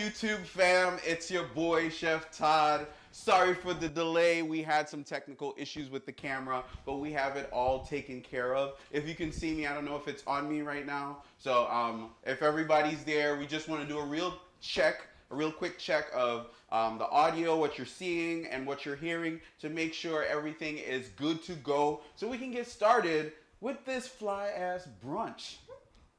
YouTube fam? It's your boy, Chef Todd. Sorry for the delay. We had some technical issues with the camera, but we have it all taken care of. If you can see me, I don't know if it's on me right now. So if everybody's there, we just want to do a real quick check of the audio, what you're seeing and what you're hearing to make sure everything is good to go so we can get started with this fly-ass brunch.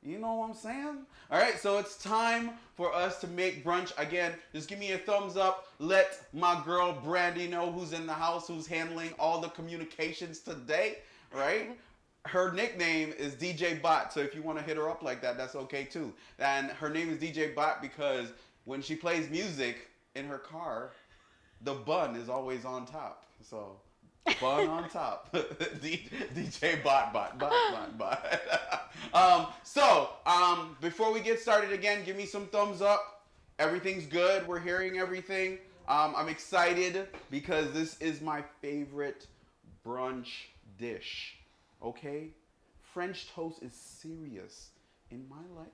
You know what I'm saying? All right, so it's time for us to make brunch. Again, just give me a thumbs up. Let my girl Brandy know who's in the house, who's handling all the communications today, right? Her nickname is DJ Bot, so if you want to hit her up like that, that's okay too. And her name is DJ Bot because when she plays music in her car, the bun is always on top. So, bun on top. DJ Bot. Before we get started again, give me some thumbs up. Everything's good. We're hearing everything. I'm excited because this is my favorite brunch dish. Okay? French toast is serious. In my life,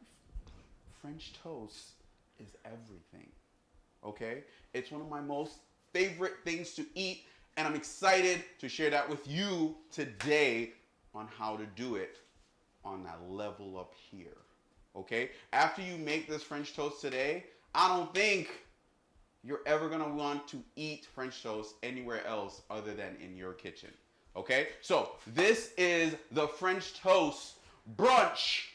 French toast is everything. Okay? It's one of my most favorite things to eat, and I'm excited to share that with you today on how to do it on that level up here. Okay? After you make this French toast today, I don't think you're ever gonna want to eat French toast anywhere else other than in your kitchen. Okay? So this is the French toast brunch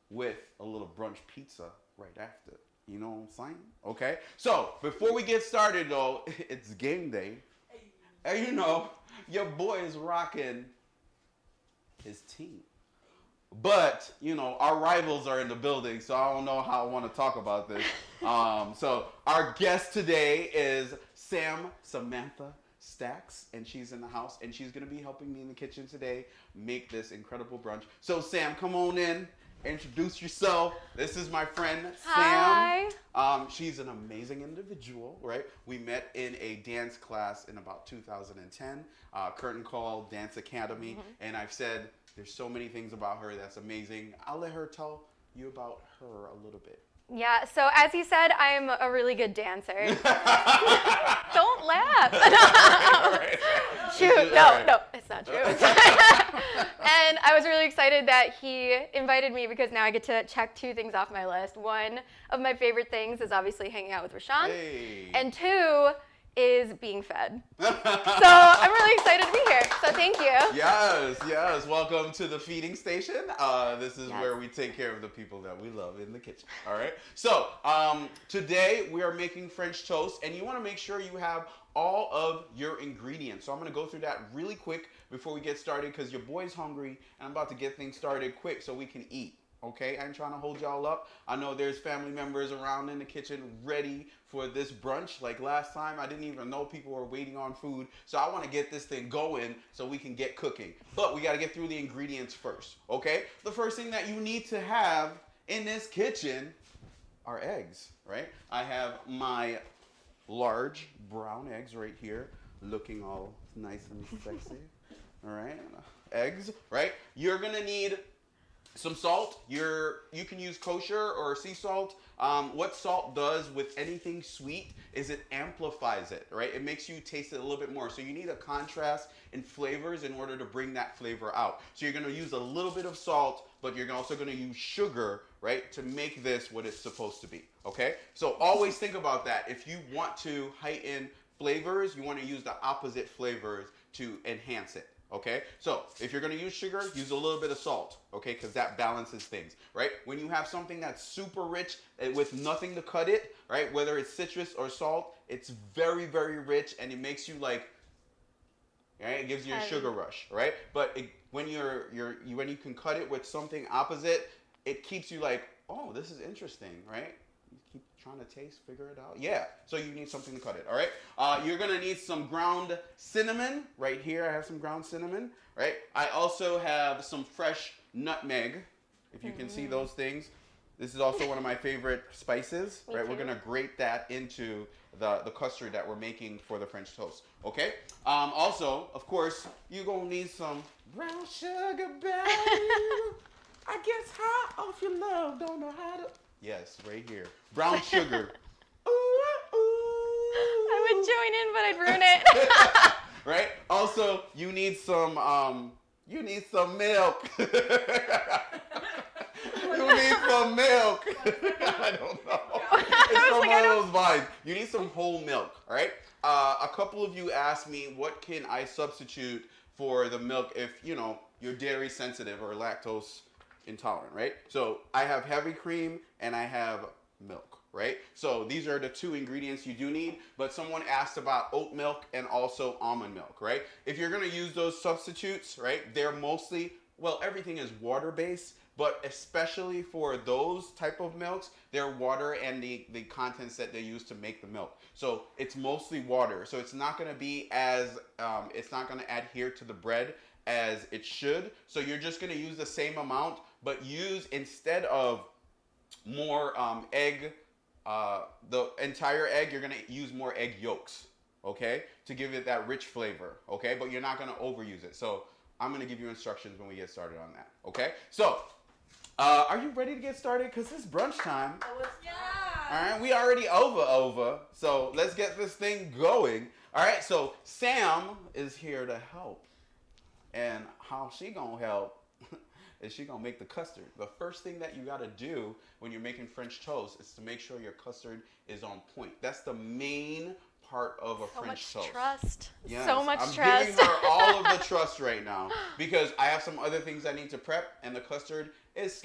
with a little brunch pizza right after. You know what I'm saying? Okay? So before we get started though, it's game day. And you know, your boy is rocking his team. But, you know, our rivals are in the building, so I don't know how I want to talk about this. So our guest today is Samantha Stacks, and she's in the house, and she's going to be helping me in the kitchen today make this incredible brunch. So Sam, come on in. Introduce yourself. This is my friend Hi. Sam. She's an amazing individual, right? We met in a dance class in about 2010, curtain call dance academy, and I've said there's so many things about her that's amazing. I'll let her tell you about her a little bit. Yeah, so as you said, I'm a really good dancer. Don't laugh. Right. Shoot, no, it's not true. And I was really excited that he invited me because now I get to check two things off my list. One of my favorite things is obviously hanging out with Rishone. Hey. And two is being fed. So I'm really excited to be here. So thank you. Yes. Welcome to the feeding station. This is where we take care of the people that we love in the kitchen. All right. So today we are making French toast, and you want to make sure you have all of your ingredients. So I'm going to go through that really quick before we get started because your boy's hungry, and I'm about to get things started quick so we can eat. Okay, I ain't trying to hold y'all up. I know there's family members around in the kitchen ready for this brunch. Like last time, I didn't even know people were waiting on food. So I want to get this thing going so we can get cooking. But we got to get through the ingredients first, okay? The first thing that you need to have in this kitchen are eggs, right? I have my large brown eggs right here, looking all nice and sexy, all right? Eggs, right? You're going to need some salt. You can use kosher or sea salt. What salt does with anything sweet is it amplifies it, right? It makes you taste it a little bit more. So you need a contrast in flavors in order to bring that flavor out. So you're going to use a little bit of salt, but you're also going to use sugar, right, to make this what it's supposed to be, okay? So always think about that. If you want to heighten flavors, you want to use the opposite flavors to enhance it. Okay, so if you're going to use sugar, use a little bit of salt, okay, because that balances things, right? When you have something that's super rich with nothing to cut it, right, whether it's citrus or salt, it's very, very rich, and it makes you like, right, it gives you a sugar rush, right? But when you can cut it with something opposite, it keeps you like, oh, this is interesting, right? You keep trying to taste, figure it out. Yeah, so you need something to cut it, all right? You're gonna need some ground cinnamon. Right here, I have some ground cinnamon, right? I also have some fresh nutmeg, if you can see those things. This is also one of my favorite spices, right? We're gonna grate that into the custard that we're making for the French toast, okay? Also, of course, you're gonna need some brown sugar, baby. I guess high off your love, don't know how to. Yes, right here. Brown sugar. I would join in, but I'd ruin it. Right? Also, you need some milk. You need some milk. I don't know. It's from one of those vibes. You need some whole milk, all right? A couple of you asked me, what can I substitute for the milk if, you're dairy sensitive or lactose intolerant, right? So I have heavy cream and I have milk, right? So these are the two ingredients you do need, but someone asked about oat milk and also almond milk, right? If you're gonna use those substitutes, right, they're mostly, everything is water-based, but especially for those type of milks, they're water and the contents that they use to make the milk. So it's mostly water. So it's not gonna be as, it's not gonna adhere to the bread as it should. So you're just gonna use the same amount, but use, instead of more egg, the entire egg, you're gonna use more egg yolks, okay? To give it that rich flavor, okay? But you're not gonna overuse it. So I'm gonna give you instructions when we get started on that, okay? So, are you ready to get started? Because it's brunch time. Yeah. All right, we already over. So let's get this thing going. All right, so Sam is here to help. And how she gonna help is she gonna make the custard. The first thing that you gotta do when you're making French toast is to make sure your custard is on point. That's the main part of a French toast. Trust. Yes, So much I'm trust. giving her all of the trust right now because I have some other things I need to prep, and the custard is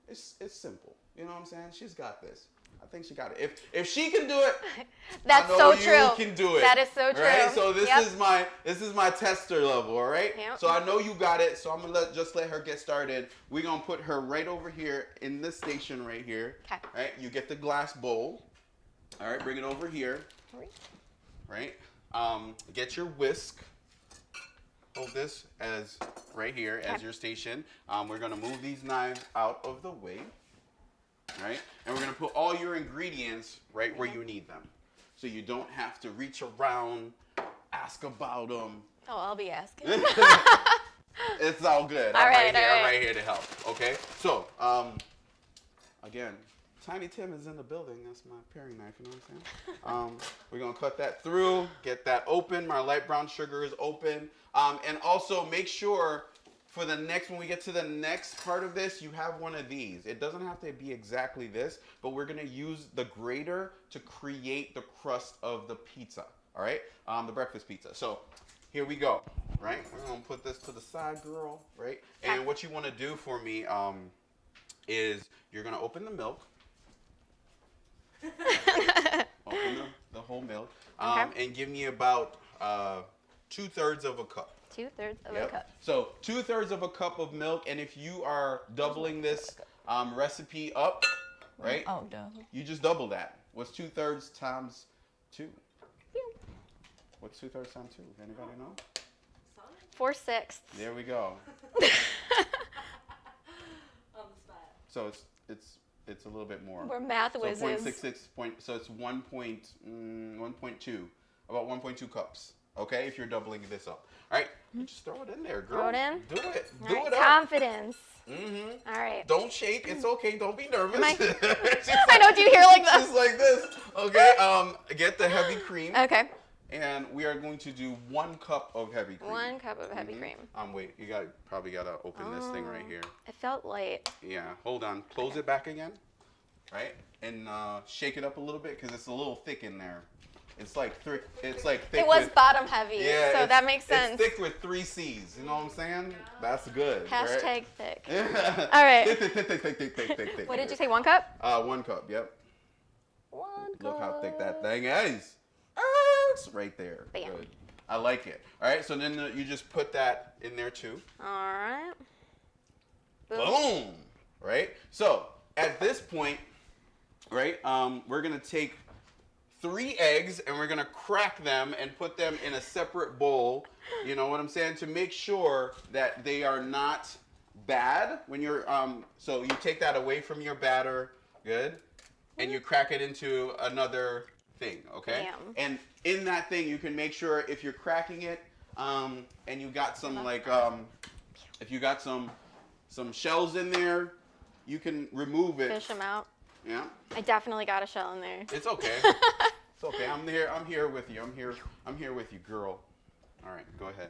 it's simple. You know what I'm saying? She's got this. I think she got it. If she can do it, That's I know so true. You can do it. That is so true. Right? So this Yep. is my tester level. All right. Yep. So I know you got it. So I'm gonna just let her get started. We're gonna put her right over here in this station right here. Okay. Right. You get the glass bowl. All right. Bring it over here. Right. Get your whisk. Hold this as right here as your station. We're gonna move these knives out of the way. Right? And we're gonna put all your ingredients right where you need them. So you don't have to reach around, ask about them. Oh, I'll be asking. It's all good. All I'm right, I'm right here to help. Okay? So, again, Tiny Tim is in the building. That's my paring knife, you know what I'm saying? We're gonna cut that through, get that open. My light brown sugar is open. And also make sure for when we get to the next part of this, you have one of these. It doesn't have to be exactly this, but we're gonna use the grater to create the crust of the pizza, all right? The breakfast pizza. So here we go, right? We're gonna put this to the side, girl, right? And what you wanna do for me is you're gonna open the milk. Open the whole milk. And give me about 2/3 of a cup. 2/3 of a cup. So 2/3 of a cup of milk, and if you are doubling this recipe up, right? Oh, duh. You just double that. What's 2/3 times 2? What's 2/3 times 2? Anybody know? 4/6. There we go. On the spot. So it's a little bit more. We're math So whizzes. 0.66 so it's 1.2, about 1.2 cups. Okay, if you're doubling this up. All right, just throw it in there, girl. Throw it in? Do it. All Do right, it up. confidence. Mm-hmm. All right. Don't shake. It's okay. Don't be nervous. I know. Do you hear like Just this? like this. Okay. Get the heavy cream. Okay. And we are going to do 1 cup of heavy cream. 1 cup of heavy cream. Wait. You probably gotta open this thing right here. It felt light. Yeah. Hold on. Close it back again. Right. And shake it up a little bit because it's a little thick in there. It's like thick. It was bottom heavy, Yeah, so that makes sense. It's thick with 3 C's. You know what I'm saying? That's good. Hashtag right? thick. Yeah. All right. Thick. What did you say? 1 cup? 1 cup. Yep. 1 cup. Look how thick that thing is. It's right there. Bam. Good. I like it. All right. So then you just put that in there too. All right. Boom. Right. So at this point, right, we're gonna take 3 eggs and we're gonna crack them and put them in a separate bowl. You know what I'm saying? To make sure that they are not bad when you're so you take that away from your batter, good, and you crack it into another thing, okay? Bam. And in that thing you can make sure if you're cracking it and you got some if you got some shells in there, you can remove it. Fish them out. Yeah. I definitely got a shell in there. It's okay. It's okay. I'm here with you. I'm here with you, girl. All right, go ahead.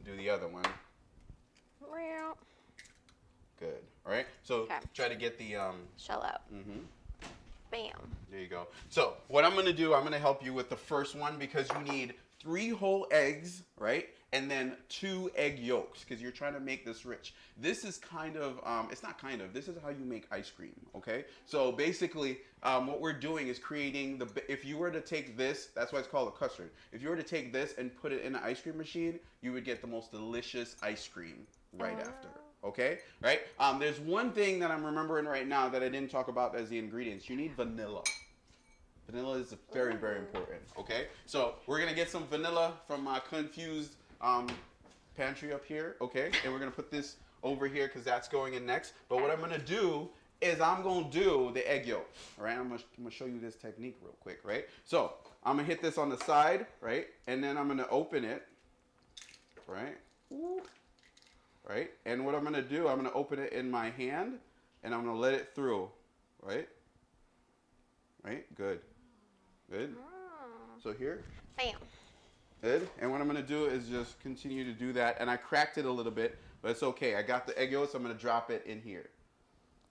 Do the other one. Good. All right. So try to get the shell out. Bam. There you go. So what I'm gonna do, I'm gonna help you with the first one because you need 3 whole eggs, right? And then 2 egg yolks because you're trying to make this rich. This is kind of, it's not kind of, this is how you make ice cream, okay? So basically, what we're doing is creating if you were to take this, that's why it's called a custard. If you were to take this and put it in an ice cream machine, you would get the most delicious ice cream right after. Okay, right? There's one thing that I'm remembering right now that I didn't talk about as the ingredients. You need vanilla. Vanilla is very, very important. Okay, so we're gonna get some vanilla from my confused pantry up here. Okay, and we're gonna put this over here because that's going in next. But what I'm gonna do is I'm gonna do the egg yolk. All right, I'm gonna show you this technique real quick. Right, so I'm gonna hit this on the side, right, and then I'm gonna open it. Right. Right, and what I'm gonna do, I'm gonna open it in my hand, and I'm gonna let it through, right? Right, good, good. So here, bam. good. And what I'm gonna do is just continue to do that, and I cracked it a little bit, but it's okay. I got the egg yolks, so I'm gonna drop it in here.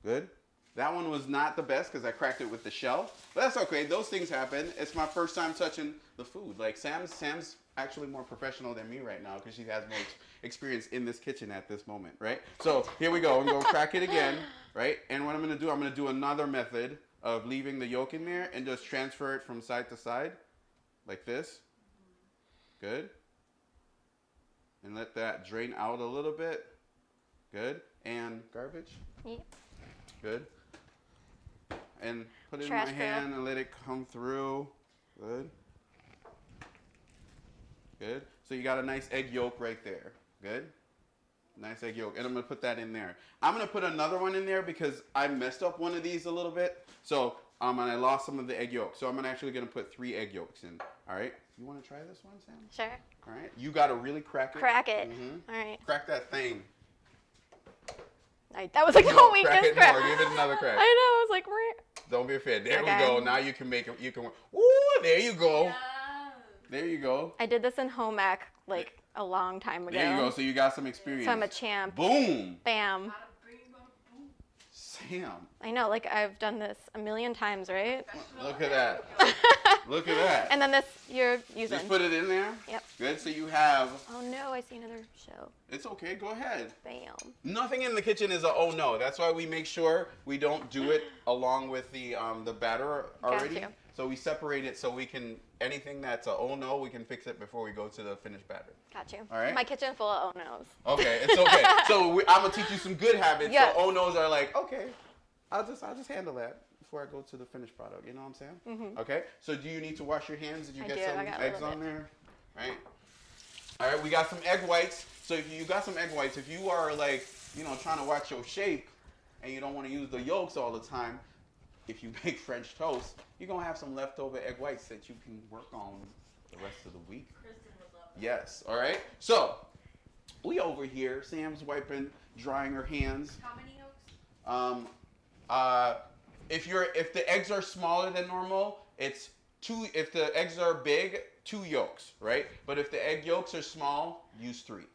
Good. That one was not the best because I cracked it with the shell, but that's okay. Those things happen. It's my first time touching the food. Like Sam's actually more professional than me right now because she has more experience in this kitchen at this moment, right? So here we go. I'm going to crack it again, right? And what I'm going to do another method of leaving the yolk in there and just transfer it from side to side like this. Good. And let that drain out a little bit. Good. And garbage. Yep. Good. And put it in my hand and let it come through. Good. Good. So you got a nice egg yolk right there. Good. Nice egg yolk. And I'm going to put that in there. I'm going to put another one in there because I messed up one of these a little bit. So, and I lost some of the egg yolk. So I'm actually going to put 3 egg yolks in. All right. You want to try this one, Sam? Sure. All right. You got to really crack it. Crack it. All right. Crack that thing. That was like the weakest crack. It crack. more. Give it another crack. I know. I was like, don't be afraid. There we go. Now you can make it. You can. Ooh, there you go. Yeah. There you go. I did this in home ec like a long time ago. There you go. So you got some experience. So I'm a champ. Boom. Bam. Sam. I know. Like I've done this a million times, right? Look at that. Look at that. And then this you're using. Just put it in there. Yep. Good. So you have. Oh no! I see another shell. It's okay. Go ahead. Bam. Nothing in the kitchen is a oh no. That's why we make sure we don't do it along with the batter already. Got you. So we separate it so we can anything that's a oh no we can fix it before we go to the finished batter. Got you. All right. My kitchen full of oh no's. Okay, it's okay. So I'm gonna teach you some good habits. Yes. So oh no's are like okay, I'll just handle that before I go to the finished product. You know what I'm saying? Mm-hmm. Okay. So do you need to wash your hands? Did you get some I got eggs on there? Right. All right. We got some egg whites. So if you got some egg whites, if you are like trying to watch your shape and you don't want to use the yolks all the time, if you make French toast, you're gonna have some leftover egg whites that you can work on the rest of the week. Kristen would love that. Yes. All right. So we over here. Sam's drying her hands. How many yolks? If the eggs are smaller than normal, it's 2. If the eggs are big, 2 yolks, right? But if the egg yolks are small, use 3.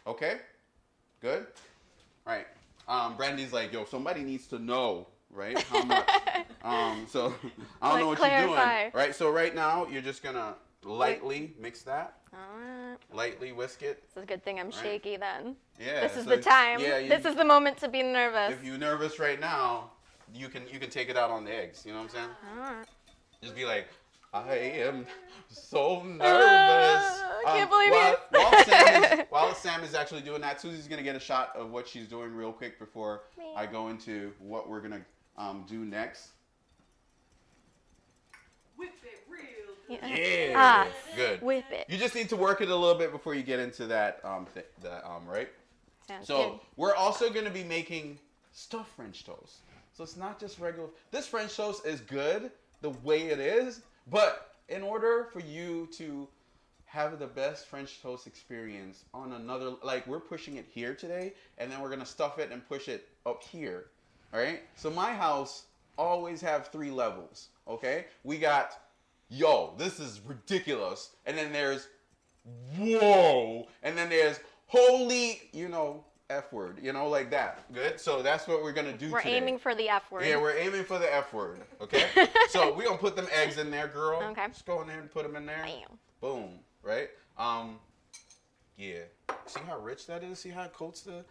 Okay? Good? Right. Brandy's like, yo, somebody needs to know, right? How much? So I don't know what you're doing. Right? So right now, you're just going to lightly mix that. All right. Lightly whisk it. It's a good thing I'm shaky then. Yeah. This is the time. Yeah, this is the moment to be nervous. If you're nervous right now, you can take it out on the eggs. You know what I'm saying? All right. Just be like, I am so nervous. I can't believe it. While Sam is actually doing that, Susie's gonna get a shot of what she's doing real quick before I go into what we're gonna do next. Whip it real good. Yeah. Good. Whip it. You just need to work it a little bit before you get into that right? Sounds So good. we're also gonna be making stuffed French toast. So it's not just regular. This French toast is good the way it is, but in order for you to have the best French toast experience on another, like we're pushing it here today, and then we're gonna stuff it and push it up here. All right. So my house always have 3 levels, okay? We got, yo, this is ridiculous. And then there's, whoa. And then there's, holy, F word, like that. Good? So that's what we're going to do We're today. aiming for the F word. Yeah, we're aiming for the F word, okay? So we're going to put them eggs in there, girl. Okay. Just go in there and put them in there. Bam. Boom, right? Yeah. See how rich that is? See how it coats the...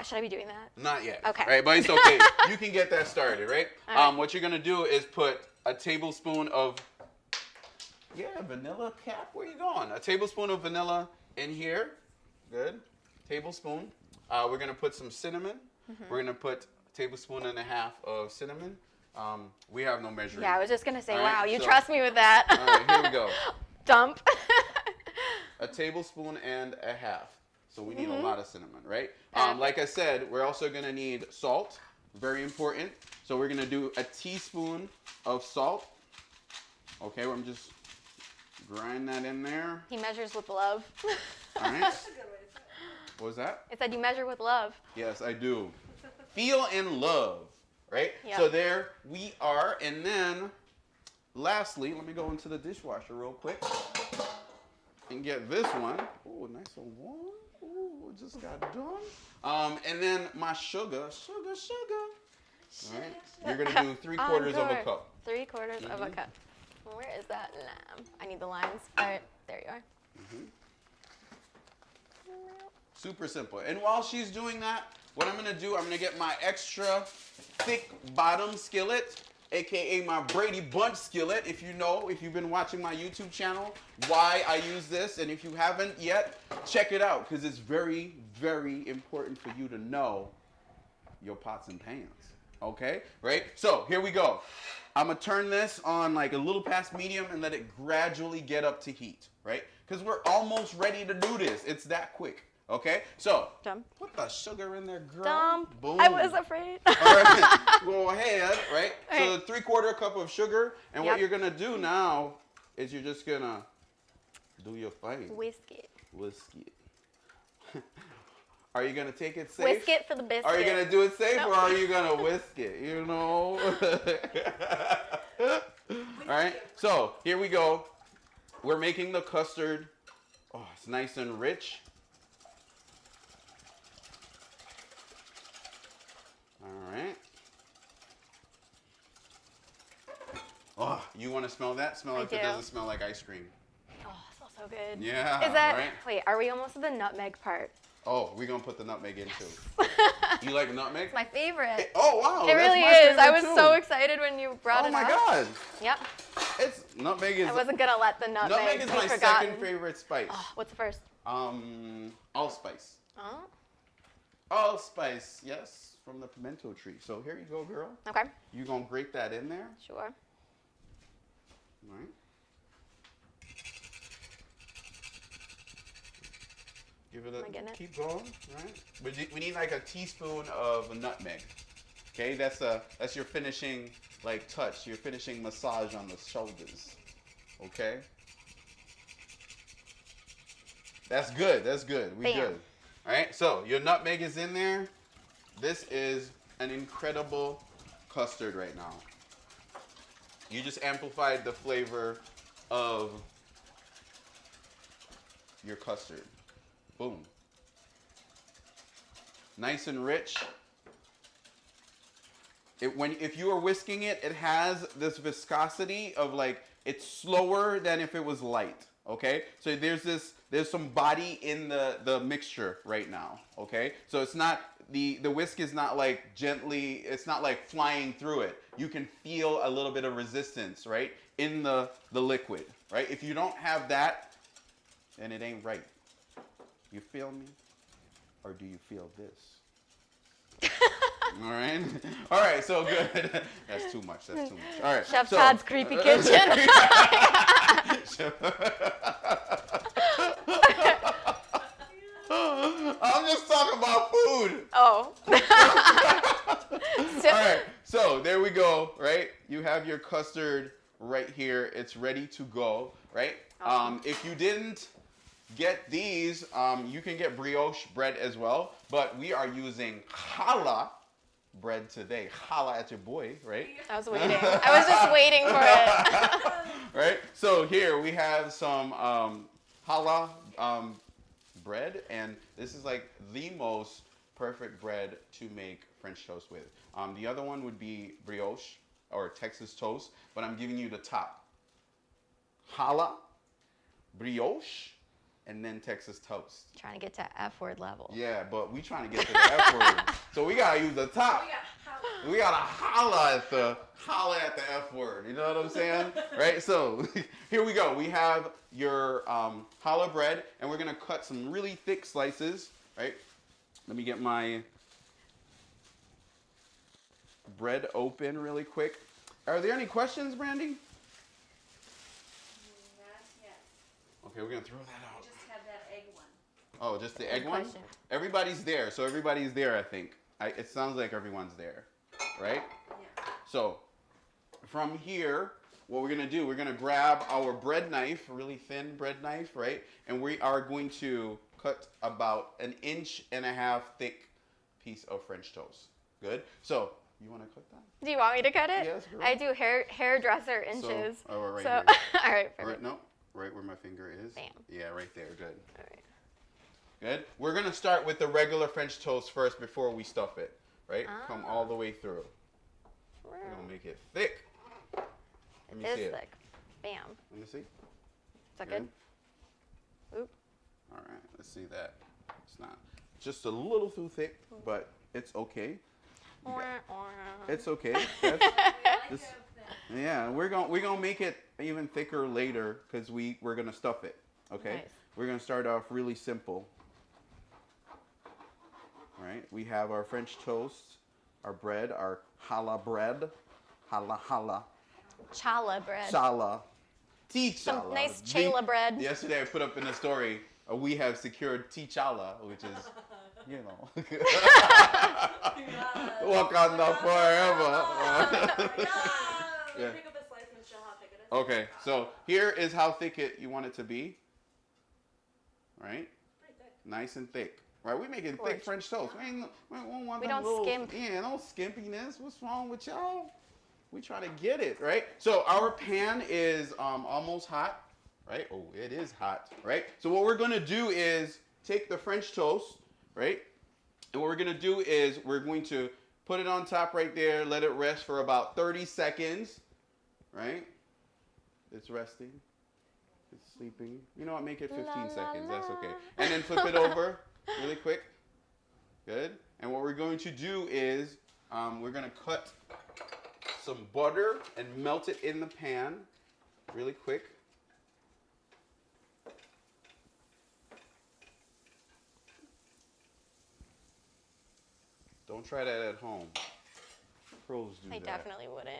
Should I be doing that? Not yet. Okay. Right, but it's okay. You can get that started, right? All right. What you're going to do is put a tablespoon of... Yeah, vanilla cap. Where you going? A tablespoon of vanilla in here. Good. Tablespoon. We're going to put some cinnamon. Mm-hmm. We're going to put a tablespoon and a half of cinnamon. We have no measuring. Yeah, I was just going to say, All wow, right, you so- trust me with that. All right, here we go. Dump. A tablespoon and a half. So we need Mm-hmm. a lot of cinnamon, right? Yeah. Like I said, we're also going to need salt. Very important. So we're going to do a teaspoon of salt. Okay, I'm just grind that in there. He measures with love. All right. That's a good way to say it. What was that? It said you measure with love. Yes, I do. Feel and love, right? Yep. So there we are. And then lastly, let me go into the dishwasher real quick and get this one. Oh, nice and warm. Oh, just got done. And then my sugar. All right. You're going to do 3/4 of a cup. 3/4 of a cup. Where is that lamb? I need the lines. All right, there you are. Super simple. And while she's doing that, what I'm going to do, I'm going to get my extra thick bottom skillet, aka my Brady Bunch skillet. If you've been watching my YouTube channel, why I use this. And if you haven't yet, check it out because it's very, very important for you to know your pots and pans. Okay? Right? So here we go. I'm going to turn this on like a little past medium and let it gradually get up to heat. Right? Because we're almost ready to do this. It's that quick. Okay? So, Dump. put the sugar in there, girl. Dump. Boom. I was afraid. All right, go ahead, right? All So right. 3/4 cup of sugar, and what Yep. you're gonna do now is you're just gonna do your thing. Whisk it. Whisk it. Are you gonna take it safe? Whisk it for the biscuit. Are you gonna do it safe, No. or are you gonna whisk it? All right. So here we go. We're making the custard. Oh, it's nice and rich. All right. Oh, you want to smell that? Smell I if it do. doesn't smell like ice cream. Oh, it smells so good. Yeah, Is that, right? wait, are we almost at the nutmeg part? Oh, we're going to put the nutmeg in too. You like nutmeg? My favorite. Oh, wow. It that's really my is. I favorite was too. so excited when you brought Oh it my up. God. Yep. Nutmeg is I wasn't going to let the nutmeg is be my forgotten. second favorite spice. Oh, what's the first? Allspice. Oh, Allspice, yes, from the pimento tree. So here you go, girl. okay. You're going to grate that in there. Sure. All right. Give it Am I getting it? keep going, right? We need like a teaspoon of nutmeg. Okay, that's your finishing like touch, your finishing massage on the shoulders. Okay? That's good. That's good. We Bam. good. All right. So your nutmeg is in there. This is an incredible custard right now. You just amplified the flavor of your custard. Boom. Nice and rich. If you are whisking it, it has this viscosity of like, it's slower than if it was light. Okay, so there's some body in the mixture right now. Okay, so it's not the whisk is not like gently, it's not like flying through it. You can feel a little bit of resistance, right, in the liquid, right? If you don't have that, then it ain't right. You feel me, or do you feel this? All right, all right. So good. That's too much. That's too much. All right. Chef so, Todd's creepy kitchen. I'm just talking about food. Oh. All right, so there we go, right? You have your custard right here. It's ready to go, right? Awesome. If you didn't get these, you can get brioche bread as well, but we are using challah bread today. Holla at your boy, right? I was waiting. I was just waiting for it. Right? So here we have some challah bread, and this is like the most perfect bread to make French toast with. The other one would be brioche or Texas toast, but I'm giving you the top. Challah, brioche, and then Texas toast. Trying to get to F word level. Yeah, but we trying to get to the F word. So we gotta use the top. We gotta holla at the F word. You know what I'm saying? Right? So here we go. We have your challah bread, and we're gonna cut some really thick slices. Right? Let me get my bread open really quick. Are there any questions, Brandy? Not yet. Okay, we're gonna throw that I out. just had that egg one. Oh, just the egg Good one? question. Everybody's there, so everybody's there, I think. It sounds like everyone's there, right? Yeah. So from here, what we're gonna do, we're gonna grab our bread knife, a really thin bread knife, right? And we are going to cut about 1.5 inches thick piece of French toast. Good? So, you wanna cut that? Do you want me to cut it? Yes, girl. I do hairdresser inches. So, oh, right So, here. all right, Right, perfect. no, right where my finger is. Bam. Yeah, right there, good. All right. Good. We're gonna start with the regular French toast first before we stuff it, right? Ah. Come all the way through. We're gonna make it thick. Let me It see is it. thick. Bam. Let me see. Is that good? Oop. All right. Let's see that. It's not just a little too thick, but it's okay. Wah, wah. It's okay. We That's, like This- that. yeah, we're gonna make it even thicker later because we're gonna stuff it. Okay. Nice. We're gonna start off really simple. All right. We have our French toast, our bread, our challah bread, challah. Challah bread. Challah. Tea Some challah. nice challah bread. Yesterday I put up in a story, we have secured tea challah, which is, you know. Wakanda forever. Yeah. Pick up a slice and show how thick it is. Okay, so here is how thick you want it to be. Right? Pretty thick. Nice and thick. Right? We making thick Gorge. French toast. We don't want We them don't little, skimp. Yeah, no skimpiness. What's wrong with y'all? We trying to get it, right? So our pan is almost hot, right? Oh, it is hot, right? So what we're gonna do is take the French toast, right? And what we're gonna do is we're going to put it on top right there, let it rest for about 30 seconds, right? It's resting. It's sleeping. You know what? Make it 15 La, la, seconds. That's la. okay. And then flip it over really quick. Good. And what we're going to do is we're going to cut some butter and melt it in the pan really quick. Don't try that at home. Pros do I that. definitely wouldn't.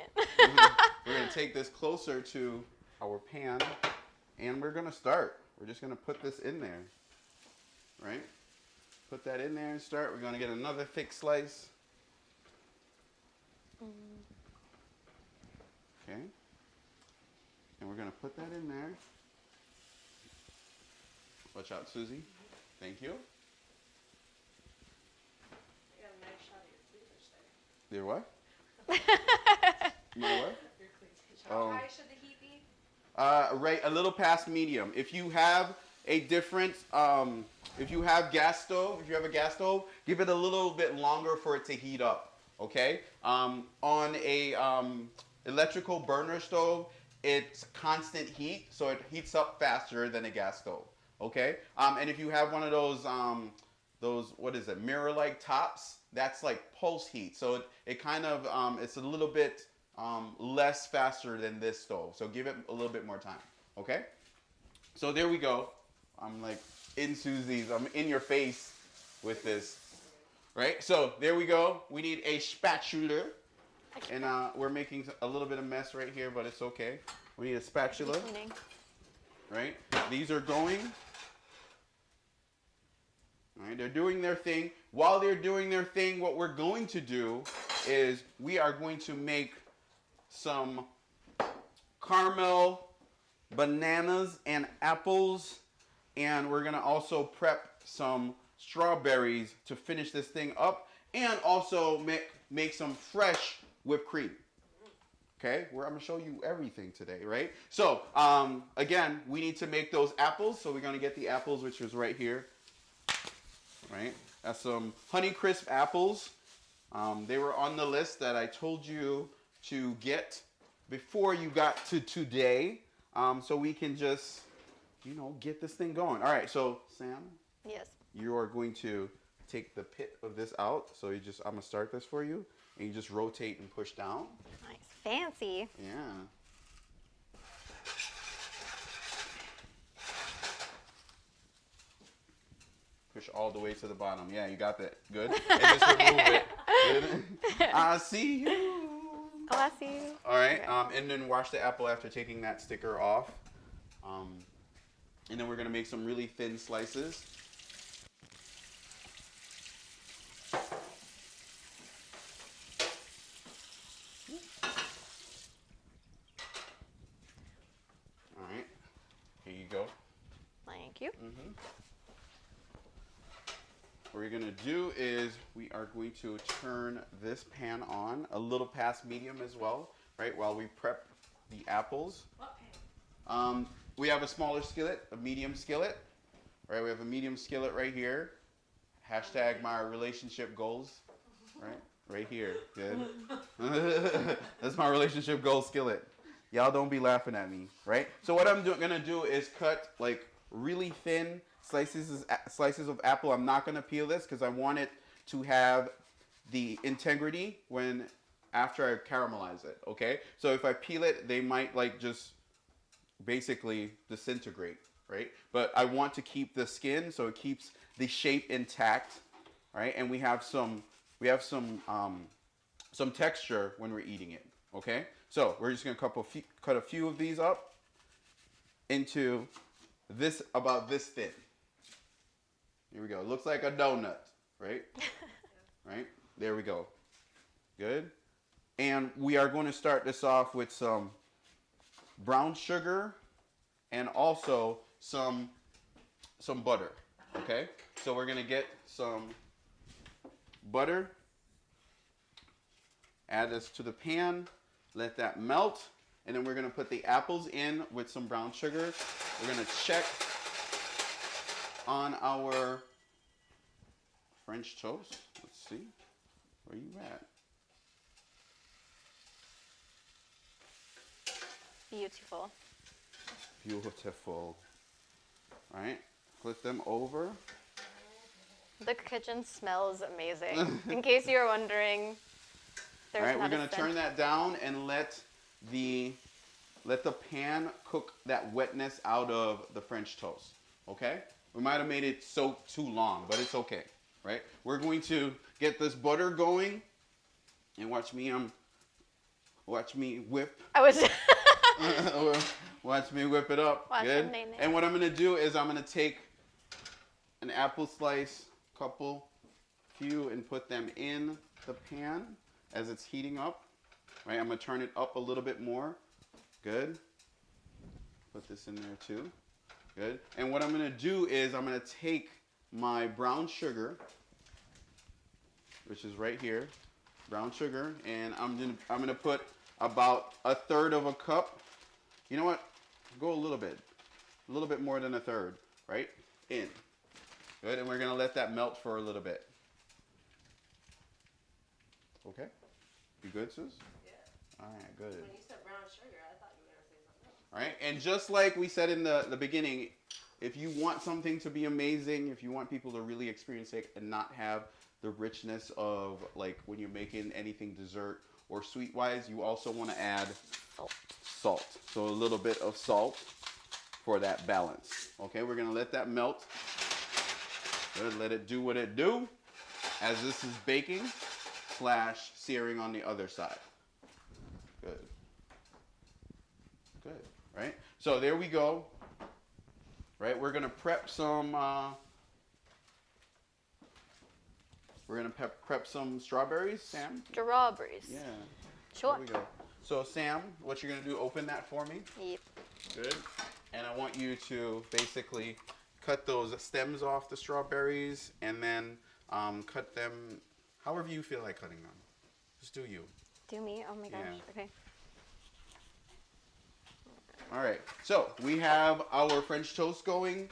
We're going to take this closer to our pan, and we're going to start. We're just going to put this in there, right? Put that in there and start. We're going to get another thick slice. Okay. And we're going to put that in there. Watch out, Susie. Thank you. You got a nice shot of your cleavage there. There what? My what? Your cleavage. Oh. How high should the heat be? Right, a little past medium. If you have a different, if you have a gas stove, give it a little bit longer for it to heat up. Okay. On a electrical burner stove, it's constant heat, so it heats up faster than a gas stove. Okay. And if you have one of those what is it, mirror-like tops, that's like pulse heat. So it kind of it's a little bit less faster than this stove. So give it a little bit more time. Okay. So there we go. I'm like in Susie's. I'm in your face with this. Right. So there we go. We need a spatula, and we're making a little bit of mess right here, but it's okay. We need a spatula. Cleaning. Right. These are going. All right, they're doing their thing. While they're doing their thing, what we're going to do is we are going to make some caramel, bananas, and apples. And we're going to also prep some strawberries to finish this thing up. and also make some fresh whipped cream. Okay, I'm gonna show you everything today, right? So, again, we need to make those apples. So we're gonna get the apples, which is right here, right? That's some Honeycrisp apples. They were on the list that I told you to get before you got to today, so we can just, get this thing going. All right, so Sam. Yes. You are going to take the pit of this out. So I'm gonna start this for you, and you just rotate and push down. Nice, fancy. Yeah. Push all the way to the bottom. Yeah, you got that. Good. And just remove it. Good. I see you. Oh, I see you. All right. Okay. And then wash the apple after taking that sticker off. And then we're gonna make some really thin slices. All right. Here you go. Thank you. What we're gonna do is we are going to turn this pan on a little past medium as well, right? While we prep the apples. What pan? We have a smaller skillet, a medium skillet, right? We have a medium skillet right here. Hashtag my relationship goals, right? Right here. Good. That's my relationship goal skillet. Y'all don't be laughing at me, right? So what I'm gonna do is cut like really thin slices of apple. I'm not gonna peel this because I want it to have the integrity after I caramelize it. Okay. So if I peel it, they might like just basically disintegrate, right? But I want to keep the skin so it keeps the shape intact, right? And we have some texture when we're eating it. Okay. So we're just gonna cut a few of these up into about this thin. Here we go. It looks like a donut, right? Right? There we go. Good. And we are going to start this off with some brown sugar and also some butter. Okay? So we're going to get some butter. Add this to the pan. Let that melt. And then we're going to put the apples in with some brown sugar. We're going to check on our French toast. Let's see. Where you at? Beautiful. Beautiful. All right. Flip them over. The kitchen smells amazing. In case you're wondering, there's all right, not we're going to turn that down and let the pan cook that wetness out of the French toast. Okay? We might have made it soak too long, but it's okay, right? We're going to get this butter going, and watch me whip. I was. Watch me whip it up. Watch Good. him, Nene. And what I'm gonna do is I'm gonna take an apple slice, few, and put them in the pan as it's heating up. Right? I'm gonna turn it up a little bit more. Good. Put this in there too. Good. And what I'm going to do is I'm going to take my brown sugar, which is right here, brown sugar, and I'm going to put about 1/3 of a cup. You know what? Go a little bit more than 1/3, right? In. Good. And we're going to let that melt for a little bit. Okay? You good, sis? Yeah. All right, good. When you said brown sugar, I thought you were going to say something else. All right, and just like we said in the beginning, if you want something to be amazing, if you want people to really experience it and not have the richness of like when you're making anything dessert or sweet wise, you also want to add salt. So a little bit of salt for that balance. Okay, we're gonna let that melt. Good, let it do what it do as this is baking / searing on the other side. Good. Good, right? So there we go. Right, we're gonna prep some. We're gonna prep some strawberries, Sam. Strawberries. Yeah. Sure. There we go. So Sam, what you're gonna do? Open that for me. Yep. Good. And I want you to basically cut those stems off the strawberries, and then cut them however you feel like cutting them. Just do you. Do me? Oh my gosh. Yeah. Okay. All right, so we have our French toast going,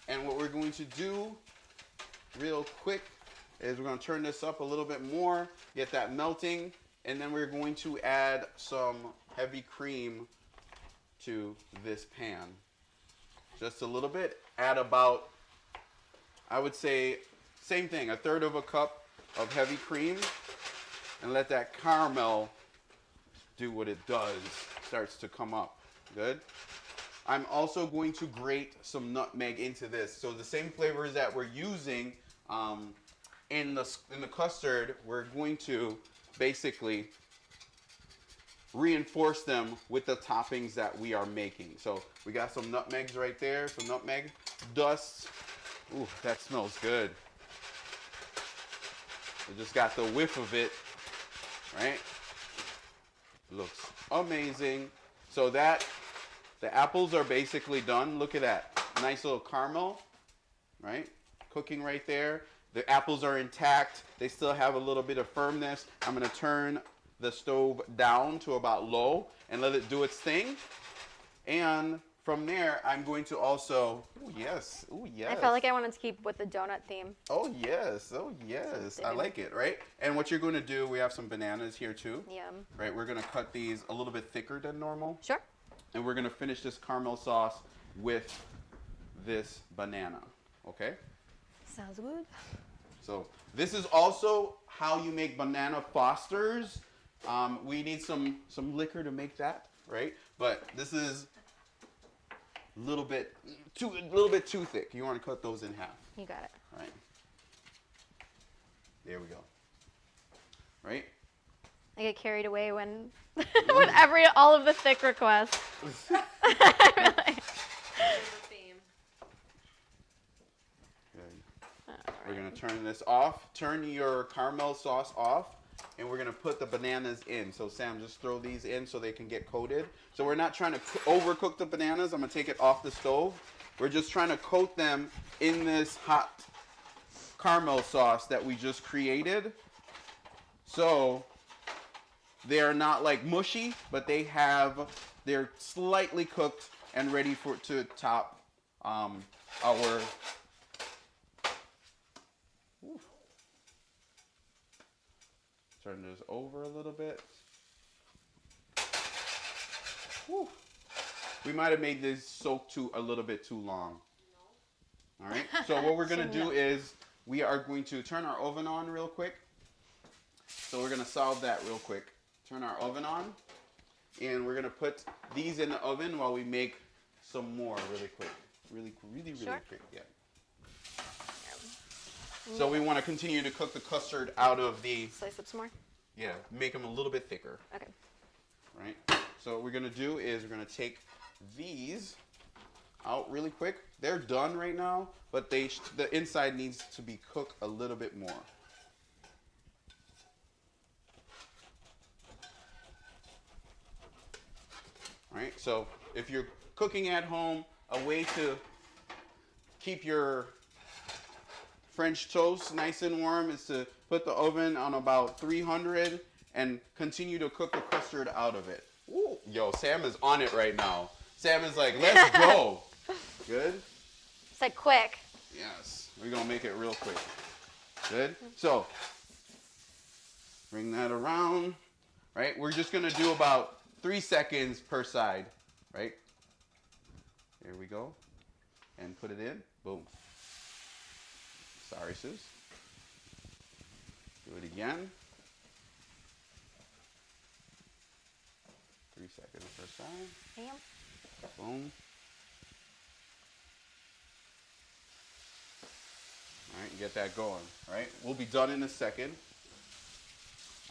and what we're going to do real quick is we're going to turn this up a little bit more, get that melting, and then we're going to add some heavy cream to this pan. Just a little bit. Add about, I would say, same thing, 1/3 of a cup of heavy cream, and let that caramel do what it does. Starts to come up. Good. I'm also going to grate some nutmeg into this. So the same flavors that we're using in the custard, we're going to basically reinforce them with the toppings that we are making. So we got some nutmegs right there, some nutmeg dust. Ooh, that smells good. I just got the whiff of it, right? Looks amazing. So that, the apples are basically done. Look at that, nice little caramel, right? Cooking right there. The apples are intact. They still have a little bit of firmness. I'm gonna turn the stove down to about low and let it do its thing. And from there, I'm going to also, ooh yes, I felt like I wanted to keep with the donut theme. Oh yes, I like it, right? And what you're going to do, we have some bananas here too. Yum. Right, we're going to cut these a little bit thicker than normal. Sure. And we're going to finish this caramel sauce with this banana, okay? Sounds good. So this is also how you make banana Fosters. We need some liquor to make that, right? But this is a little bit too thick. You want to cut those in half. You got it. Right. There we go. Right? I get carried away when all of the thick requests. The theme. Good. We're gonna turn this off. Turn your caramel sauce off, and we're gonna put the bananas in. So Sam, just throw these in so they can get coated. So we're not trying to overcook the bananas. I'm gonna take it off the stove. We're just trying to coat them in this hot caramel sauce that we just created. So they're not like mushy, but they're slightly cooked and ready to top our. Ooh. Turn this over a little bit. Whew. We might have made this soak a little bit too long. No. All right. So what we're gonna do is we are going to turn our oven on real quick. So we're gonna solve that real quick. Turn our oven on, and we're gonna put these in the oven while we make some more really quick. Really Sure. quick. Yeah. So we want to continue to cook the custard out of the. Slice up some more. Yeah, make them a little bit thicker. Okay. Right. So what we're gonna do is we're gonna take these out really quick. They're done right now, but the inside needs to be cooked a little bit more. Right. So if you're cooking at home, a way to keep your French toast nice and warm is to put the oven on about 300 and continue to cook the custard out of it. Ooh, yo, Sam is on it right now. Sam is like, let's go. Good? It's like quick. Yes. We're going to make it real quick. Good? So, bring that around. Right? We're just going to do about 3 seconds per side. Right? Here we go. And put it in. Boom. Sorry, sis. Do it again. 3 seconds per side. Bam. Boom. All right, get that going. All right, we'll be done in a second.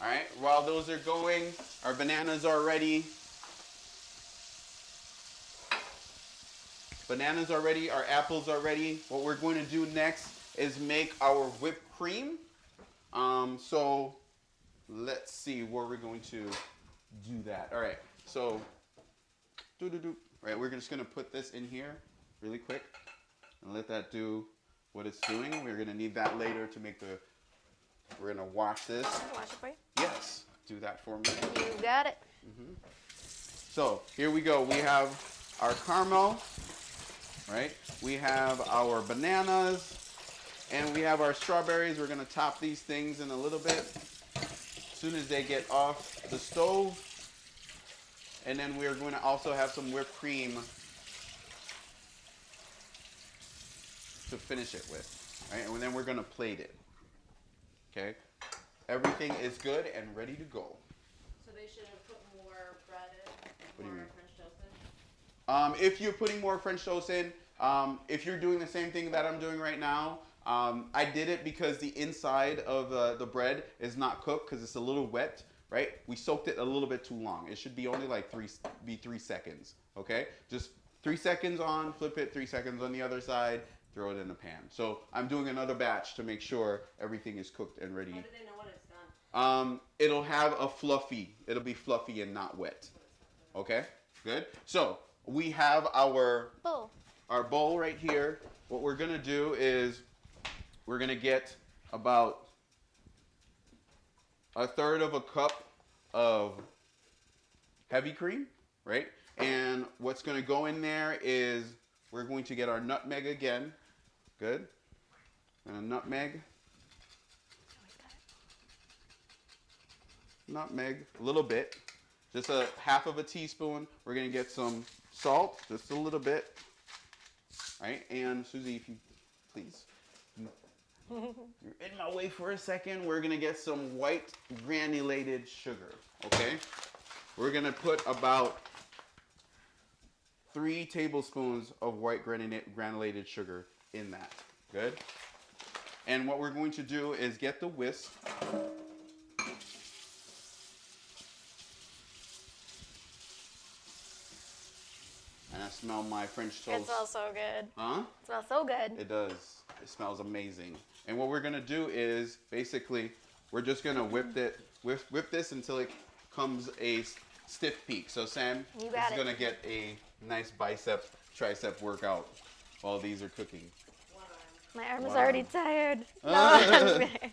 All right, while those are going, our bananas are ready. Bananas are ready, our apples are ready. What we're going to do next is make our whipped cream. So let's see where we're going to do that. All right, so right, we're just gonna put this in here really quick and let that do what it's doing. We're gonna need that later to make the We're gonna wash this. Wash it for you. Yes, do that for me. You got it. So here we go. We have our caramel, right? We have our bananas, and we have our strawberries. We're gonna top these things in a little bit as soon as they get off the stove. And then we're going to also have some whipped cream to finish it with, right? And then we're gonna plate it. Okay, everything is good and ready to go. So they should have put more bread in, What do you more mean? French toast in? If you're putting more French toast in, if you're doing the same thing that I'm doing right now, I did it because the inside of the bread is not cooked because it's a little wet, right? We soaked it a little bit too long. It should be only like 3 seconds, okay? Just 3 seconds on, flip it, 3 seconds on the other side, throw it in the pan. So I'm doing another batch to make sure everything is cooked and ready. How do they know when it's done? It'll have it'll be fluffy and not wet. Okay, good. So we have our bowl right here. What we're gonna do is we're gonna get about 1/3 of a cup of heavy cream, right? And what's gonna go in there is we're going to get our nutmeg again. Good. And a nutmeg. Nutmeg, a little bit. Just a 1/2 teaspoon. We're gonna get some salt, just a little bit. Right? And Susie, if you please. You're in my way for a second. We're gonna get some white granulated sugar. Okay? We're gonna put about 3 tablespoons of white granulated sugar in that. Good? And what we're going to do is get the whisk. And I smell my French toast. It smells so good. Huh? It smells so good. It does. It smells amazing. And what we're gonna do is basically we're just gonna whip this until it comes a stiff peak. So Sam is gonna get a nice bicep tricep workout while these are cooking. My arm is already tired. No, I'm just kidding.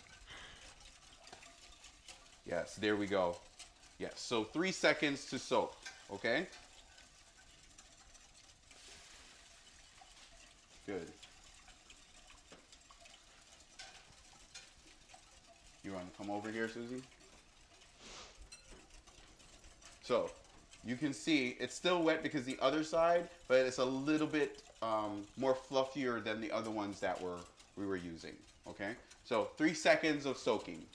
Yes, there we go. Yes, so 3 seconds to soak. Okay. Good. You want to come over here, Susie? So, you can see it's still wet because the other side, but it's a little bit more fluffier than the other ones that we were using. Okay? So, 3 seconds of soaking.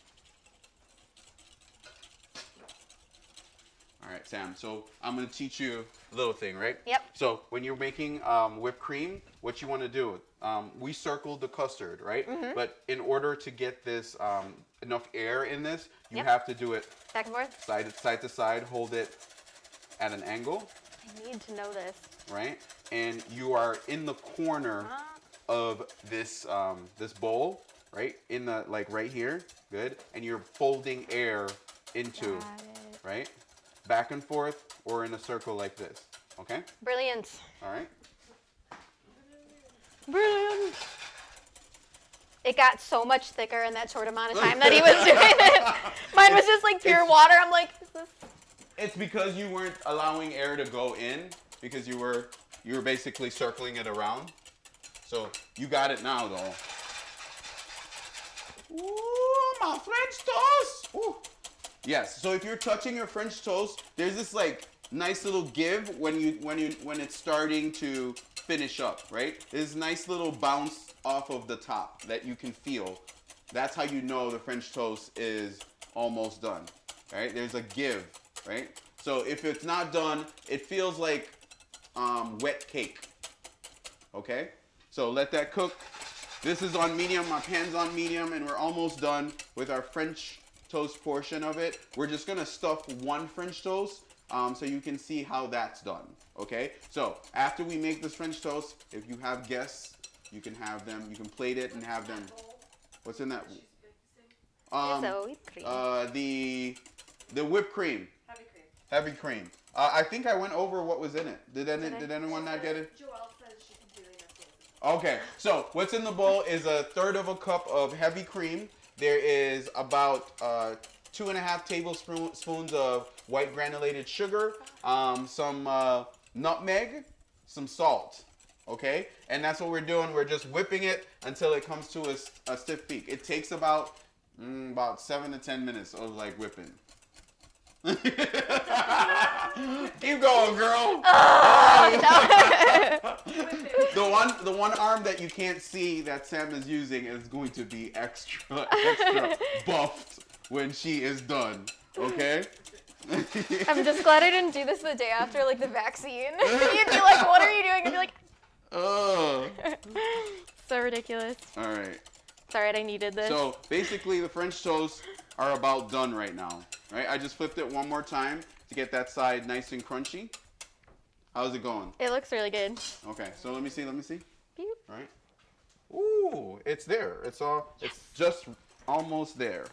All right, Sam. So I'm going to teach you a little thing, right? Yep. So when you're making whipped cream, what you want to do, we circled the custard, right? Mm-hmm. But in order to get this enough air in this, you Yep. have to do it Back and forth. side to side, hold it at an angle, I need to know this. right? And you are in the corner of this this bowl, right? In the right here, good. And you're folding air into, Got it. right? Back and forth or in a circle like this, okay? Brilliant. All right. Brilliant. It got so much thicker in that short amount of time that he was doing it. Mine was just like pure water. I'm like, is this? It's because you weren't allowing air to go in because you were basically circling it around. So you got it now though. Ooh, my French toast. Ooh. Yes. So if you're touching your French toast, there's this nice little give when it's starting to finish up, right? There's nice little bounce off of the top that you can feel. That's how you know the French toast is almost done, right? There's a give, right? So if it's not done, it feels like wet cake, okay? So let that cook. This is on medium, my pan's on medium, and we're almost done with our French toast portion of it. We're just gonna stuff one French toast so you can see how that's done, okay? So after we make this French toast, if you have guests, you can have them, you can plate it and have them. What's in that? So whipped cream. The whipped cream. Heavy cream. Heavy cream. I think I went over what was in it. Did anyone not get it? Joelle says she can do it next week. Okay, so what's in the bowl is 1/3 of a cup of heavy cream. there is about 2.5 tablespoons of white granulated sugar, some nutmeg, some salt. Okay, and that's what we're doing. We're just whipping it until it comes to a stiff peak. It takes about 7 to 10 minutes of like whipping. Keep going, girl. The one arm that you can't see that Sam is using is going to be extra buffed when she is done. Okay. I'm just glad I didn't do this the day after like the vaccine. You'd be like, "What are you doing?" I'd be like, so ridiculous. All right. It's alright, I needed this. So basically, the French toasts are about done right now. Right? I just flipped it one more time to get that side nice and crunchy. How's it going? It looks really good. Okay. So let me see. Beep. All right. Ooh, it's there. It's just almost there.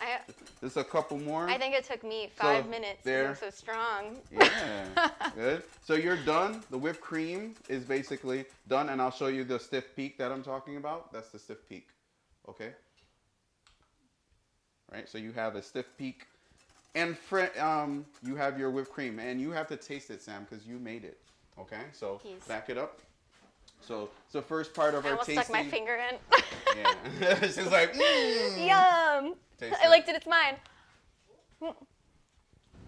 Just a couple more. I think it took me 5 minutes. There. I'm so strong. Yeah. Good. So you're done. The whipped cream is basically done, and I'll show you the stiff peak that I'm talking about. That's the stiff peak. Okay. Right. So you have a stiff peak, and you have your whipped cream, and you have to taste it, Sam, because you made it. Okay. So back it up. So it's the first part of our tasting. I almost stuck my finger in. Yeah. She's like, Yum. Taste I it. liked it. It's mine.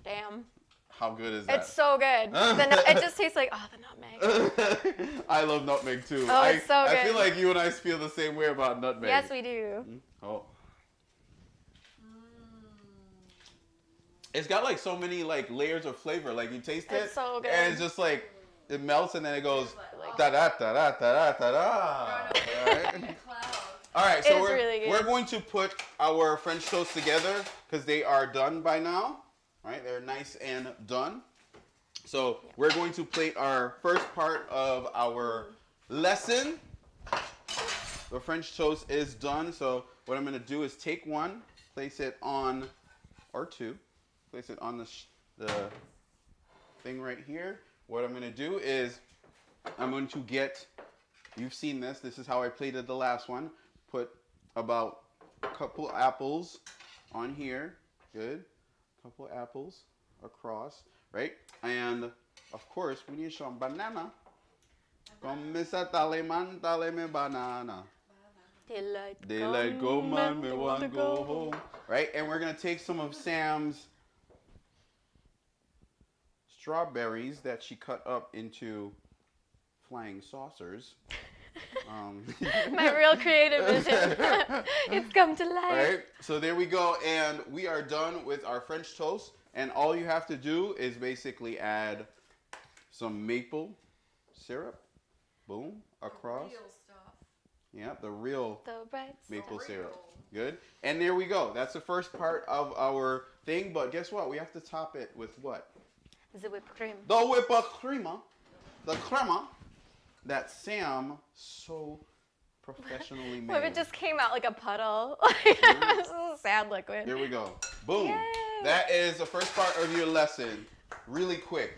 Damn. How good is that? It's so good. It just tastes like, the nutmeg. I love nutmeg too. Oh, it's so good. I feel like you and I feel the same way about nutmeg. Yes, we do. Oh. It's got like so many like layers of flavor. Like you taste it, It's so good. and it's just like it melts and then it goes da da da da da da da. Right? All right, so we're going to put our French toast together because they are done by now. Right, they're nice and done. So we're going to plate our first part of our lesson. The French toast is done. So what I'm going to do is take one, place it on, or two, place it on the thing right here. What I'm going to do is I'm going to get, you've seen this. This is how I plated the last one. Put about a couple apples on here. Good. Couple apples across, right? And of course, we need some banana. Daylight go man, me want to go home. Right? And we're going to take some of Sam's strawberries that she cut up into flying saucers. My real creative vision. It's come to life. Right? So there we go. And we are done with our French toast. And all you have to do is basically add some maple syrup. Boom. Across. The real stuff. Yeah, the real maple real. syrup. Good. And there we go. That's the first part of our thing. But guess what? We have to top it with what? The whipped cream. The whipped crema. The crema that Sam so professionally made. What if it just came out like a puddle? This is a sad liquid. Here we go. Boom. Yay. That is the first part of your lesson. Really quick,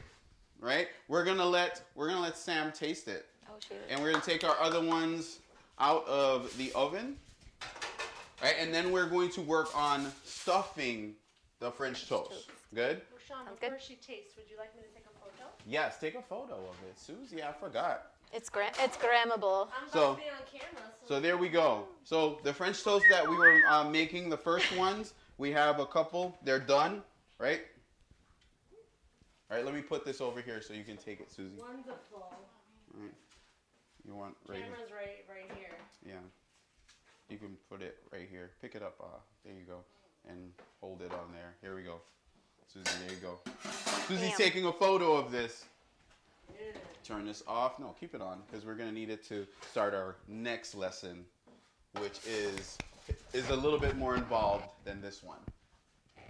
right? We're gonna let Sam taste it. Oh shoot. And we're gonna take our other ones out of the oven. Right? And then we're going to work on stuffing the French toast. Good? Rishone, Sounds before good. she tastes, would you like me to take a photo? Yes, take a photo of it. Susie, I forgot. It's grammable. I'm So- about to be on camera. So there we go. So the French toast that we were making, the first ones, we have a couple. They're done, right? All right, let me put this over here so you can take it, Susie. Wonderful. All right. You want right here? Camera's right here. Yeah. You can put it right here. Pick it up. There you go. And hold it on there. Here we go. Susie, there you go. Susie's Damn. taking a photo of this. Yeah. Turn this off. No, keep it on because we're going to need it to start our next lesson, which is a little bit more involved than this one. I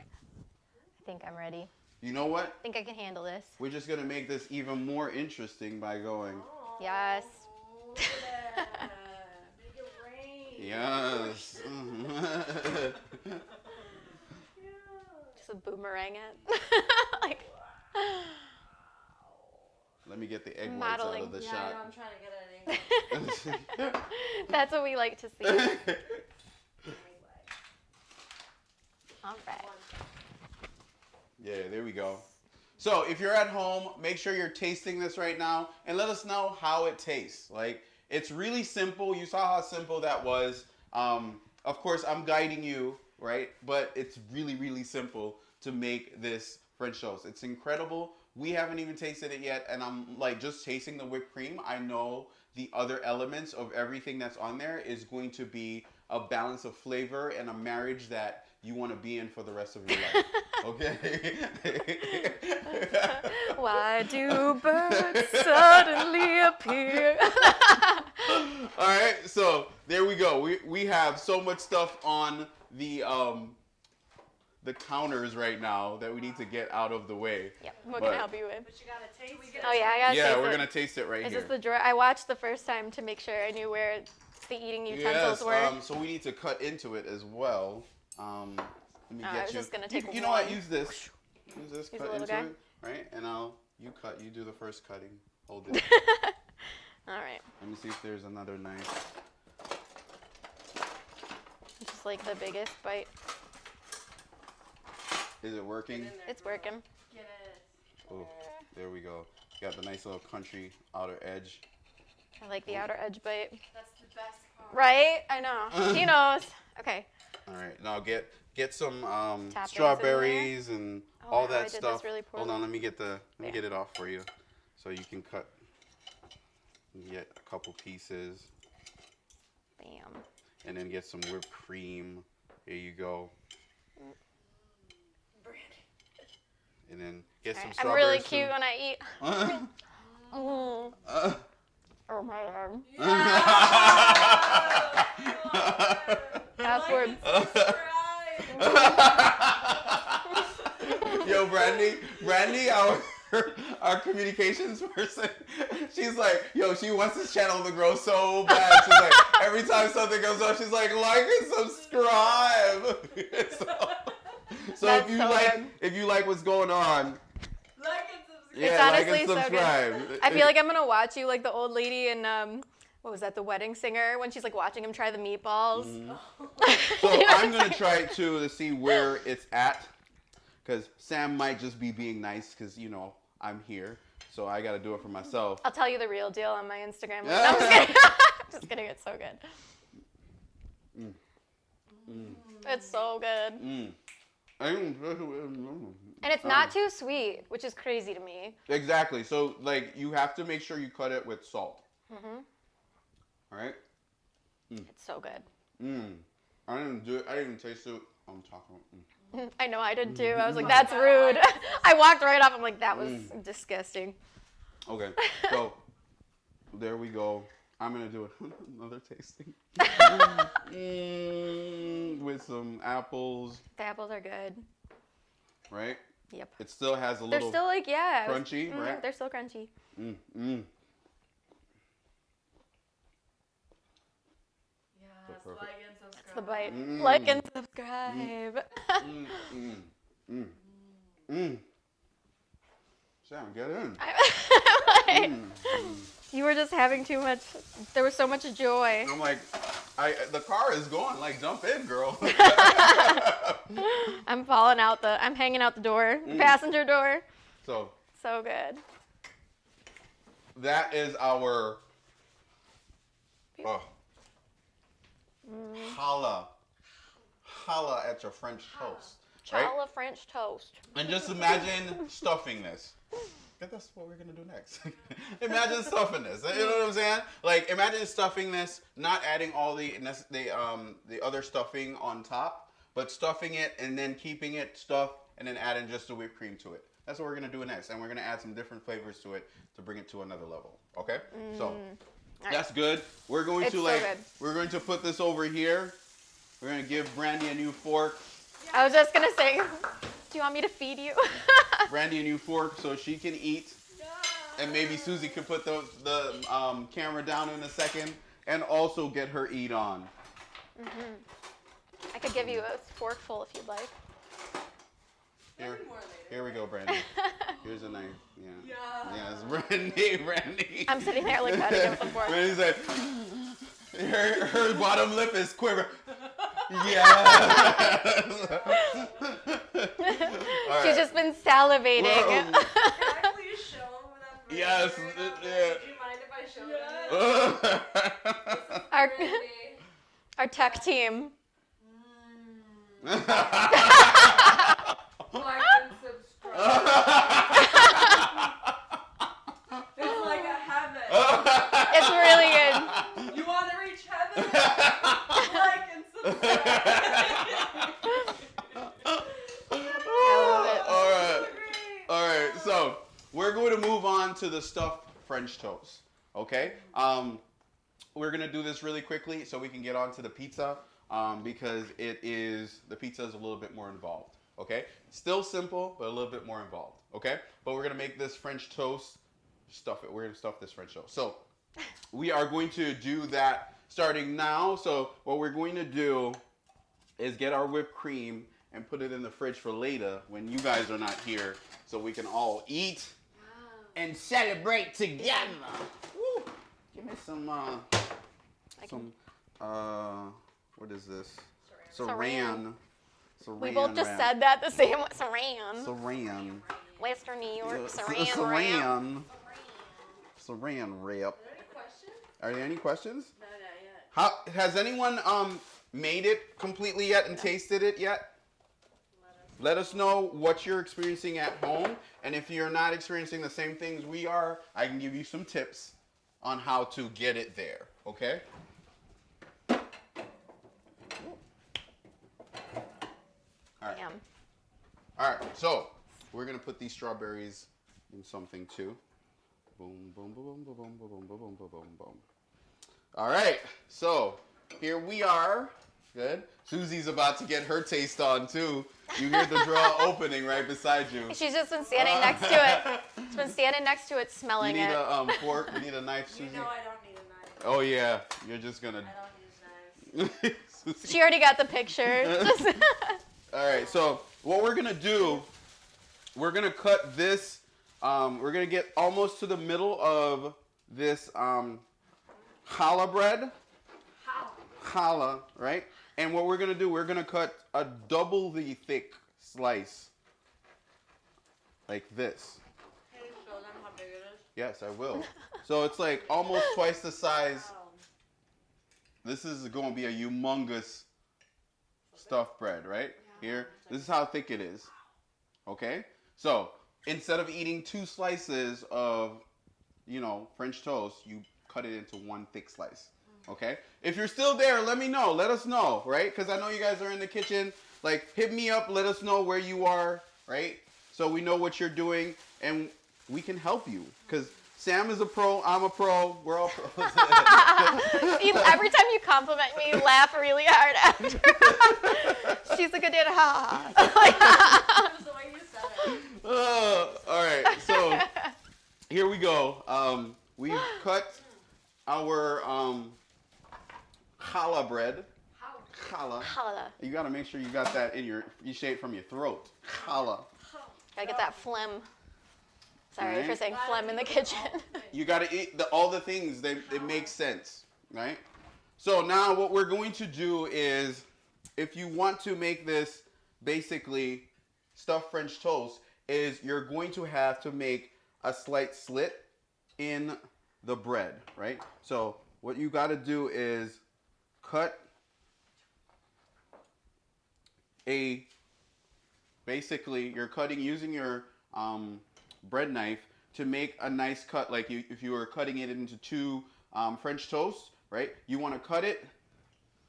think I'm ready. You know what? I think I can handle this. We're just going to make this even more interesting by going, Oh, Yes. look at that. Make it rain. yes. Just a boomerang it. Like, Let me get the egg whites out Modeling. of the Yeah, I shot. know, I'm trying to get an angle. that's what we like to see. All right. Yeah, there we go. So if you're at home, make sure you're tasting this right now and let us know how it tastes. Like, it's really simple. You saw how simple that was. Of course, I'm guiding you, right? But it's really, really simple to make this French toast. It's incredible. We haven't even tasted it yet, and I'm like just tasting the whipped cream. I know the other elements of everything that's on there is going to be a balance of flavor and a marriage that you want to be in for the rest of your life. Okay? Why do birds suddenly appear? All right, so there we go. We have so much stuff on the counters right now that we need to get out of the way. Yep. What can I help you with? But you gotta taste it. Oh yeah, I gotta taste Yeah, it. we're gonna taste it right Is here. this the drawer? I watched the first time to make sure I knew where the eating utensils were. So we need to cut into it as well. Let me get I was just gonna take you know what? one. Use this. Use this. Use cut a little into guy? it, right? And you cut. You do the first cutting. Hold it. All right. Let me see if there's another knife. Just like the biggest bite. Is it working? It's working. Get it. Oh, there we go. Got the nice little crunchy outer edge. I like the outer edge bite. That's the best part. Right? I know. He knows. Okay. All right, now get some Toppings in strawberries and Oh, all wow, I that did this stuff. really Hold poorly. on, let me get Yeah. it off for you, so you can cut. You get a couple pieces, Bam. and then get some whipped cream. Here you go. And then get some I'm strawberries. really cute too. when I eat. Mm. Uh, Oh my god. Like Password. and subscribe. Yo, Brandy, our communications person, she's like, yo, she wants this channel to grow so bad. She's like, every time something goes up, she's like and subscribe. so That's if you so like, good. if you like what's going on, Like and subscribe. yeah, It's like honestly and so good. subscribe. I feel like I'm gonna watch you like the old lady in what was that, The Wedding Singer, when she's like watching him try the meatballs. So I'm gonna try it too to see where it's at, because Sam might just be being nice, because I'm here, so I gotta do it for myself. I'll tell you the real deal on my Instagram. No, I'm just kidding. Just kidding. It's so good. It's so good. And it's not too sweet, which is crazy to me. Exactly. So like you have to make sure you cut it with salt. All right. It's so good. I didn't do it. I didn't even taste it. I'm talking. I know, I did too. I was like, that's rude. I walked right off. I'm like, that was disgusting. Okay. So there we go. I'm gonna do another tasting with some apples. The apples are good. Right. Yep. It still has a They're little still like, yeah. crunchy, right? They're still crunchy. Yes, Perfect. like and subscribe. It's the bite. Like and subscribe. Sam, get in. Like, you were just having too much. There was so much joy. I'm like, the car is going. Like, jump in, girl. I'm falling out I'm hanging out the door, the passenger door. So So good. that is our challah at your French toast. Right? Challah French Toast. And just imagine stuffing this. That's what we're gonna do next. Imagine stuffing this. You know what I'm saying? Like, imagine stuffing this, not adding all the other stuffing on top, but stuffing it and then keeping it stuffed and then adding just the whipped cream to it. That's what we're gonna do next, and we're gonna add some different flavors to it to bring it to another level. Okay? So that's good. We're going It's to so good. we're going to put this over here. We're gonna give Brandy a new fork. I was just gonna say, do you want me to feed you? Brandy a new fork so she can eat. And maybe Susie could put the camera down in a second and also get her eat on. I could give you a forkful if you'd like. Here we go, Brandy. Here's a knife. Yeah. Yes, Brandy. I'm sitting there like cutting it with a fork. Brandy's like, her bottom lip is quivering. Yes. All She's right. just been salivating. Whoa. Can I please show them that burger? Yes, right yeah. now? Do you mind if I show them? Our, Really? our tech team. Like and subscribe. It's like a heaven. It's really good. You want to reach heaven? Like and subscribe. I love it. All right. So great. All right. So we're going to move on to the stuffed French toast. Okay. We're gonna do this really quickly so we can get on to the pizza. Because the pizza is a little bit more involved, okay? Still simple, but a little bit more involved, okay? But we're gonna make this French toast, stuff it. We're gonna stuff this French toast. So we are going to do that starting now. So what we're going to do is get our whipped cream and put it in the fridge for later when you guys are not here so we can all eat and celebrate together. Woo. Give me some, what is this? Saran. We both just said that the same way. Saran. Saran. Western New York. Yeah, Saran. wrap. Saran wrap. Are there any questions? Are there any questions? No, not yet. Has anyone made it completely yet and tasted it yet? Let us know what you're experiencing at home, and if you're not experiencing the same things we are, I can give you some tips on how to get it there. Okay? All right. Damn. All right, so we're gonna put these strawberries in something too. Boom, boom, boom, boom, boom, boom, boom, boom, boom, boom, boom. All right, so here we are. Good. Susie's about to get her taste on too. You hear the drawer opening right beside you. She's just been standing next to it. She's been standing next to it, You smelling need it. a fork. You need a knife, Susie. You know I don't need a knife. Oh yeah, you're just gonna. I don't use knives. Susie. She already got the picture. All right, so what we're gonna do, we're gonna cut this. We're gonna get almost to the middle of this challah bread. How? Challah, right? And what we're gonna do, we're gonna cut a doubly thick slice, like this. Can you show them how big it is? Yes, I will. So it's like almost twice the size. Wow. This is going to be a humongous stuffed bread, right? Here, this is how thick it is. Okay? So instead of eating 2 slices of, French toast, you cut it into 1 thick slice. Okay? If you're still there, let me know. Let us know, right? Because I know you guys are in the kitchen. Like, hit me up. Let us know where you are, right? So we know what you're doing, and we can help you. Because Sam is a pro. I'm a pro. We're all pros. Every time you compliment me, you laugh really hard after. She's a good dad. Ha. It was the way you said it. All right. So here we go. We've cut our challah bread. How? Challah. Challah. You got to make sure you got that in you say it from your throat. Challah. Gotta get that phlegm. Sorry Right. for saying phlegm in the kitchen. You got to eat all the things. They make sense, right? So now what we're going to do is, if you want to make this basically stuffed French toast, is you're going to have to make a slight slit in the bread, right? So what you got to do is cut basically you're cutting using your bread knife to make a nice cut, like if you were cutting it into 2 French toasts, right? You want to cut it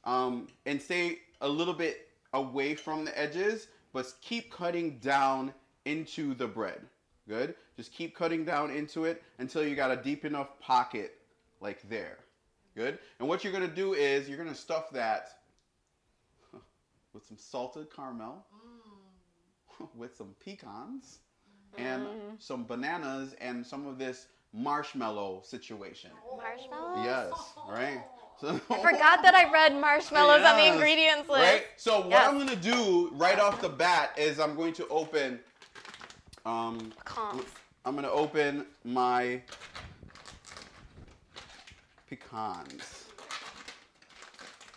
and stay a little bit away from the edges, but keep cutting down into the bread. Good? Just keep cutting down into it until you got a deep enough pocket like there. Good? And what you're going to do is you're going to stuff that with some salted caramel, with some pecans, and some bananas and some of this marshmallow situation. Marshmallows? Yes, right? So, I forgot that I read marshmallows on the Yes, ingredients list. right? So what Yes. I'm going to do right off the bat is I'm going to open Pecans. I'm going to open my pecans.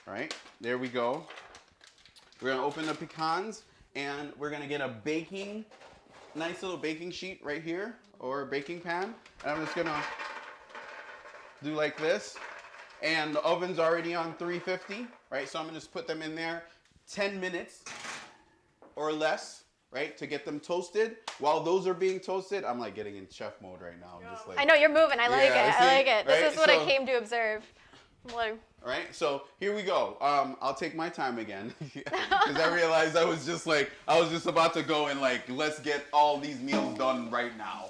Right? There we go. We're gonna open the pecans, and we're gonna get a nice little baking sheet right here, or a baking pan. And I'm just gonna do like this. And the oven's already on 350, right? So I'm gonna just put them in there 10 minutes or less, right? To get them toasted. While those are being toasted, I'm like getting in chef mode right now. I'm just like, I know, you're moving. I like it. see, I like it. right? This is what I came to observe. All right, so here we go. I'll take my time again because I realized I was just about to go and like, let's get all these meals done right now.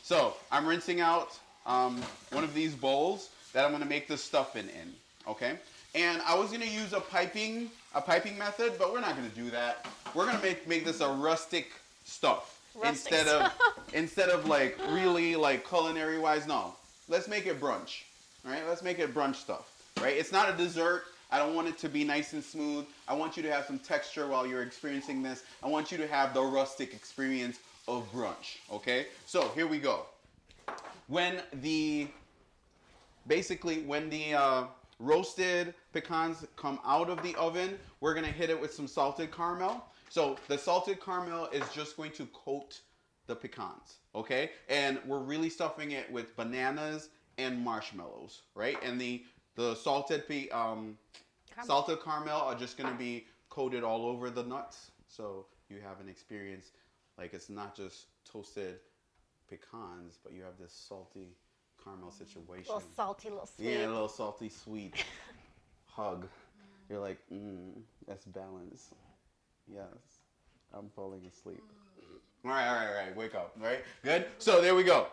So I'm rinsing out one of these bowls that I'm gonna make the stuffing in, okay? And I was gonna use a piping method, but we're not gonna do that. We're gonna make this a rustic stuff instead of like really like culinary wise. No, let's make it brunch. Right? Let's make it brunch stuff, right? It's not a dessert. I don't want it to be nice and smooth. I want you to have some texture while you're experiencing this. I want you to have the rustic experience of brunch, okay? So here we go. When the roasted pecans come out of the oven, we're gonna hit it with some salted caramel. So the salted caramel is just going to coat the pecans, okay? And we're really stuffing it with bananas and marshmallows, right? And the salted caramel are just gonna be coated all over the nuts, so you have an experience like it's not just toasted pecans, but you have this salty caramel situation. A little salty, a little sweet. Yeah, a little salty, sweet hug. You're like, that's balance. Yes, I'm falling asleep. All right, wake up, right? Good. So there we go.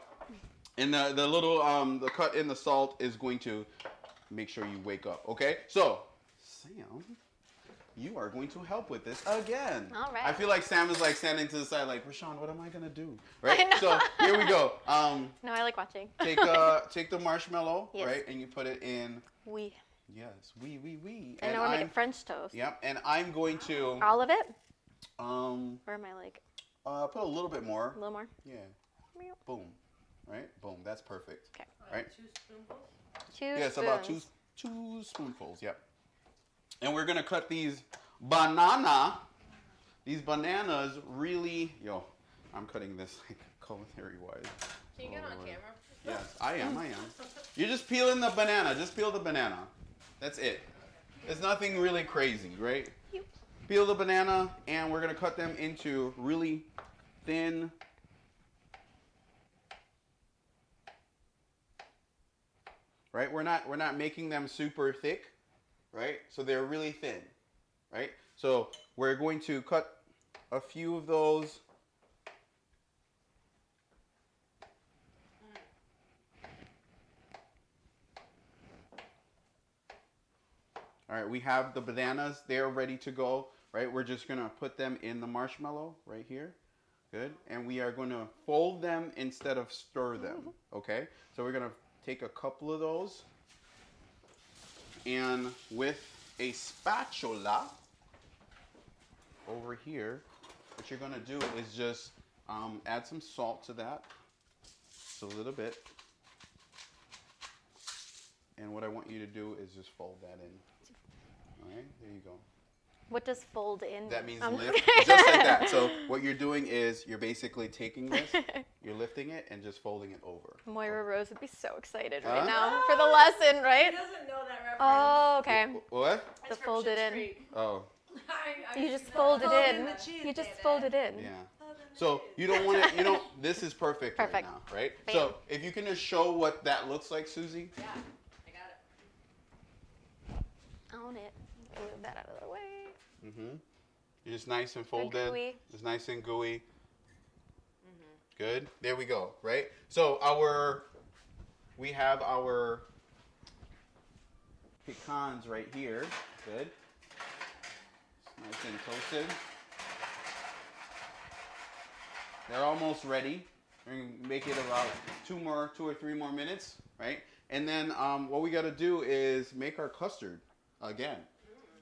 And the little the cut in the salt is going to make sure you wake up. Okay. So Sam, you are going to help with this again. All right. I feel like Sam is like standing to the side, like, Rishone, what am I gonna do? Right. I know. So here we go. No, I like watching. Take the marshmallow, Yes. right, and you put it in. Oui. Yes, oui. And I want to make French toast. Yep. And I'm going to. All of it? Or am I like? Put a little bit more. A little more? Yeah. Boom. Right? Boom. That's perfect. Okay. Right? 2 spoonfuls? 2 Yes, spoons. about two spoonfuls. Yep. And we're gonna cut these bananas really. I'm cutting this like culinary wise. Can you get on camera? Yes, I am. You're just peeling the banana. Just peel the banana. That's it. It's nothing really crazy, right? Yep. Peel the banana, and we're gonna cut them into really thin. Right? We're not making them super thick, right? So they're really thin, right? So we're going to cut a few of those. All right, we have the bananas. They're ready to go, right? We're just gonna put them in the marshmallow right here. Good. And we are gonna fold them instead of stir them, okay? So we're gonna take a couple of those, and with a spatula over here, what you're gonna do is just add some salt to that, just a little bit. And what I want you to do is just fold that in. All right, there you go. What does fold in? That means lift, just like that. So what you're doing is you're basically taking this, you're lifting it, and just folding it over. Moira Rose would be so excited right now for the lesson, right? He doesn't know that reference. Oh, okay. What? The It's from fold it Schitt's in. Creek. Oh, You just fold it in. the cheese, You just baby. fold it in. yeah. So you don't want to, this is perfect right Perfect. now, right? Bam. So if you can just show what that looks like, Susie. Yeah, I got it. Own it. Move that out of the way. Mm-hmm. You're just nice and folded. gooey. Just nice and gooey. Good. There we go, right? So we have our pecans right here. Good. Nice and toasted. They're almost ready. We're gonna make it about 2 or 3 more minutes, right? And then what we gotta do is make our custard again.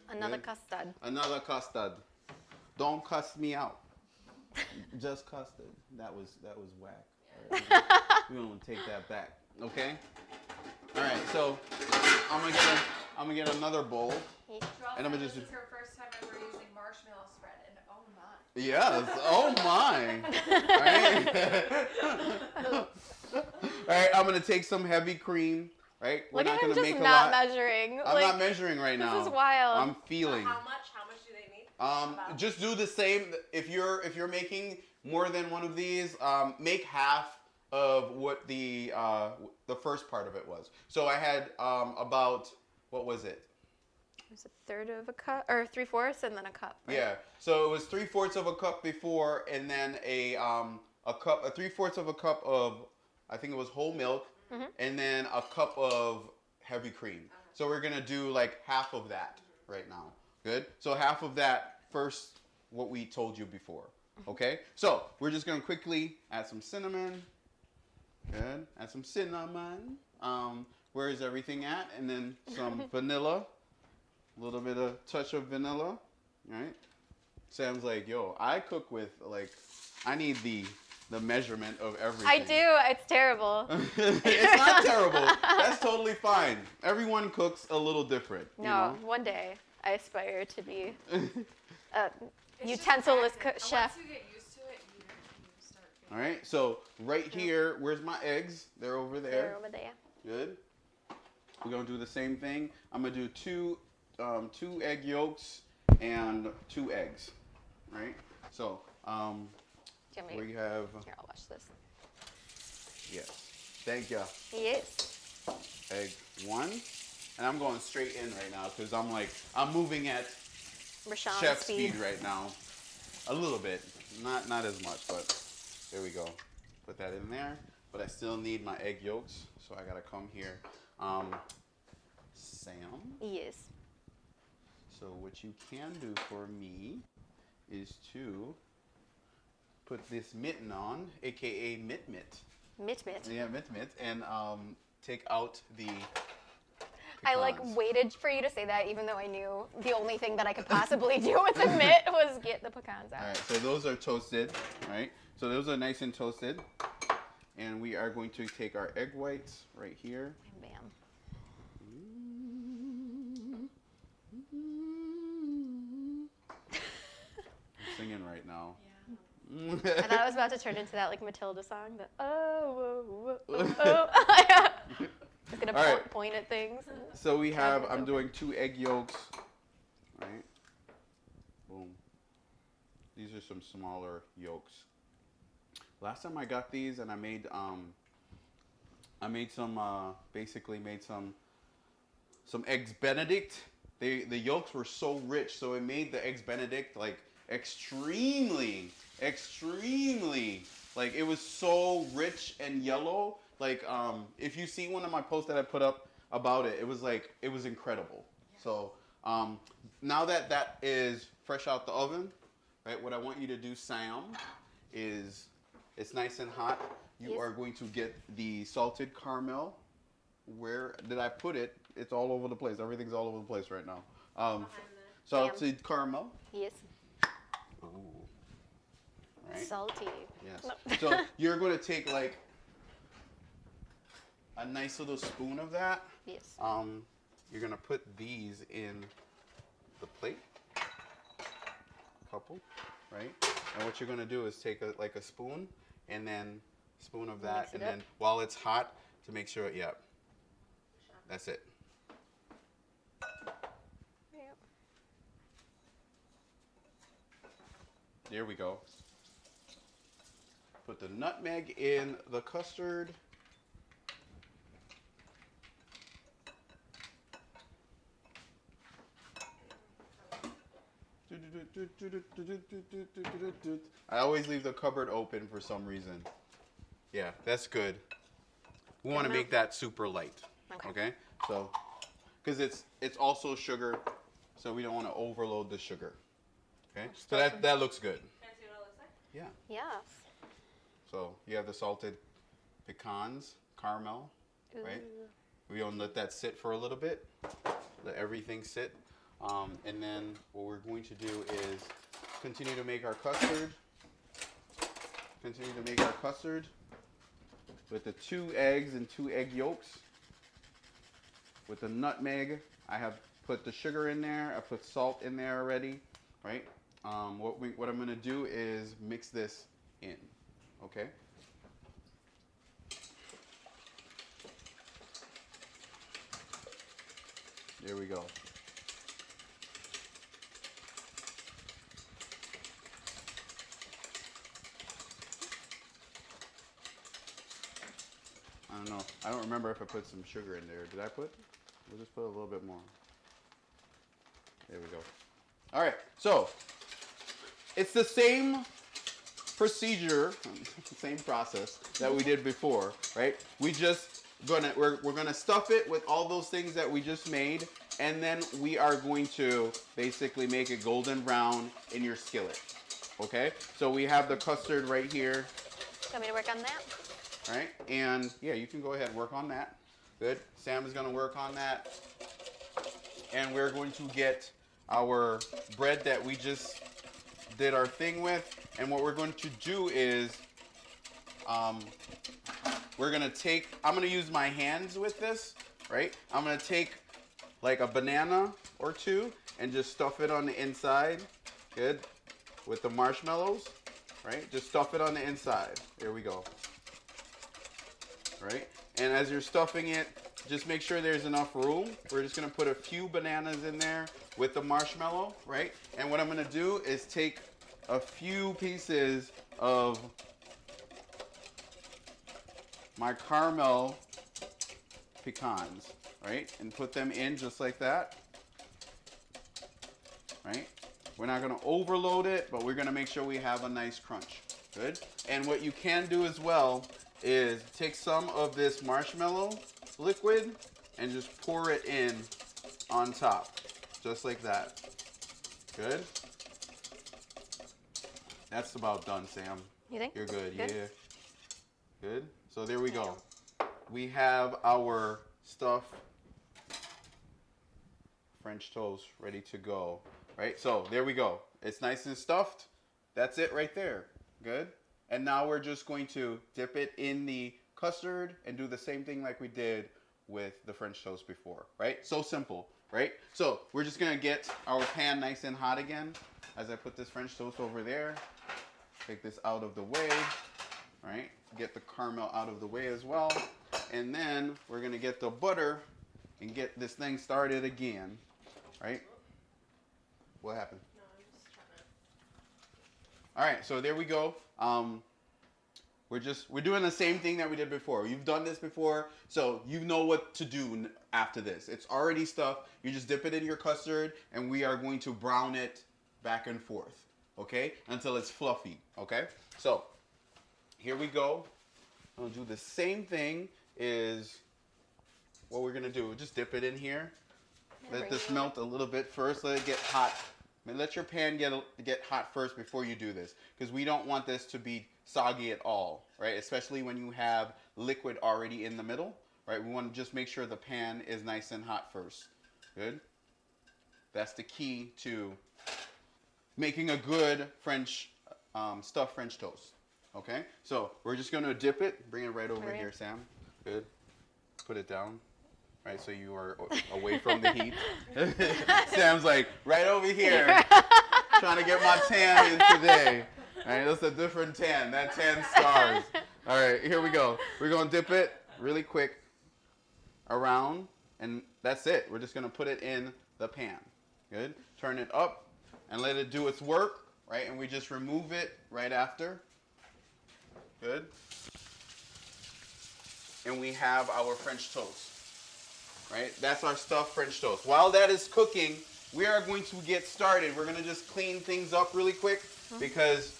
Another Good. custard. Another custard. Don't cuss me out. Just custard. That was whack. All right, we don't take that back. Okay. All right. So I'm gonna get another bowl. This And I'm gonna just- is her first time ever using Yes. Oh my. All right. All right. I'm gonna take some heavy cream. Right. We're Look not at him gonna just make a not lot. measuring. I'm not measuring right now. This is wild. I'm feeling. How much? How much do they need? About? Just do the same. If you're making more than one of these, make half of what the first part of it was. So I had about, what was it? It was a third of a cup, or 3/4, and then a cup. Right? Yeah. So it was 3/4 of a cup before, and then a 3/4 of a cup of, I think it was whole milk, and then a cup of heavy cream. So we're gonna do like half of that right now. Good. So half of that first, what we told you before. Okay. So we're just gonna quickly add some cinnamon. Good. Add some cinnamon. Where is everything at? And then some vanilla. A little bit of touch of vanilla. Right. Sam's like, yo, I cook with like, I need the measurement of everything. I do. It's terrible. It's not terrible. That's totally fine. Everyone cooks a little different. No, You know? one day I aspire to be a It's just utensil-less practice. chef. Once you get used to it, you start All right. So right here, where's my eggs? They're over there. They're over there. Good. We're gonna do the same thing. I'm gonna do two egg yolks and 2 eggs. Right. So Do you want me we have, Here, I'll watch this. yes. Thank you. Yes. Egg 1, and I'm going straight in right now because I'm moving at Rishone chef speed. speed right now. A little bit, not as much, but there we go. Put that in there, but I still need my egg yolks, so I gotta come here. Sam, Yes. so what you can do for me is to put this mitten on, aka Mitt. Mit. Yeah, Mitt, and take out the I like pecans. waited for you to say that, even though I knew the only thing that I could possibly do with the mitt was get the pecans out. All right, so those are toasted, right? So those are nice and toasted. And we are going to take our egg whites right here. Bam. I'm singing right now. I thought I was about to turn into that like Matilda song. The oh. I was gonna All right. point at things. So we have, I'm doing 2 egg yolks, right? Boom. These are some smaller yolks. Last time I got these and I made basically made some eggs Benedict. The yolks were so rich, so it made the eggs Benedict like extremely, like it was so rich and yellow. Like if you see one of my posts that I put up about it, it was incredible. Yeah. So now that is fresh out the oven, right? What I want you to do, Sam, is it's nice and hot. You Yes. are going to get the salted caramel. Where did I put it? It's all over the place. Everything's all over the place right now. Salted caramel. Yes. Ooh. Right. Salty. Yes. No. So you're going to take like a nice little spoon of that. Yes. You're going to put these in the plate. Couple, right? And what you're going to do is take a spoon and then spoon of that, Mix it and up. then while it's hot, to make sure, yep. That's it. Yep. There we go. Put the nutmeg in the custard. I always leave the cupboard open for some reason. Yeah, that's good. We want to make that super light. Okay? So, because it's also sugar, so we don't want to overload the sugar. Okay? So that looks good. Can I see what it looks like? Yeah. Yes. So you have the salted pecans, caramel, right? We don't let that sit for a little bit. Let everything sit. And then what we're going to do is continue to make our custard. Continue to make our custard with the 2 eggs and 2 egg yolks. With the nutmeg, I have put the sugar in there. I put salt in there already, right? what I'm gonna do is mix this in, okay? There we go. I don't know. I don't remember if I put some sugar in there. Did I put? We'll just put a little bit more. There we go. All right. So it's the same procedure, same process that we did before, right? We're gonna stuff it with all those things that we just made, and then we are going to basically make it golden brown in your skillet. Okay? So we have the custard right here. Want me to work on that? Right? And yeah, you can go ahead and work on that. Good. Sam is gonna work on that. And we're going to get our bread that we just did our thing with. And what we're going to do is we're gonna take, I'm gonna use my hands with this, right? I'm gonna take like a banana or two and just stuff it on the inside. Good. With the marshmallows, right? Just stuff it on the inside. There we go. Right? And as you're stuffing it, just make sure there's enough room. We're just gonna put a few bananas in there with the marshmallow, right? And what I'm gonna do is take a few pieces of my caramel pecans, right? And put them in just like that, right? We're not gonna overload it, but we're gonna make sure we have a nice crunch. Good. And what you can do as well is take some of this marshmallow liquid and just pour it in on top, just like that. Good. That's about done, Sam. You think? You're good. Good? Yeah. Good. So there we go. We have our stuffed French toast ready to go. Right? So there we go. It's nice and stuffed. That's it right there. Good. And now we're just going to dip it in the custard and do the same thing like we did with the French toast before, right? So simple, right? So we're just gonna get our pan nice and hot again as I put this French toast over there. Take this out of the way, right? Get the caramel out of the way as well. And then we're gonna get the butter and get this thing started again, right? What happened? No, I'm just trying to. All right, so there we go. We're doing the same thing that we did before. You've done this before, so you know what to do after this. It's already stuffed. You just dip it in your custard, and we are going to brown it back and forth, okay, until it's fluffy, okay? So here we go. I'm gonna do the same thing. Is what we're gonna do. Just dip it in here. Let this melt a little bit first. Let it get hot. Let your pan get hot first before you do this, because we don't want this to be soggy at all, right? Especially when you have liquid already in the middle, right? We want to just make sure the pan is nice and hot first. Good. That's the key to making a good stuffed French toast. Okay. So we're just going to dip it. Bring it right over here, Sam. Good. Put it down. Right, so you are away from the heat. Sam's like, right over here, trying to get my tan in today. All right, that's a different tan. That tan stars. All right, here we go. We're going to dip it really quick around, and that's it. We're just going to put it in the pan. Good. Turn it up and let it do its work, right? And we just remove it right after. Good. And we have our French toast. Right? That's our stuffed French toast. While that is cooking, we are going to get started. We're going to just clean things up really quick because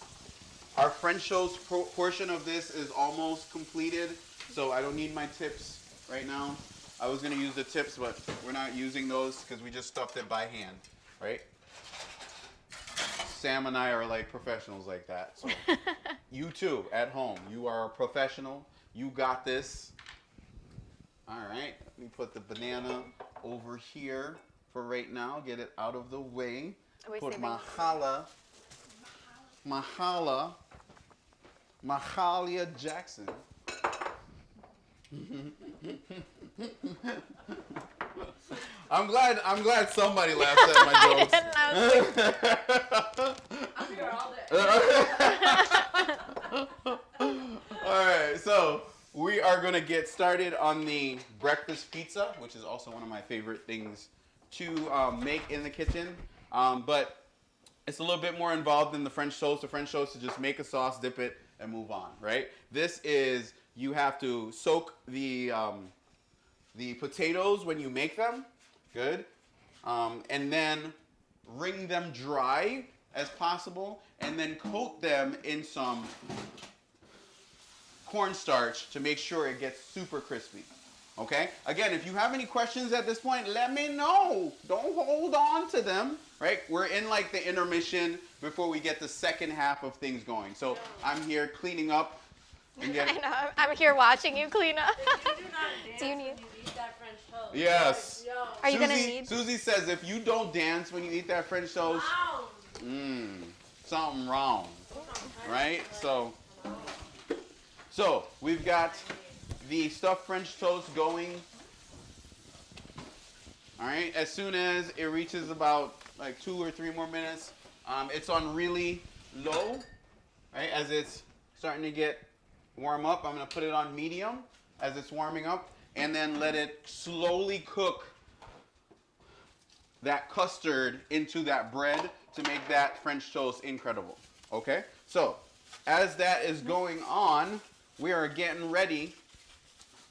our French toast portion of this is almost completed. So I don't need my tips right now. I was going to use the tips, but we're not using those because we just stuffed it by hand. Right? Sam and I are like professionals like that. So you too, at home, you are a professional. You got this. All right, let me put the banana over here for right now. Get it out of the way. Put Mahalia Jackson. I'm glad somebody laughs at my jokes. I didn't. I was like, there all day. All right, so we are gonna get started on the breakfast pizza, which is also one of my favorite things to make in the kitchen. But it's a little bit more involved than the French toast. The French toast is just make a sauce, dip it, and move on, right? This is, you have to soak the potatoes when you make them, good, and then wring them dry as possible, and then coat them in some cornstarch to make sure it gets super crispy. Okay? Again, if you have any questions at this point, let me know. Don't hold on to them, right? We're in like the intermission before we get the second half of things going. So I'm here cleaning up. And I know. I'm here watching you clean up. If you do not dance Do you when need? you eat that French toast. Yes. Yo, Are you gonna need? Susie says if you don't dance when you eat that French toast, something wrong, right? So we've got the stuffed French toast going. All right, as soon as it reaches about like 2 or 3 more minutes, it's on really low, right? As it's starting to get warm up, I'm gonna put it on medium as it's warming up, and then let it slowly cook that custard into that bread to make that French toast incredible, okay? So, as that is going on, we are getting ready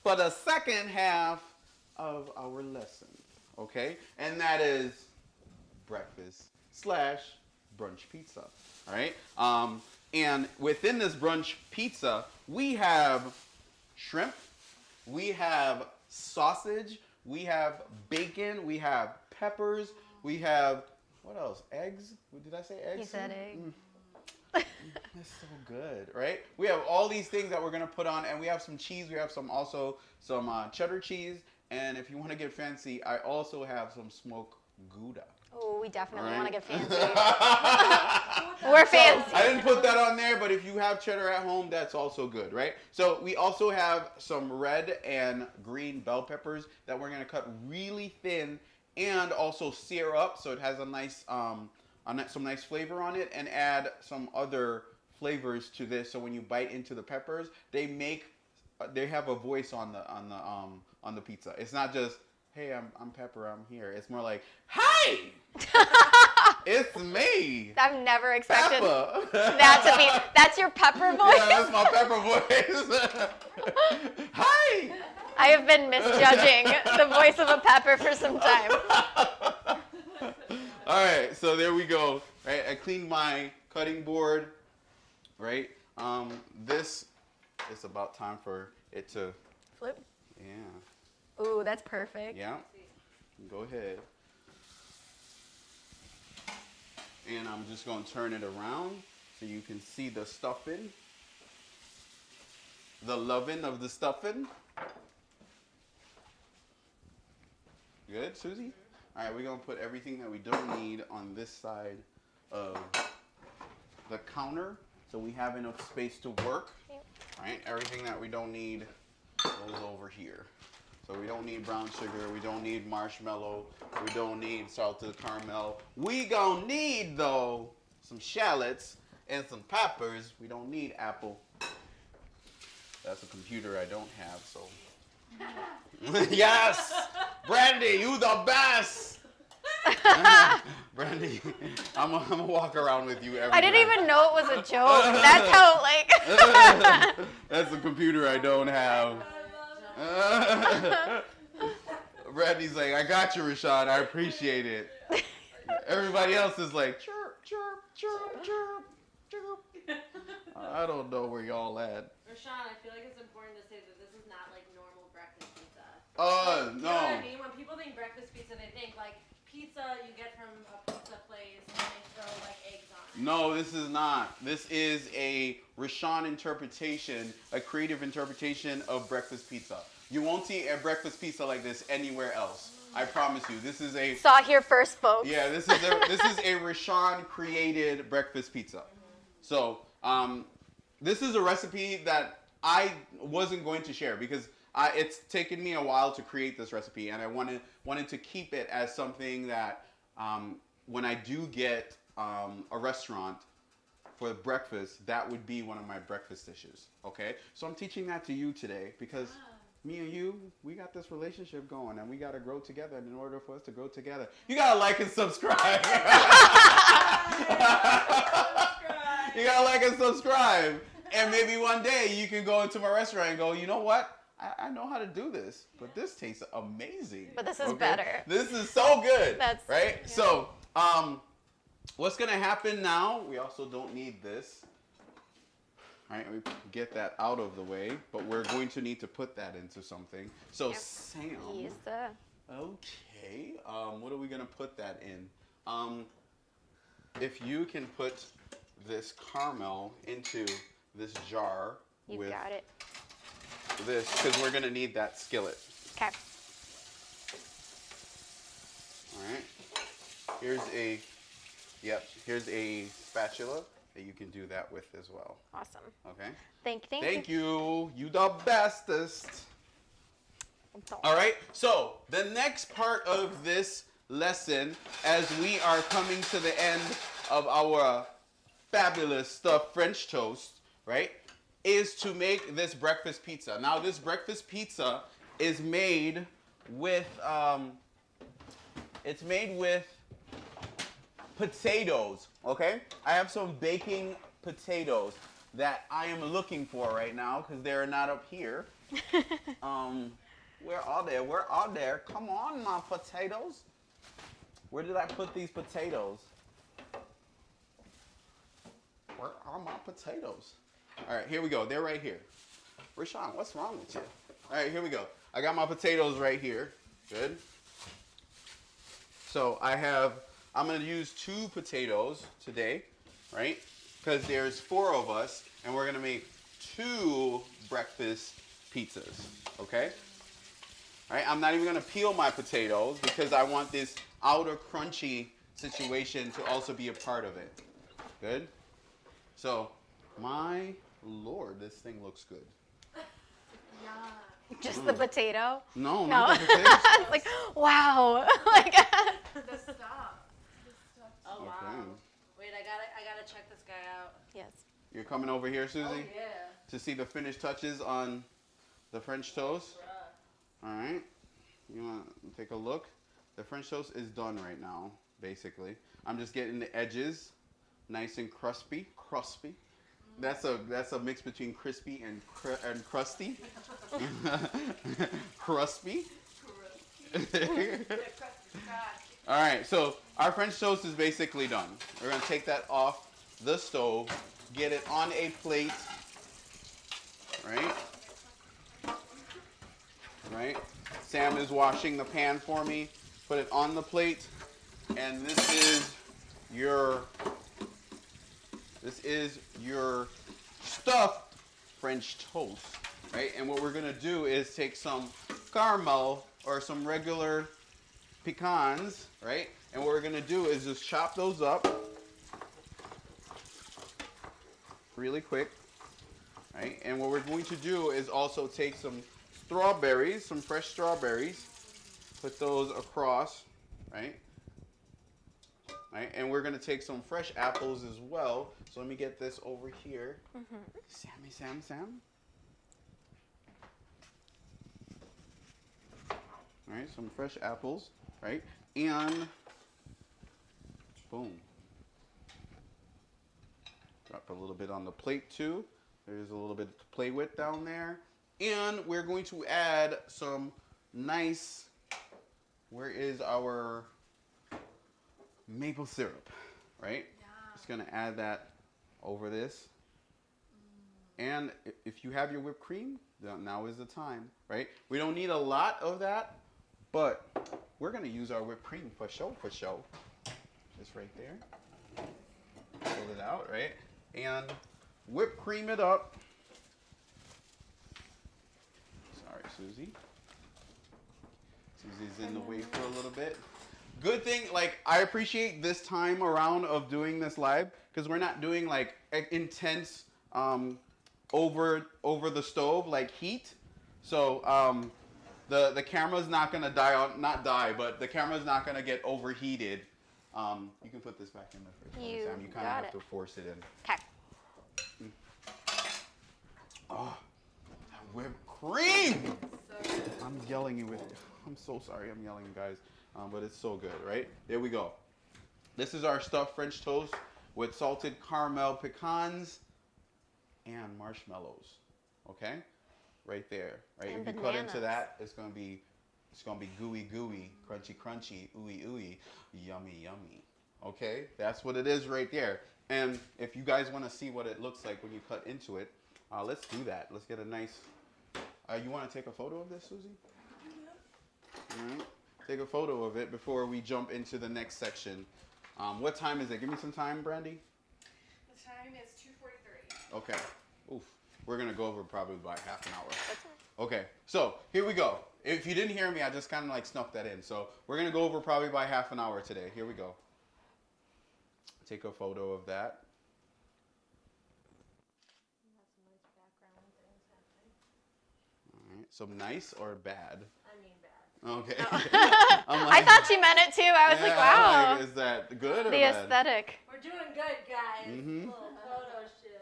for the second half of our lesson, okay? And that is breakfast/brunch pizza, all right? And within this brunch pizza, we have shrimp, we have sausage, we have bacon, we have peppers, we have, what else? Eggs? Did I say eggs? You said egg. That's so good, right? We have all these things that we're gonna put on, and we have some cheese. We have some cheddar cheese, and if you want to get fancy, I also have some smoked Gouda. Oh, we definitely All want to right. get fancy. We're fancy. I didn't put that on there, but if you have cheddar at home, that's also good, right? So we also have some red and green bell peppers that we're gonna cut really thin and also sear up, so it has a nice some nice flavor on it, and add some other flavors to this. So when you bite into the peppers, they have a voice on the pizza. It's not just, hey, I'm Pepper, I'm here. It's more like, hey, it's me. I've never expected Pepper. that to be. That's your pepper voice. Yeah, that's my Pepper voice. Hi. I have been misjudging the voice of a pepper for some time. All right, so there we go. Right, I cleaned my cutting board. Right, this is about time for it to. Flip. Yeah. Ooh, that's perfect. Yeah. Go ahead. And I'm just gonna turn it around so you can see the stuffing, the loving of the stuffing. Good, Susie? All right, we're gonna put everything that we don't need on this side of the counter so we have enough space to work. Yep. All right, everything that we don't need goes over here. So we don't need brown sugar, we don't need marshmallow, we don't need salted caramel. We gonna need, though, some shallots and some peppers. We don't need apple. That's a computer I don't have, so. Yes! Brandy, you the best! Brandy, I'm gonna walk around with you everywhere. I didn't even know it was a joke. That's how, like. That's a computer I don't have. Brandy's like, I got you, Rishone. I appreciate it. Everybody else is like, chirp, chirp, chirp, chirp, chirp. I don't know where y'all at. Rishone, I feel like it's important to say that this is not like normal breakfast pizza. No. You know what I mean? When people think breakfast pizza, they think like pizza you get from a pizza place and they throw like eggs on it. No, this is not. This is a Rishone interpretation, a creative interpretation of breakfast pizza. You won't see a breakfast pizza like this anywhere else. I promise you. This is a Saw it here first, folks. Yeah, this is a Rishone created breakfast pizza. So, this is a recipe that I wasn't going to share because it's taken me a while to create this recipe, and I wanted to keep it as something that when I do get a restaurant, for breakfast, that would be one of my breakfast dishes. Okay, so I'm teaching that to you today because me and you, we got this relationship going, and we got to grow together. And in order for us to grow together, you got to like and subscribe. You got to like and subscribe. And maybe one day you can go into my restaurant and go, you know what? I know how to do this, but this tastes amazing. But this is better. This is so good. That's right. Yeah. So, what's gonna happen now? We also don't need this. All right, we get that out of the way, but we're going to need to put that into something. So, Yep. Sam. Yes, sir. Okay. What are we gonna put that in? If you can put this caramel into this jar You with got it. this, because we're gonna need that skillet. Okay. All right. Here's a spatula that you can do that with as well. Awesome. Okay. Thank you. Thank you. You the bestest. All right. So the next part of this lesson, as we are coming to the end of our fabulous stuffed French toast, right, is to make this breakfast pizza. Now, this breakfast pizza is made with potatoes. Okay, I have some baking potatoes that I am looking for right now because they're not up here. Where are they? Where are they? Come on, my potatoes. Where did I put these potatoes? Where are my potatoes? All right, here we go. They're right here. Rishone, what's wrong with you? All right, here we go. I got my potatoes right here. Good. So I'm going to use 2 potatoes today, right? Because there's 4 of us, and we're going to make 2 breakfast pizzas, okay? All right, I'm not even going to peel my potatoes because I want this outer crunchy situation to also be a part of it. Good? So, my Lord, this thing looks good. Yeah. Just the potato? No, No. not the potatoes. It's like, wow. Like, The stuff. Oh wow. Okay. Wait, I gotta check this guy out. yes. You're coming over here, Susie, Oh yeah. to see the finished touches on the French toast. Bruh. All right. You want to take a look? The French toast is done right now, basically. I'm just getting the edges nice and crispy. Crispy. That's a mix between crispy and crusty. Crispy. All right, so our French toast is basically done. We're gonna take that off the stove, get it on a plate, right? Right. Sam is washing the pan for me. Put it on the plate, and this is your stuffed French toast, right? And what we're gonna do is take some caramel or some regular pecans, right? And what we're gonna do is just chop those up really quick, right? And what we're going to do is also take some strawberries, some fresh strawberries, put those across, right? Right, and we're gonna take some fresh apples as well. So let me get this over here. Sam. All right, some fresh apples, right? And boom. Drop a little bit on the plate too. There's a little bit to play with down there. And we're going to add some nice, where is our maple syrup, right? Yeah. Just gonna add that over this. And if you have your whipped cream, then now is the time, right? We don't need a lot of that, but we're gonna use our whipped cream for show. Just right there. Pull it out, right? And whipped cream it up. Sorry, Susie. Susie's in the way for a little bit. Good thing, like, I appreciate this time around of doing this live because we're not doing like intense over the stove like heat. So the camera's not gonna but the camera's not gonna get overheated. You can put this back in the fridge. You Sam. You kind of got have it. to force it in. Okay. Oh, that whipped cream. So good. I'm yelling you with. I'm so sorry. I'm yelling, guys. But it's so good, right? There we go. This is our stuffed French toast with salted caramel pecans and marshmallows. Okay, right there. Right. And if you cut into bananas. that, it's gonna be gooey, crunchy, ooey, ooey, yummy, yummy. Okay, that's what it is right there. And if you guys want to see what it looks like when you cut into it, let's do that. Let's get a nice. You want to take a photo of this, Susie? All right. Take a photo of it before we jump into the next section. What time is it? Give me some time, Brandy. The time is 2:43. Okay. Oof. We're gonna go over probably about half an hour. Okay. So here we go. If you didn't hear me, I just kind of like snuck that in. So we're gonna go over probably by half an hour today. Here we go. Take a photo of that. All right. So nice or bad? I mean bad. Okay. I thought she meant it too. I was like, wow. Like, is that good or The bad? aesthetic. We're doing good, guys. Mhm. Little photo shoot.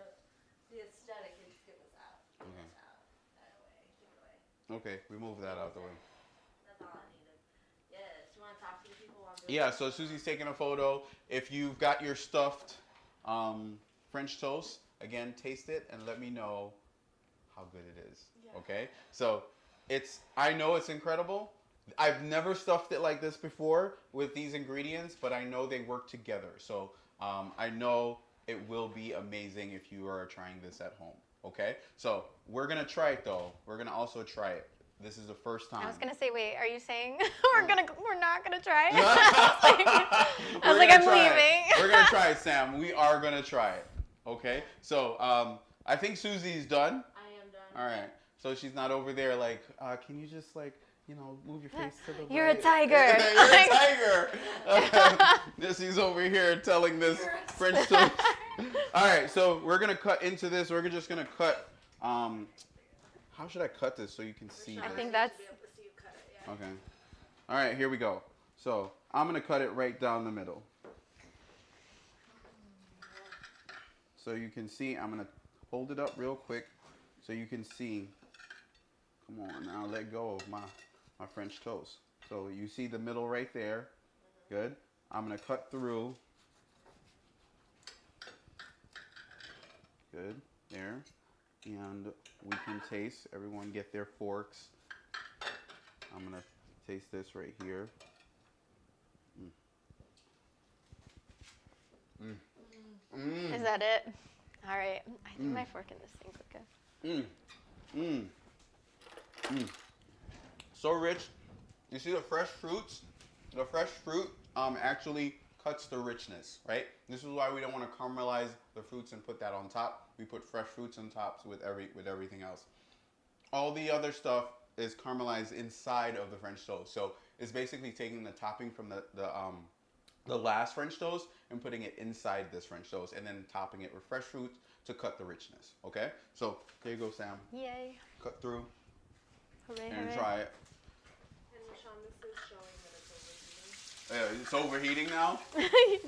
The aesthetic. You just get this out. Get Okay. this out. That away. Take it away. Okay, we move that out the way. That's all I needed. Yes. You want to talk to the people while I'm doing Yeah, this? so Susie's taking a photo. If you've got your stuffed French toast, again, taste it and let me know how good it is. Yeah. Okay? So I know it's incredible. I've never stuffed it like this before with these ingredients, but I know they work together. So I know it will be amazing if you are trying this at home. Okay? So we're going to try it though. We're going to also try it. This is the first time. I was gonna say, wait, are you saying we're not gonna try it? I was like, I'm leaving. We're gonna try it, Sam. We are gonna try it. Okay. So I think Susie's done. I am done. All right. So she's not over there like, can you just like, move your face to the You're a right? tiger. You're a tiger. She's over here telling this French toast. All right. So we're gonna cut into this. We're just gonna cut. How should I cut this so you can see? I this? think that's. To be able to see you cut it, yeah. Okay. All right, here we go. So I'm going to cut it right down the middle. So you can see, I'm going to hold it up real quick so you can see. Come on, now let go of my French toast. So you see the middle right there. Good. I'm going to cut through. Good. There. And we can taste. Everyone get their forks. I'm going to taste this right here. Is that it? All right. I think my fork in this thing's okay. So rich. You see the fresh fruits? The fresh fruit actually cuts the richness, right? This is why we don't want to caramelize the fruits and put that on top. We put fresh fruits on top with everything else. All the other stuff is caramelized inside of the French toast. So it's basically taking the topping from the last French toast and putting it inside this French toast and then topping it with fresh fruits to cut the richness. Okay? So here you go, Sam. Yay. Cut through Hooray, and hooray. try it. And Rishone, this is showing that it's overheating. Yeah, it's overheating now.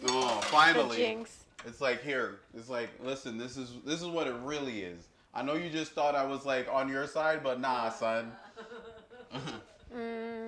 Oh, finally. The jinx. It's like here. It's like, listen, this is what it really is. I know you just thought I was like on your side, but nah, son.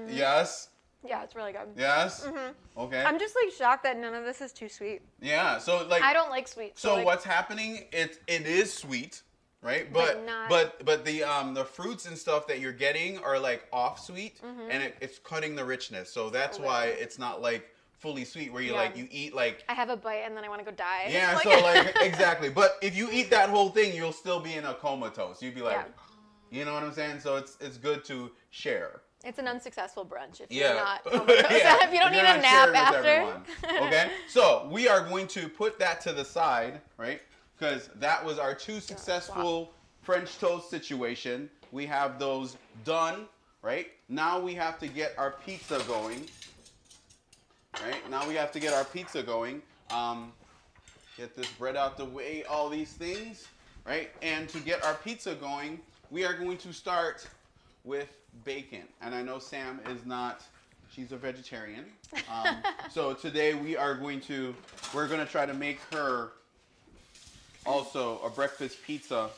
Yes. Yeah, it's really good. Yes. Mm-hmm. Okay. I'm just like shocked that none of this is too sweet. Yeah. So like. I don't like sweet. So like, what's happening? It is sweet, right? But not- but the fruits and stuff that you're getting are like off sweet, and it's cutting the richness. So that's why it's not like fully sweet where you Yeah. like you eat like. I have a bite and then I want to go die. Yeah. Like- So like exactly. But if you eat that whole thing, you'll still be in a comatose. You'd be like, you know what I'm saying? So it's good to share. It's an unsuccessful brunch if Yeah. you're not comatose. If you don't need You're a not nap sharing with after. everyone. Okay, so we are going to put that to the side, right? Because that was our two successful French toast situation. We have those done, right? Now we have to get our pizza going. Right? Now we have to get our pizza going. Get this bread out the way, all these things, right? And to get our pizza going, we are going to start with bacon. And I know Sam is not, she's a vegetarian. So today we're going to try to make her also a breakfast pizza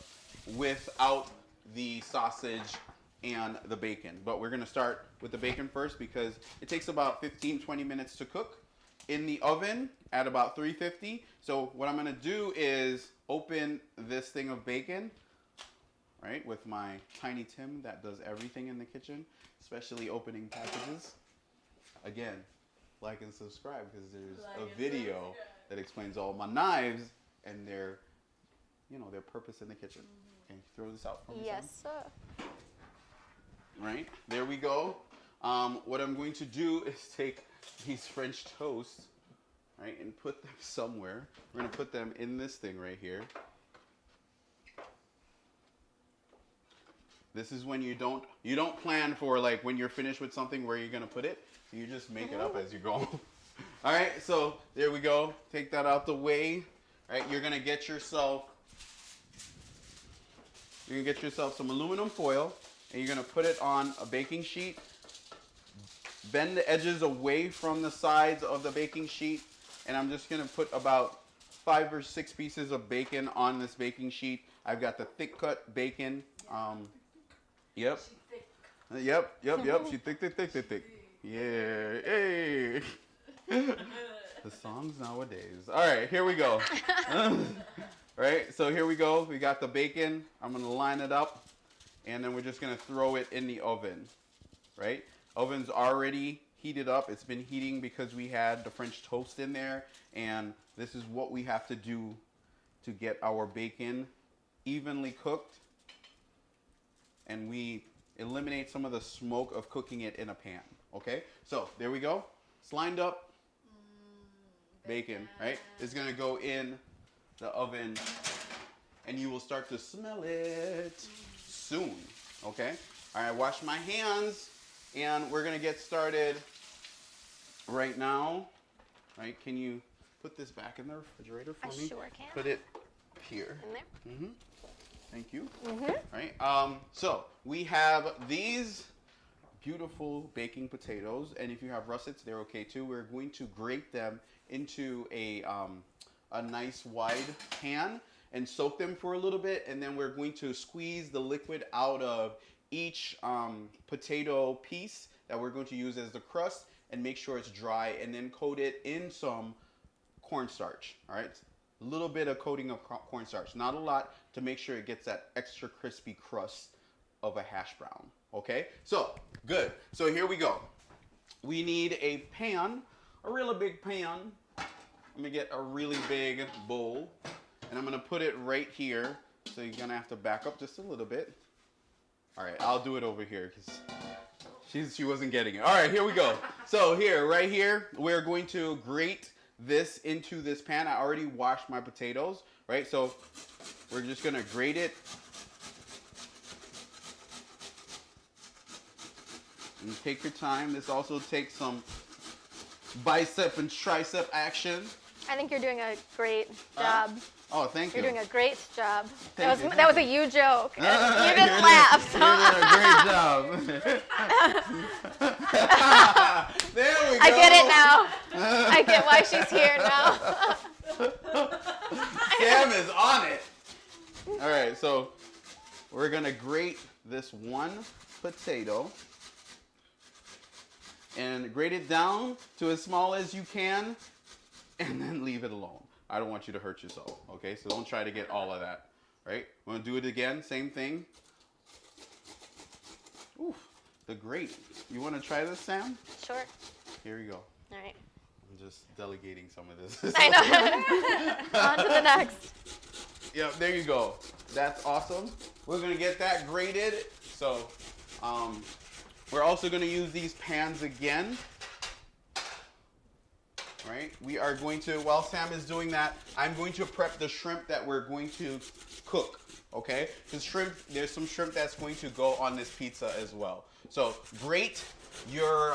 without the sausage and the bacon. But we're going to start with the bacon first because it takes about 15-20 minutes to cook in the oven at about 350. So what I'm going to do is open this thing of bacon, right, with my tiny Tim that does everything in the kitchen, especially opening packages. Again, like and subscribe because there's a video that explains all my knives and their purpose in the kitchen. Can you throw this out for me? Yes, Sam? sir. Right, there we go. What I'm going to do is take these French toasts, right, and put them somewhere. We're going to put them in this thing right here. This is when you don't plan for like when you're finished with something where you're going to put it. You just make it up as you go. All right, so there we go. Take that out the way. All right, you're going to get yourself some aluminum foil. And you're going to put it on a baking sheet. Bend the edges away from the sides of the baking sheet. And I'm just going to put about 5 or 6 pieces of bacon on this baking sheet. I've got the thick cut bacon. Yep. Yep. She thick. Yeah. Hey. The songs nowadays. All right, here we go. All right, so here we go. We got the bacon. I'm going to line it up. And then we're just going to throw it in the oven, right? Oven's already heated up. It's been heating because we had the French toast in there. And this is what we have to do to get our bacon evenly cooked. And we eliminate some of the smoke of cooking it in a pan, okay? So there we go. It's lined up. Bacon, right? It's going to go in the oven. And you will start to smell it soon, okay? All right, wash my hands, and we're gonna get started right now. Right? Can you put this back in the refrigerator for me? I sure can. Put it here. In there. Mm-hmm. Thank you. Mm-hmm. Right. So we have these beautiful baking potatoes, and if you have russets, they're okay too. We're going to grate them into a nice wide pan and soak them for a little bit, and then we're going to squeeze the liquid out of each potato piece that we're going to use as the crust and make sure it's dry, and then coat it in some cornstarch. All right, a little bit of coating of cornstarch, not a lot, to make sure it gets that extra crispy crust of a hash brown. Okay, so good. So here we go. We need a pan, a really big pan. Let me get a really big bowl. And I'm going to put it right here. So you're going to have to back up just a little bit. All right, I'll do it over here because she wasn't getting it. All right, here we go. So right here, we're going to grate this into this pan. I already washed my potatoes, right? So we're just going to grate it. And take your time. This also takes some bicep and tricep action. I think you're doing a great job. Oh, thank you. You're doing a great job. Thank you. That was a you joke. You didn't laugh. So. You're doing a great job. There we go. I get it now. I get why she's here now. Sam is on it. All right, so we're going to grate this one potato and grate it down to as small as you can and then leave it alone. I don't want you to hurt yourself, okay? So don't try to get all of that, right? We're going to do it again, same thing. Ooh, the grate. You want to try this, Sam? Sure. Here we go. All right. I'm just delegating some of this. I know. On to the next. Yep, there you go. That's awesome. We're going to get that grated. So we're also going to use these pans again. Right? We are going to, while Sam is doing that, I'm going to prep the shrimp that we're going to cook. Okay? Because shrimp, there's some shrimp that's going to go on this pizza as well. So grate your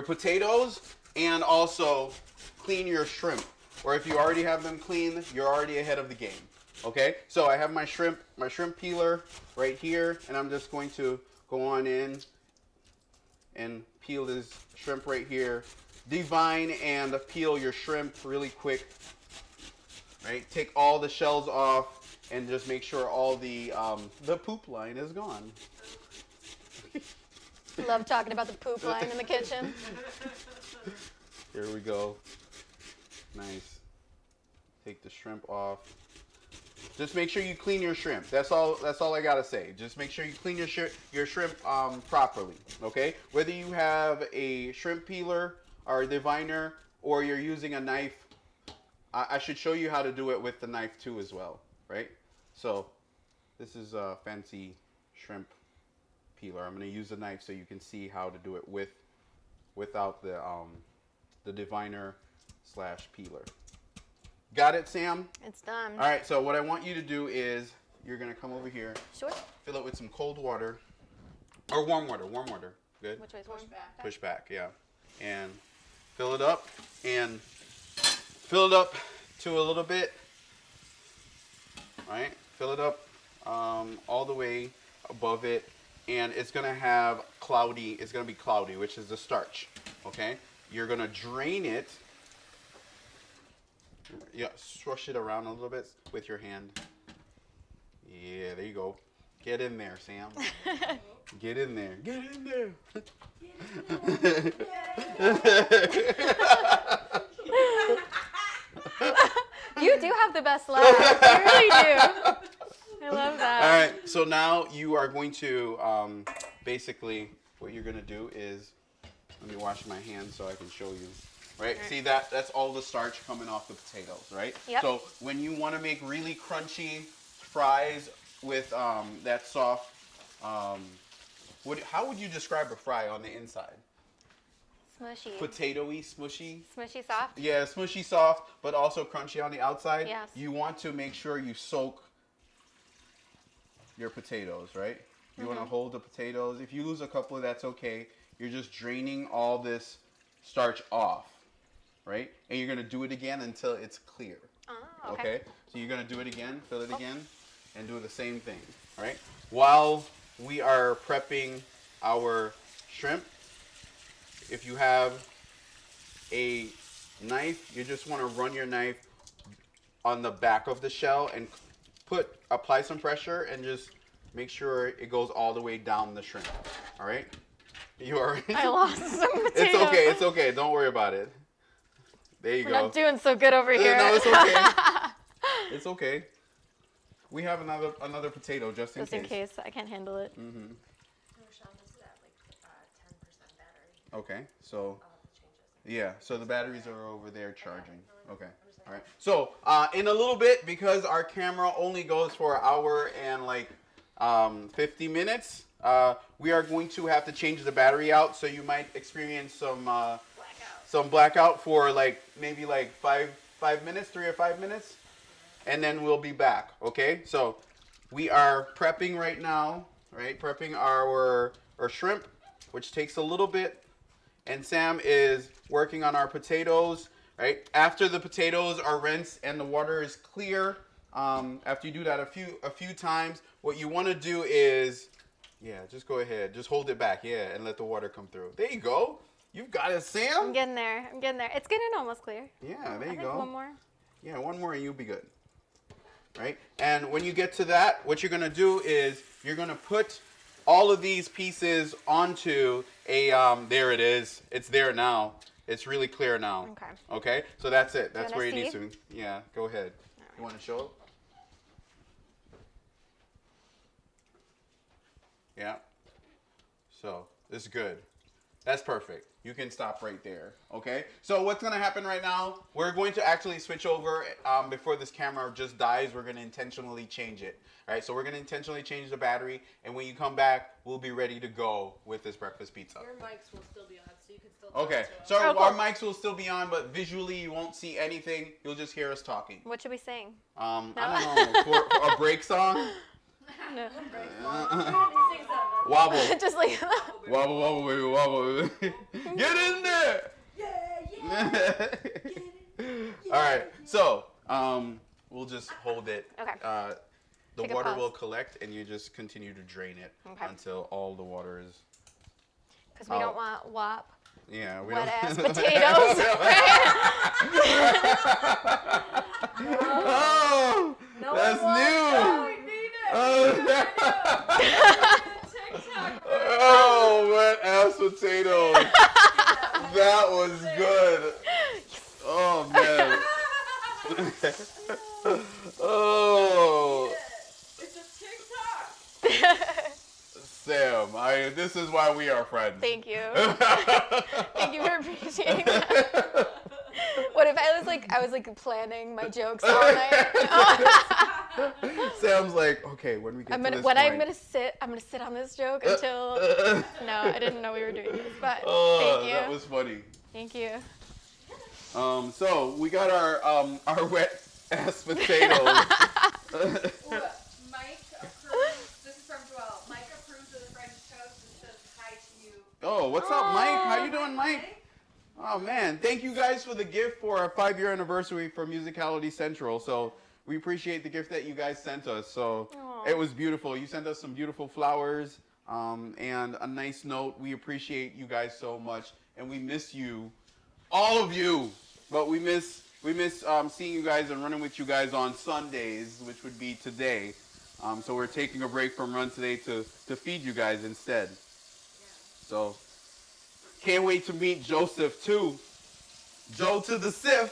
potatoes and also clean your shrimp. Or if you already have them clean, you're already ahead of the game. Okay? So I have my shrimp peeler right here, and I'm just going to go on in and peel this shrimp right here. Devine and peel your shrimp really quick. right? Take all the shells off and just make sure all the poop line is gone. Love talking about the poop line in the kitchen. Here we go. Nice. Take the shrimp off. Just make sure you clean your shrimp. That's all I gotta say. Just make sure you clean your shrimp properly. Okay? Whether you have a shrimp peeler or a diviner or you're using a knife, I should show you how to do it with the knife too as well, right? So this is a fancy shrimp peeler. I'm gonna use a knife so you can see how to do it without the diviner / peeler. Got it, Sam? It's done. All right, so what I want you to do is you're going to come over here. Sure. Fill it with some cold water. Or warm water. Good. Which way is warm? Push back, yeah. And fill it up. And fill it up to a little bit. All right? Fill it up all the way above it. And it's going to have cloudy. It's going to be cloudy, which is the starch. Okay? You're going to drain it. Yeah, swoosh it around a little bit with your hand. Yeah, there you go. Get in there, Sam. Get in there. Get in there. You do have the best laugh. You really do. I love that. All right, so now you are going to, basically, what you're going to do is, let me wash my hands so I can show you. Right? See that's all the starch coming off the potatoes, right? Yep. So when you want to make really crunchy fries with that soft, how would you describe a fry on the inside? Smushy. Potatoey, smushy. Smushy soft? Yeah, smushy soft, but also crunchy on the outside. Yes. You want to make sure you soak your potatoes, right? You want to hold the potatoes. If you lose a couple, that's okay. You're just draining all this starch off. Right? And you're going to do it again until it's clear. Oh, Okay? So you're going to do it again, fill it again, and do the same thing. All right? While we are prepping our shrimp, if you have a knife, you just want to run your knife on the back of the shell and apply some pressure and just make sure it goes all the way down the shrimp. All right? You are. I lost some potatoes. It's okay. Don't worry about it. There you We're go. not doing so good over here. No, it's okay. It's okay. We have another potato just in case. Just in case. I can't handle it. Rishone, this is at like 10% battery. Okay, so Changes. yeah, so the batteries are over there charging. Okay, all right. So in a little bit, because our camera only goes for an hour and like 50 minutes, we are going to have to change the battery out. So you might experience some blackout for like maybe like 5 minutes, 3 or 5 minutes, and then we'll be back. Okay, so we are prepping right now, right? Prepping our shrimp, which takes a little bit, and Sam is working on our potatoes. Right after the potatoes are rinsed and the water is clear, after you do that a few times, what you want to do is, just go ahead, just hold it back, and let the water come through. There you go. You've got it, Sam. I'm getting there. It's getting almost clear. Yeah, there you I think go. one more. Yeah, one more and you'll be good. Right? And when you get to that, what you're going to do is you're going to put all of these pieces onto a, there it is. It's there now. It's really clear now. Okay. Okay? So that's it. That's where wanna you need see? to. Yeah, go ahead. You want to show it? Yeah. So, this is good. That's perfect. You can stop right there, okay? So what's going to happen right now, we're going to actually switch over before this camera just dies. We're going to intentionally change it, all right? So we're going to intentionally change the battery, and when you come back, we'll be ready to go with this breakfast pizza. Your mics will still be on, so you can still talk Okay, to us. so Oh, cool. our mics will still be on, but visually you won't see anything. You'll just hear us talking. What should we sing? I don't know, for a break song? No. He sings that. Wobble. Just like Wobble, wobble, baby, wobble. Get in there! All right, so we'll just hold it. Okay. The Take a water pause. will collect, and you just continue to drain it until all the water is. because we don't want wop Yeah, we wet don't. ass potatoes. Oh, No that's one wants new. that. We need it. Oh, TikTok. oh, wet ass potatoes. That was good. Oh man. Oh, It's a TikTok. Sam, this is why we are friends. Thank you. Thank you for appreciating that. What if I was like planning my jokes all night? Sam's like, okay, when we get to this when point. I'm gonna sit on this joke until. No, I didn't know we were doing this, but Oh, thank you. that was funny. Thank you. So we got our wet ass potatoes. Mike approves. This is from Joelle. Mike approves of the French toast and says hi to you. Oh, what's up, Mike? How you doing, Mike? Oh man, thank you guys for the gift for our 5-year anniversary for Musicality Central. So we appreciate the gift that you guys sent us. So Aw. it was beautiful. You sent us some beautiful flowers and a nice note. We appreciate you guys so much, and we miss you, all of you. But we miss seeing you guys and running with you guys on Sundays, which would be today. So we're taking a break from Run today to feed you guys instead. So can't wait to meet Joseph too. Joe to the Sif.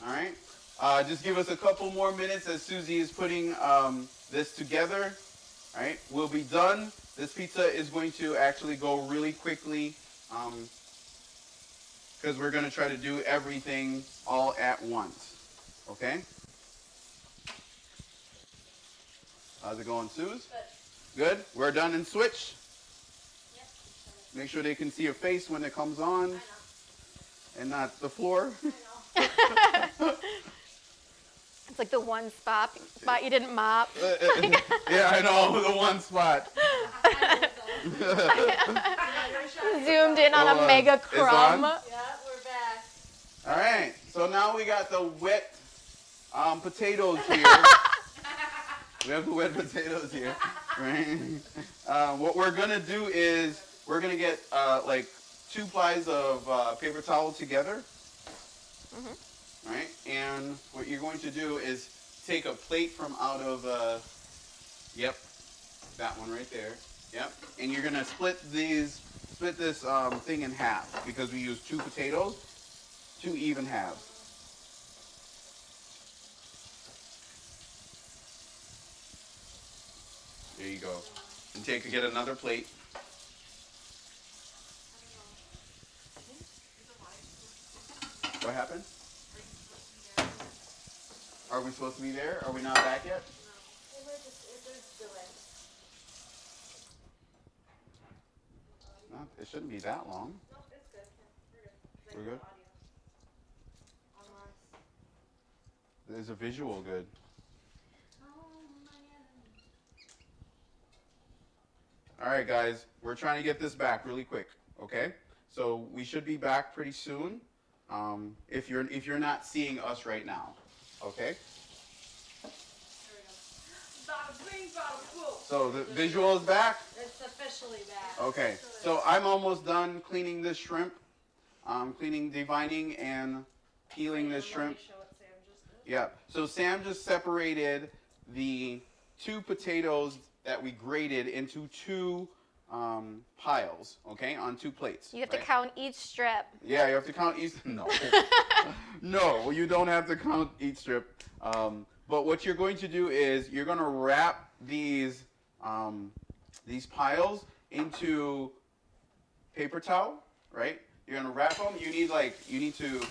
All right. Just give us a couple more minutes as Susie is putting this together. All right. We'll be done. This pizza is going to actually go really quickly because we're going to try to do everything all at once. Okay? How's it going, Suze? Good. We're done and switch. Make sure they can see your face when it comes on and not the floor. It's like the one spot you didn't mop. Yeah, I know, the one spot. Zoomed in on Oh, a mega it's crumb. on? Yeah, we're back. All right, so now we got the wet potatoes here. We have the wet potatoes here, right? What we're gonna do is we're gonna get like 2 plies of paper towel together, right? And what you're going to do is take a plate from out of, yep, that one right there, yep. And you're gonna split this thing in half because we use 2 potatoes, 2 even halves. There you go. And get another plate. What happened? Are we supposed to be there? Are we not back yet? No, it shouldn't be that long. No, it's good. We're good? There's a visual good. All right, guys, we're trying to get this back really quick, okay? So we should be back pretty soon. If you're not seeing us right now, okay? So the visual is back. It's officially back. Okay, so I'm almost done cleaning this shrimp. Divining and peeling this shrimp. Show what Sam just did. Yeah. So Sam just separated the 2 potatoes that we grated into 2 piles, okay, on 2 plates. You have to count each strip. Yeah, you have to count each. No, no, you don't have to count each strip. But what you're going to do is you're going to wrap these piles into paper towel, right? You're gonna wrap them. You need to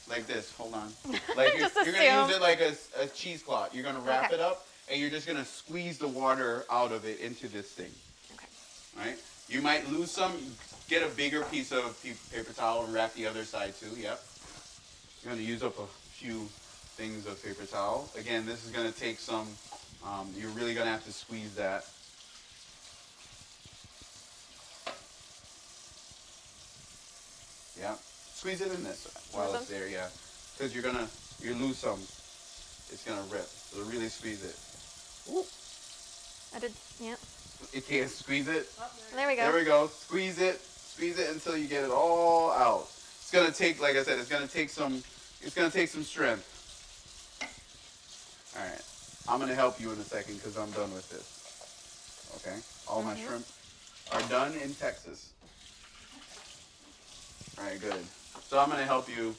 like this. Hold on. Like you're gonna use it like a cheesecloth. You're gonna wrap it up, and you're just gonna squeeze the water out of it into this thing. Okay. Right? You might lose some. Get a bigger piece of paper towel and wrap the other side too. Yep. You're gonna use up a few things of paper towel. Again, this is gonna take some. You're really gonna have to squeeze that. Yeah, squeeze it in this while it's there, yeah. Because you lose some, it's gonna rip. So really squeeze it. Ooh. I did, yeah. You can't squeeze it. There we go. There we go. Squeeze it until you get it all out. gonna take, like I said, it's gonna take some strength. All right, I'm gonna help you in a second because I'm done with this. Okay, all my shrimp are done in Texas. All right, good. So I'm gonna help you.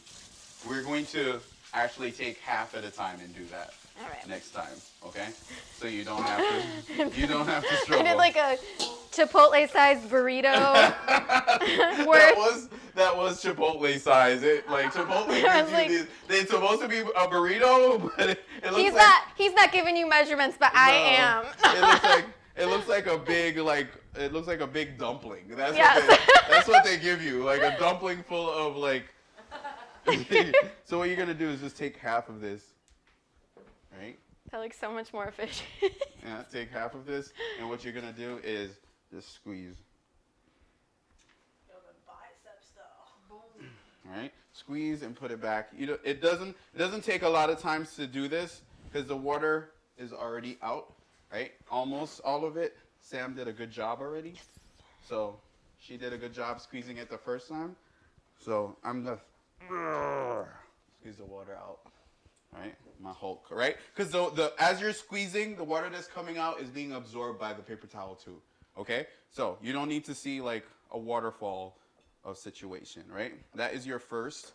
We're going to actually take half at a time and do that. All right. Next time, okay? So you don't have to struggle. I did like a Chipotle-sized burrito. that was Chipotle size. Chipotle gives you these. They're supposed to be a burrito, but it looks he's not giving you measurements, but I am. it looks like a big dumpling. Yes. That's what they give you, like a dumpling full of like. So what you're gonna do is just take half of this. Right? That looks so much more efficient. Yeah, take half of this, and what you're gonna do is just squeeze. All right, squeeze and put it back. It doesn't take a lot of times to do this because the water is already out. Right, almost all of it. Sam did a good job already, so she did a good job squeezing it the first time. So I'm gonna squeeze the water out. Right, my Hulk, right? Because as you're squeezing, the water that's coming out is being absorbed by the paper towel too. Okay, so you don't need to see like a waterfall of situation, right? That is your first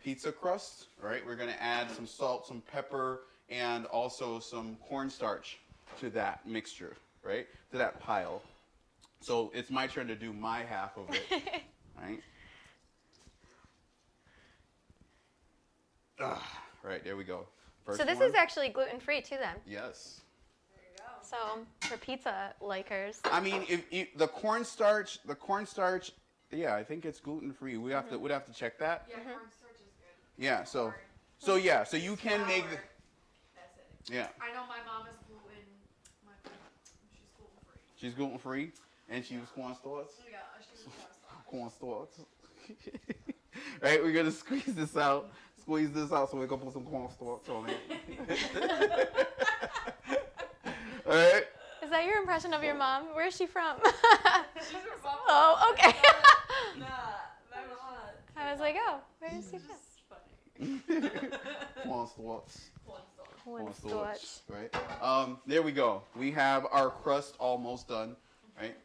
pizza crust, right? We're gonna add some salt, some pepper, and also some cornstarch to that mixture, right? To that pile. So it's my turn to do my half of it, right? Right, there we go. First So this one. is actually gluten-free too then. Yes. There you go. So for pizza likers. I mean, if the cornstarch, yeah, I think it's gluten-free. We'd have to check that. Yeah, cornstarch is good. Yeah, so you can make the, That's it. yeah. I know my mom is she's gluten-free. She's gluten-free and she uses cornstarch. Yeah, she's cornstarch. Cornstarch. Right, we're gonna squeeze this out so we can put some cornstarch on it. All right. Is that your impression of your mom? Where is she from? She's from Buffalo. Oh, okay. Nah, that was not. I was like, oh, where is she from? Cornstarch. Cornstarch. Right. There we go. We have our crust almost done. Right.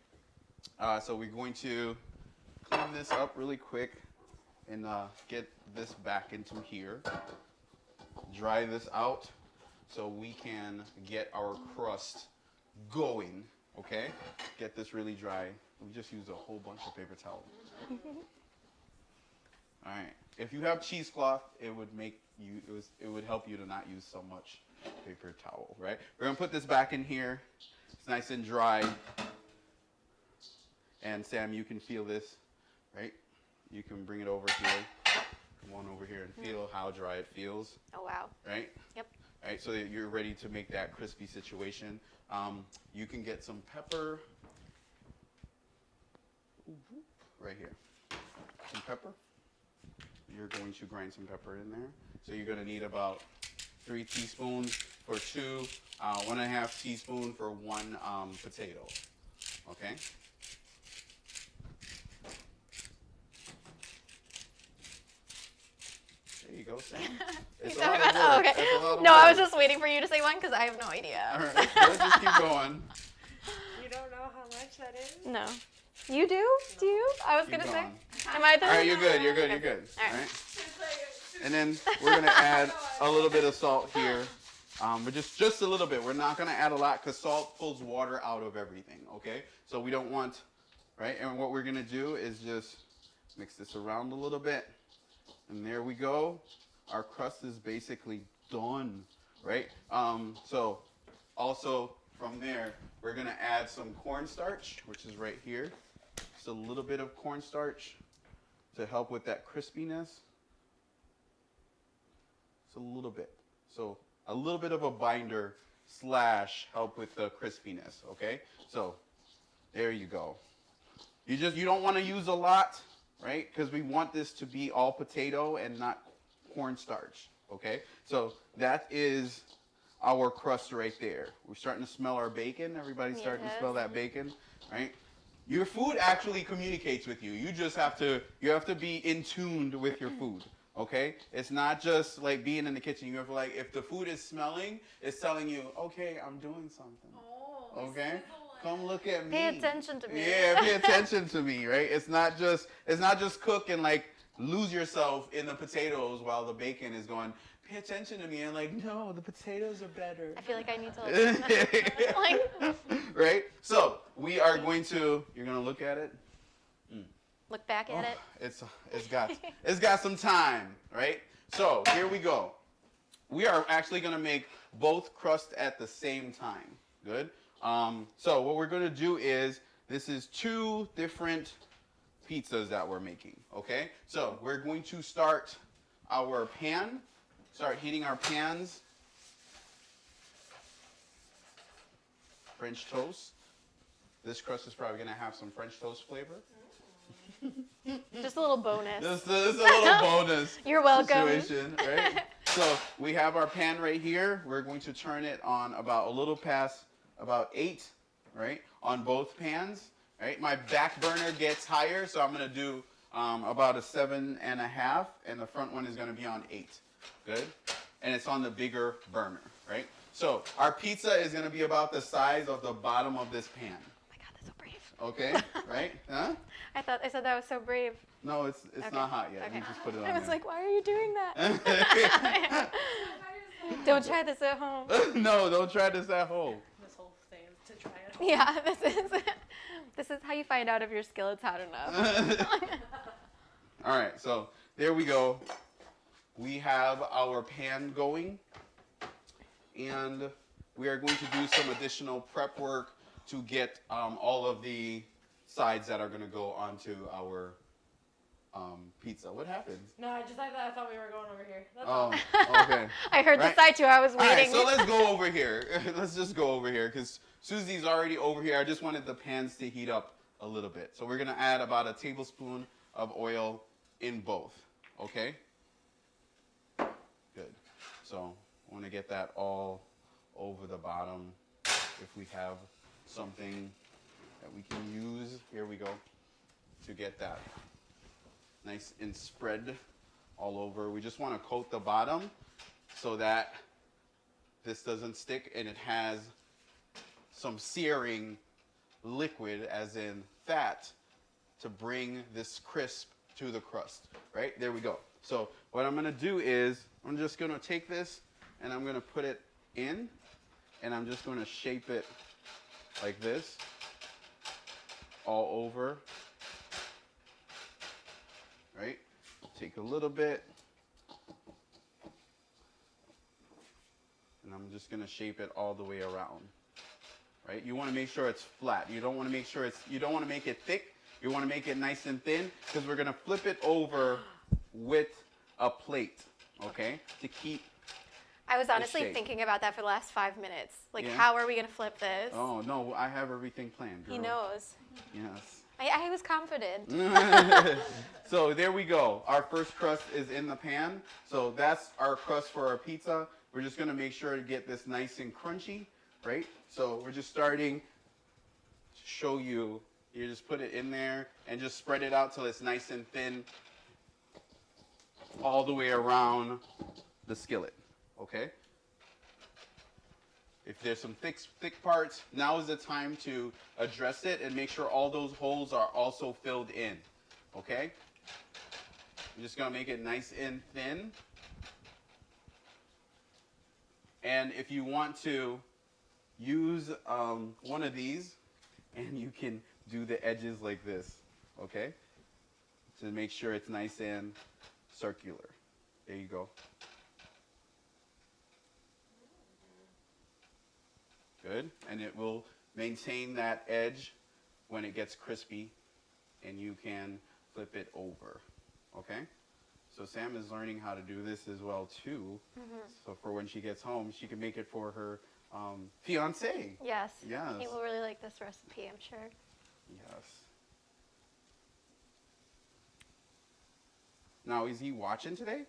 So we're going to clean this up really quick and get this back into here. Dry this out so we can get our crust going. Okay. Get this really dry. We just used a whole bunch of paper towel. All right. If you have cheesecloth, it would help you to not use so much paper towel, right? We're gonna put this back in here. It's nice and dry. And Sam, you can feel this, right? You can bring it over here. Come on over here and feel how dry it feels. Oh, wow. Right? Yep. All right, so that you're ready to make that crispy situation. You can get some pepper. Right here. Some pepper. You're going to grind some pepper in there. So you're going to need about 3 teaspoons for 2, 1.5 teaspoon for 1 potato. Okay? There you go, Sam. It's a lot of work. Oh, okay. That's a lot of No, I was work. just waiting for you to say one because I have no idea. All right, let's just keep going. You don't know how much that is? No. You do? Do you? I was Keep going to say. going. Am I the All right, you're good. You're good. Okay. You're good. All right. All right. And then we're gonna add a little bit of salt here, but just a little bit. We're not gonna add a lot because salt pulls water out of everything. Okay, so we don't want, right? And what we're gonna do is just mix this around a little bit, and there we go. Our crust is basically done, right? So also from there, we're gonna add some cornstarch, which is right here. Just a little bit of cornstarch to help with that crispiness. A little bit. So a little bit of a binder / help with the crispiness, okay? So there you go. You don't want to use a lot, right? Because we want this to be all potato and not cornstarch, okay? So that is our crust right there. We're starting to smell our bacon. Everybody's starting to Yes. smell that bacon, right? Your food actually communicates with you. You just have to be in tuned with your food. Okay? It's not just like being in the kitchen. You have to like if the food is smelling, it's telling you, okay, I'm doing something. Oh, Okay? Come look at me. Pay attention to me. Yeah, pay attention to me, right? It's not just cook and like lose yourself in the potatoes while the bacon is going, pay attention to me, and like, no, the potatoes are better. I feel like I need to like, right? So we are going to you're gonna look at it. look back at it. It's got some time, right? So here we go. We are actually gonna make both crusts at the same time. Good. So what we're gonna do is this is 2 different pizzas that we're making. Okay. So we're going to start our pan. Start heating our pans. French toast. This crust is probably gonna have some French toast flavor. Just a little bonus. This is a little bonus. You're welcome. Situation, right? So we have our pan right here. We're going to turn it on about a little past about 8, right? On both pans, right? My back burner gets higher, so I'm gonna do about a 7.5, and the front one is gonna be on 8. Good? And it's on the bigger burner, right? So our pizza is gonna be about the size of the bottom of this pan. Oh my God, that's so brave. Okay, right? Huh? I said that was so brave. No, it's Okay. not hot yet. Okay. You just put it on I was there. like, why are you doing that? Don't try this at home. No, don't try this at home. This whole thing is to try it home. Yeah, this is how you find out if your skillet's hot enough. All right, so there we go. We have our pan going, and we are going to do some additional prep work to get all of the sides that are going to go onto our pizza. What happened? No, I thought we were going over here. That's Oh, all. okay. I heard Right. the side too. I was All right, waiting. so let's go over here. Let's just go over here because Susie's already over here. I just wanted the pans to heat up a little bit. So we're going to add about a tablespoon of oil in both. Okay? Good. So I want to get that all over the bottom. If we have something that we can use, here we go, to get that nice and spread all over. We just want to coat the bottom so that this doesn't stick and it has some searing liquid, as in fat, to bring this crisp to the crust. Right? There we go. So what I'm going to do is I'm just going to take this and I'm going to put it in, and I'm just going to shape it like this all over. Right? Take a little bit, and I'm just going to shape it all the way around. Right? You want to make sure it's flat. You don't want to make sure you don't want to make it thick. You want to make it nice and thin, because we're going to flip it over with a plate, okay? To keep I was honestly shape. thinking about that for the last 5 minutes. Like, Yeah? how are we going to flip this? Oh, no, I have everything planned, girl. He knows. Yes. I was confident. So there we go. Our first crust is in the pan. So that's our crust for our pizza. We're just going to make sure to get this nice and crunchy, right? So we're just starting to show you. You just put it in there and just spread it out till it's nice and thin all the way around the skillet, okay? If there's some thick parts, now is the time to address it and make sure all those holes are also filled in, okay? I'm just gonna make it nice and thin. And if you want to use one of these, and you can do the edges like this, okay? To make sure it's nice and circular. There you go. Good. And it will maintain that edge when it gets crispy, and you can flip it over. Okay? So Sam is learning how to do this as well too. Mm-hmm. So for when she gets home, she can make it for her fiance. Yes. Yes. He will really like this recipe, I'm sure. Yes. Now, is he watching today?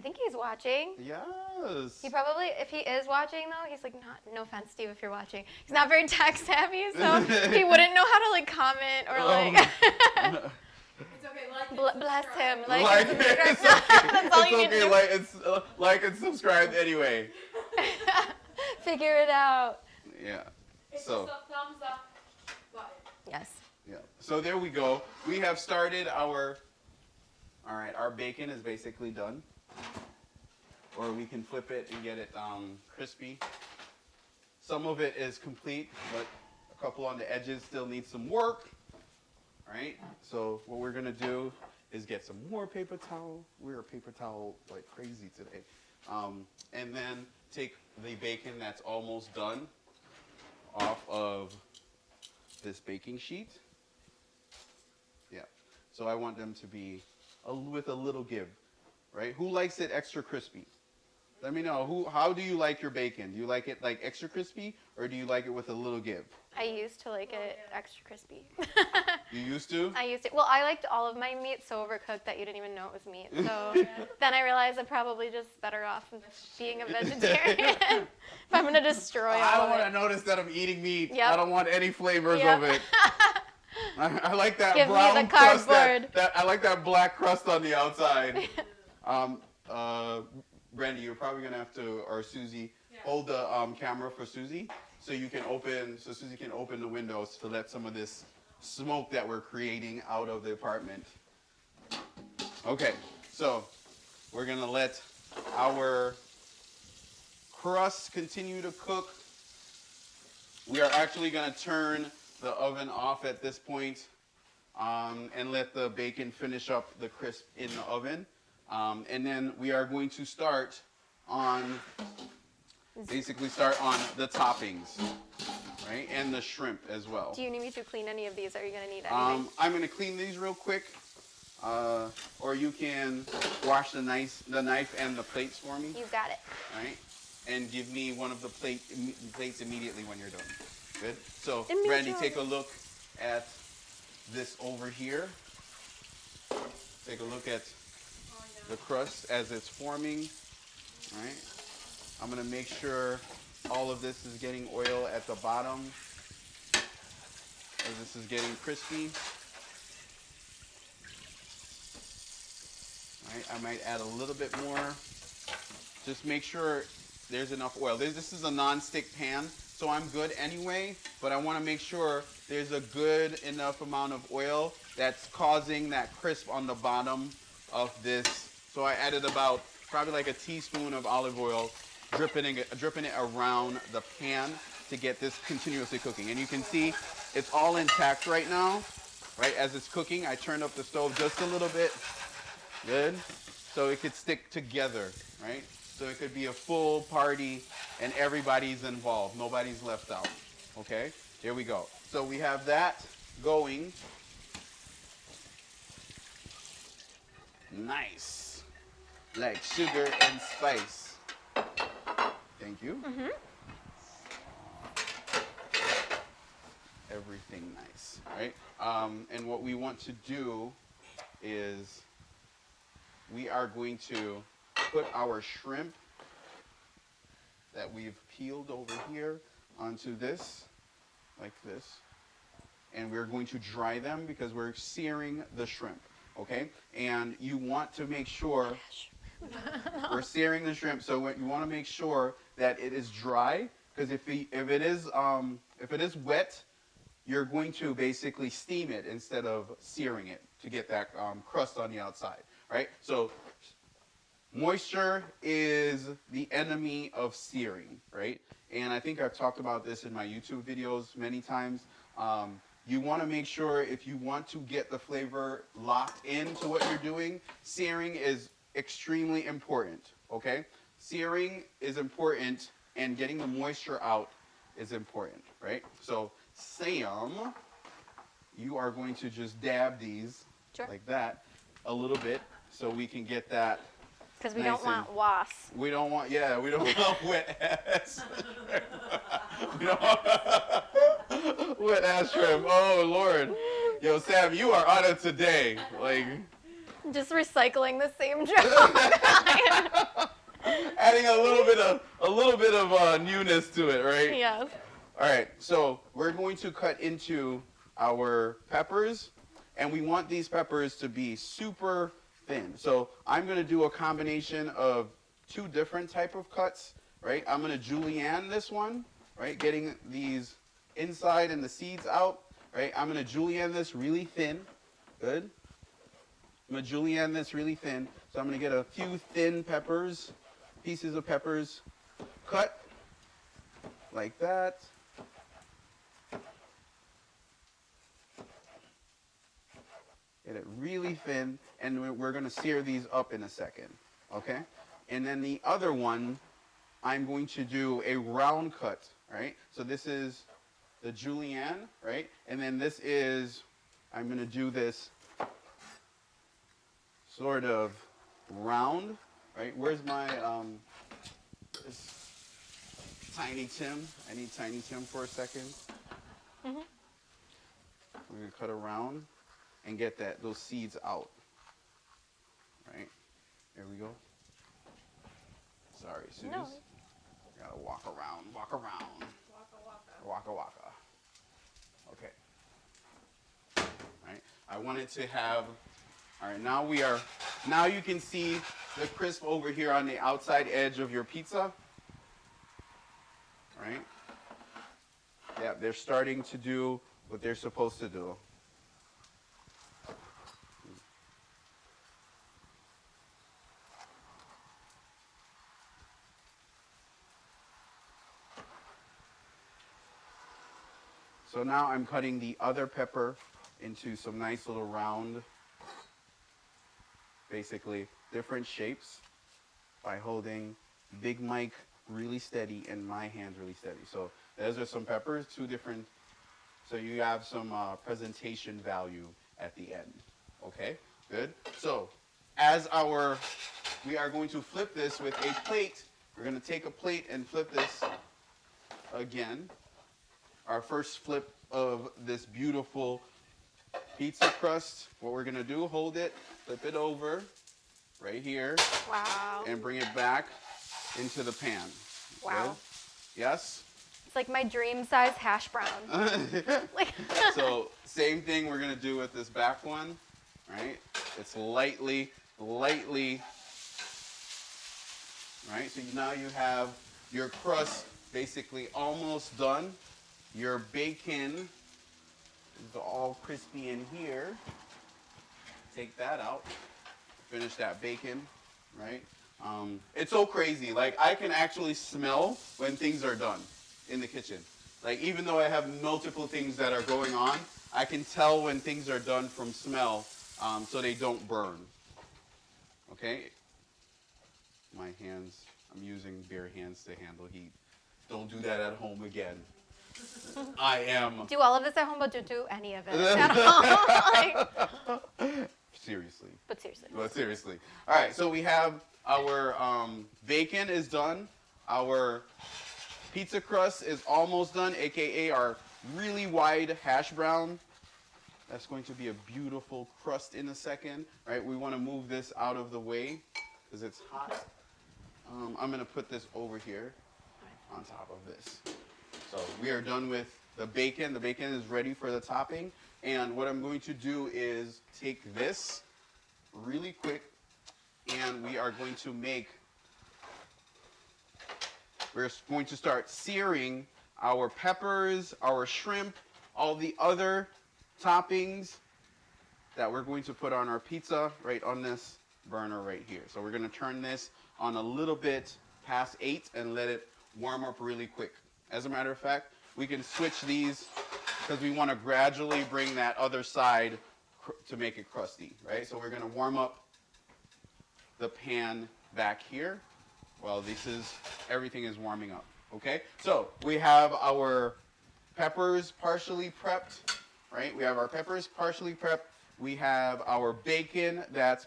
I think he's watching. Yes. He probably, if he is watching though, he's like, no offense, Steve, if you're watching. He's not very tech savvy, so he wouldn't know how to like comment or like. It's okay, like Bless him. Like and it. subscribe. That's all you need to do. Like and subscribe anyway. Figure it out. Yeah. It's So. just a thumbs up button. Yes. Yeah. So there we go. We have started our. All right. Our bacon is basically done. Or we can flip it and get it crispy. Some of it is complete, but a couple on the edges still need some work. All right. So what we're gonna do is get some more paper towel. We're paper towel like crazy today. And then take the bacon that's almost done off of this baking sheet. Yeah. So I want them to be with a little give, right? Who likes it extra crispy? Let me know. How do you like your bacon? Do you like it like extra crispy, or do you like it with a little give? I used to like it extra crispy. You used to? I used to. Well, I liked all of my meat so overcooked that you didn't even know it was meat. So then I realized I'm probably just better off being a vegetarian if I'm going to destroy all I don't of want it. to notice that I'm eating meat. Yep. I don't want any flavors Yep. of it. I like that Give me brown the crust. cardboard. I like that black crust on the outside. Brandy, you're probably gonna have to, or Susie, hold the camera for Susie, so Susie can open the windows to let some of this smoke that we're creating out of the apartment. Okay, so we're gonna let our crust continue to cook. We are actually gonna turn the oven off at this point, and let the bacon finish up the crisp in the oven. And then we are going to start on the toppings, right? And the shrimp as well. Do you need me to clean any of these? Are you going to need anything? I'm going to clean these real quick. Or you can wash the knife and the plates for me. You got it. All right? And give me one of the plates immediately when you're done. Good? So, Brandy, take a look at this over here. Take a look at the crust as it's forming. All right? I'm going to make sure all of this is getting oil at the bottom as this is getting crispy. All right? I might add a little bit more. Just make sure there's enough oil. This is a non-stick pan, so I'm good anyway, but I want to make sure there's a good enough amount of oil that's causing that crisp on the bottom of this. So I added about probably like a teaspoon of olive oil, dripping it around the pan to get this continuously cooking. And you can see it's all intact right now, right? As it's cooking, I turned up the stove just a little bit. Good. So it could stick together, right? So it could be a full party and everybody's involved. Nobody's left out. Okay? Here we go. So we have that going. Nice. Like sugar and spice. Thank you. Mm-hmm. Everything nice, right? And what we want to do is we are going to put our shrimp that we've peeled over here onto this, like this. And we're going to dry them because we're searing the shrimp, okay? And you want to make sure, we're searing the shrimp, so you want to make sure that it is dry, because if it is wet, you're going to basically steam it instead of searing it to get that crust on the outside, right? So moisture is the enemy of searing, right? And I think I've talked about this in my YouTube videos many times. You want to make sure, if you want to get the flavor locked into what you're doing, searing is extremely important, okay? Searing is important, and getting the moisture out is important, right? So Sam, you are going to just dab these like that a little bit so we can get that. Because we don't want wasps. We don't want wet ass. We don't want wet ass shrimp. Oh, Lord. Yo, Sam, you are on it today. Like, Just recycling the same joke. Adding a little bit of newness to it, right? Yes. All right, so we're going to cut into our peppers, and we want these peppers to be super thin. So I'm going to do a combination of 2 different type of cuts, right? I'm going to julienne this one, right? Getting these inside and the seeds out, right? I'm going to julienne this really thin. Good. I'm going to julienne this really thin. So I'm going to get a few thin peppers, pieces of peppers, cut like that. Get it really thin, and we're going to sear these up in a second, okay? And then the other one, I'm going to do a round cut, right? So this is the julienne, right? And then this is, I'm going to do this sort of round, right? Where's my Tiny Tim? I need Tiny Tim for a second. Mm-hmm. We're going to cut around and get those seeds out. Right? There we go. Sorry, Suze. No. Gotta walk around. Waka waka. Okay. Right. I wanted to have. All right. Now you can see the crisp over here on the outside edge of your pizza. Right. Yeah, they're starting to do what they're supposed to do. So now I'm cutting the other pepper into some nice little round, basically different shapes by holding Big Mike really steady and my hands really steady. So those are some peppers, 2 different, so you have some presentation value at the end. Okay, good. So we are going to flip this with a plate. We're going to take a plate and flip this again. Our first flip of this beautiful pizza crust. What we're gonna do, hold it, flip it over right here. Wow. And bring it back into the pan. Wow. Good? Yes? It's like my dream size hash brown. So same thing we're gonna do with this back one, right? It's lightly, right? So now you have your crust basically almost done. Your bacon is all crispy in here. Take that out. Finish that bacon, right? It's so crazy. Like, I can actually smell when things are done in the kitchen. Like, even though I have multiple things that are going on, I can tell when things are done from smell, so they don't burn. Okay? My hands, I'm using bare hands to handle heat. Don't do that at home again. I am. Do all of this at home, but don't do any of it at home. Seriously. But seriously. But seriously. All right, so we have our bacon is done. Our pizza crust is almost done, aka our really wide hash brown. That's going to be a beautiful crust in a second. Right? We want to move this out of the way because it's hot. I'm going to put this over here on top of this. So we are done with the bacon. The bacon is ready for the topping. And what I'm going to do is take this really quick, and we are going to we're going to start searing our peppers, our shrimp, all the other toppings that we're going to put on our pizza right on this burner right here. So we're going to turn this on a little bit past 8 and let it warm up really quick. As a matter of fact, we can switch these because we want to gradually bring that other side to make it crusty, right? So we're going to warm up the pan back here while everything is warming up, okay? So we have our peppers partially prepped, right? We have our peppers partially prepped. We have our bacon that's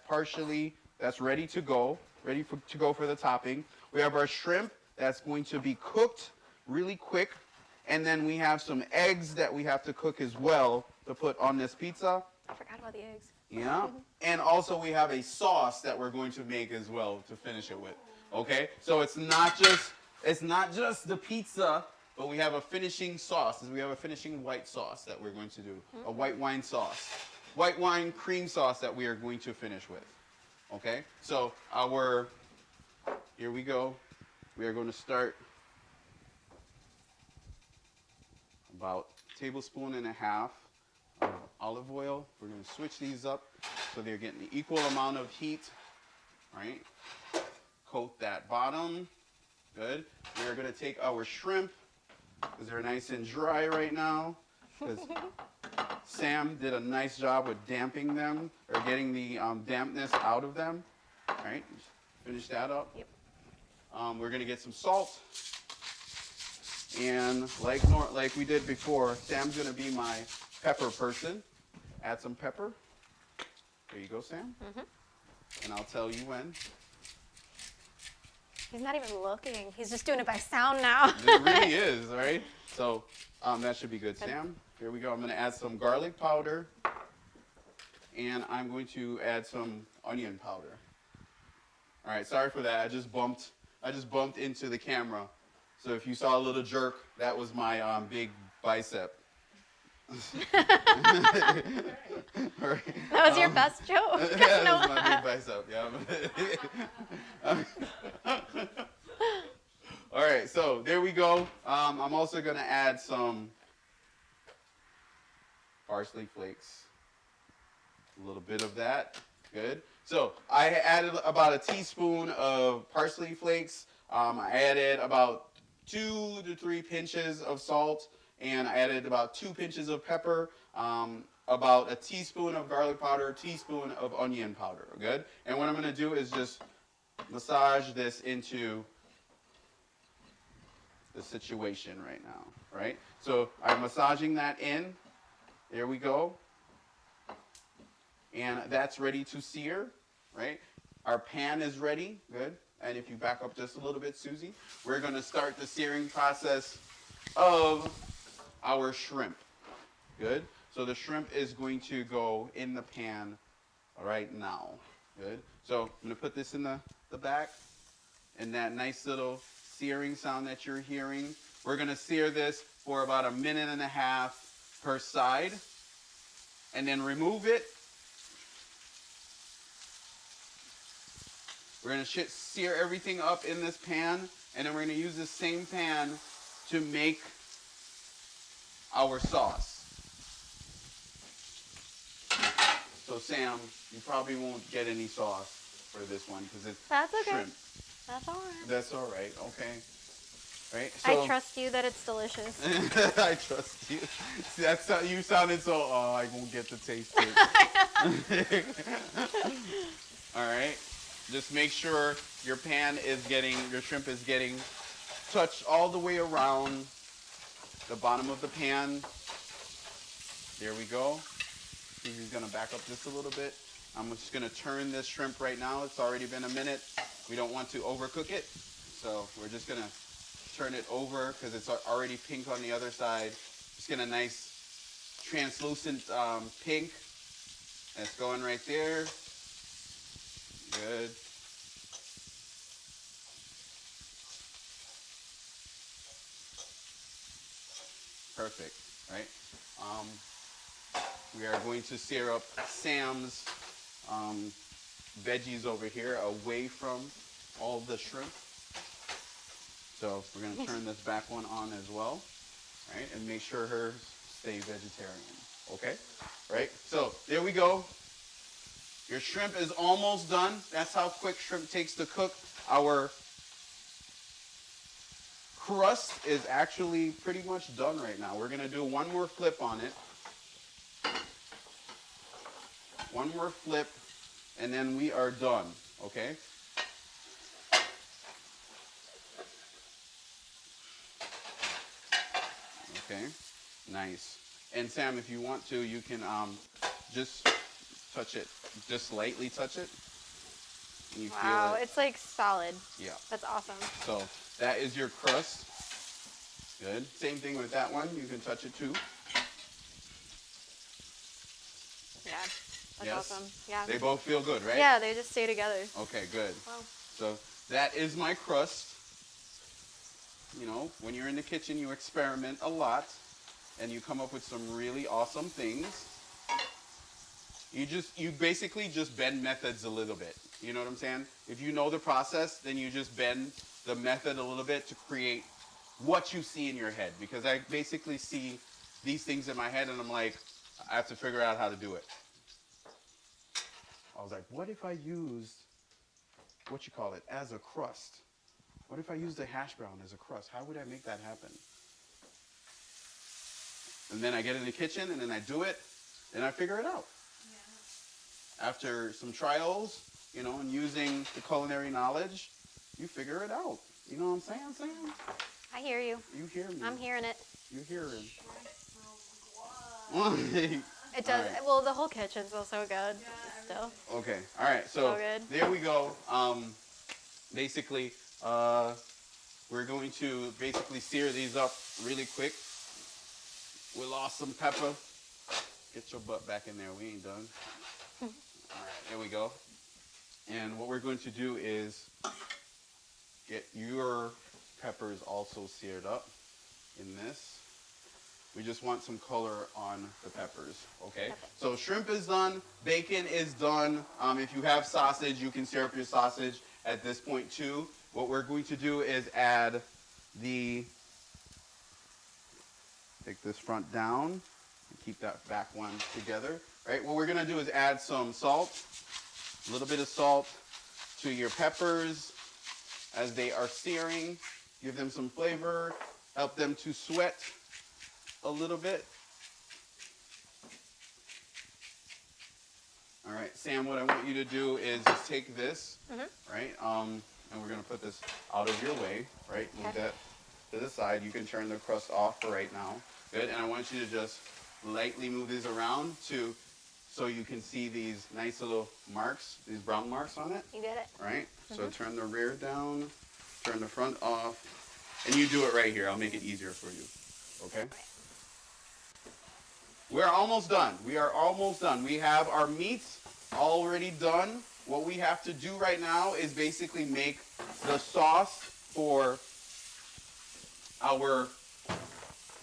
ready to go, to go for the topping. We have our shrimp that's going to be cooked really quick. And then we have some eggs that we have to cook as well to put on this pizza. I forgot about the eggs. Yeah. And also we have a sauce that we're going to make as well to finish it with. Okay? So it's not just the pizza, but we have a finishing sauce. We have a finishing white sauce that we're going to do. A white wine sauce. White wine cream sauce that we are going to finish with. Okay? So here we go. We are going to start about a tablespoon and a half of olive oil. We're going to switch these up so they're getting the equal amount of heat. Right? Coat that bottom. Good. We're going to take our shrimp because they're nice and dry right now. Because Sam did a nice job with damping them or getting the dampness out of them. All right. Finish that up. Yep. We're going to get some salt. And like we did before, Sam's going to be my pepper person. Add some pepper. There you go, Sam. And I'll tell you when. He's not even looking. He's just doing it by sound now. It really is, right? So that should be good, Sam. Here we go. I'm going to add some garlic powder. And I'm going to add some onion powder. All right, sorry for that. I just bumped into the camera. So if you saw a little jerk, that was my big bicep. All right. That was your best joke. Yeah, that was my big bicep. Yeah. All right, so there we go. I'm also going to add some parsley flakes. A little bit of that. Good. So I added about a teaspoon of parsley flakes. I added about 2 to 3 pinches of salt, and I added about 2 pinches of pepper, about a teaspoon of garlic powder, a teaspoon of onion powder. Good. And what I'm going to do is just massage this into the situation right now. Right. So I'm massaging that in. There we go. And that's ready to sear, right? Our pan is ready, good. And if you back up just a little bit, Susie, we're going to start the searing process of our shrimp, good. So the shrimp is going to go in the pan right now, good. So I'm going to put this in the back, and that nice little searing sound that you're hearing. We're going to sear this for about 1.5 minutes per side, and then remove it. We're going to sear everything up in this pan, and then we're going to use the same pan to make our sauce. So Sam, you probably won't get any sauce for this one because it's That's okay. shrimp. That's all right. That's all right, okay. Right? So, I trust you that it's delicious. I trust you. See, you sounded so, I won't get to taste it. All right. Just make sure your shrimp is getting touched all the way around the bottom of the pan. There we go. He's going to back up just a little bit. I'm just going to turn this shrimp right now. It's already been a minute. We don't want to overcook it. So we're just going to turn it over because it's already pink on the other side. Just get a nice translucent pink. That's going right there. Good. Perfect, right? We are going to sear up Sam's veggies over here away from all the shrimp. So we're going to turn this back one on as well, right? And make sure hers stay vegetarian, okay? Right? So there we go. Your shrimp is almost done. That's how quick shrimp takes to cook. Our crust is actually pretty much done right now. We're going to do one more flip on it. One more flip, and then we are done, okay? Okay, nice. And Sam, if you want to, you can just touch it, just lightly touch it. You Wow, feel it. it's like solid. Yeah. That's awesome. So that is your crust. Good. Same thing with that one. You can touch it too. Yeah. That's Yes? awesome. Yeah. They both feel good, right? Yeah, they just stay together. Okay, good. Wow. So that is my crust. You know, when you're in the kitchen, you experiment a lot, and you come up with some really awesome things. You basically just bend methods a little bit. You know what I'm saying? If you know the process, then you just bend the method a little bit to create what you see in your head. Because I basically see these things in my head, and I'm like, I have to figure out how to do it. I was like, what if I used, what you call it, as a crust? What if I used a hash brown as a crust? How would I make that happen? And then I get in the kitchen, and then I do it, and I figure it out. Yeah. After some trials, you know, and using the culinary knowledge, you figure it out. You know what I'm saying, Sam? I hear you. You hear me. I'm hearing it. You hear him. It does. Right. Well, the whole kitchen smells so good. Still. Okay. All right. So good. there we go. Basically, we're going to basically sear these up really quick. We lost some pepper. Get your butt back in there. We ain't done. All right. There we go. And what we're going to do is get your peppers also seared up in this. We just want some color on the peppers, okay? So shrimp is done, bacon is done. If you have sausage, you can sear up your sausage at this point too. What we're going to do is add take this front down and keep that back one together, right? What we're gonna do is add some salt, a little bit of salt to your peppers as they are searing. Give them some flavor, help them to sweat a little bit. All right, Sam, what I want you to do is just take this, right? And we're gonna put this out of your way, right? Move that to the side. You can turn the crust off for right now. Good, and I want you to just lightly move these around so you can see these nice little marks, these brown marks on it. You get it. All right, so turn the rear down, turn the front off, and you do it right here. I'll make it easier for you, okay? We're almost done. We are almost done. We have our meats already done. What we have to do right now is basically make the sauce for our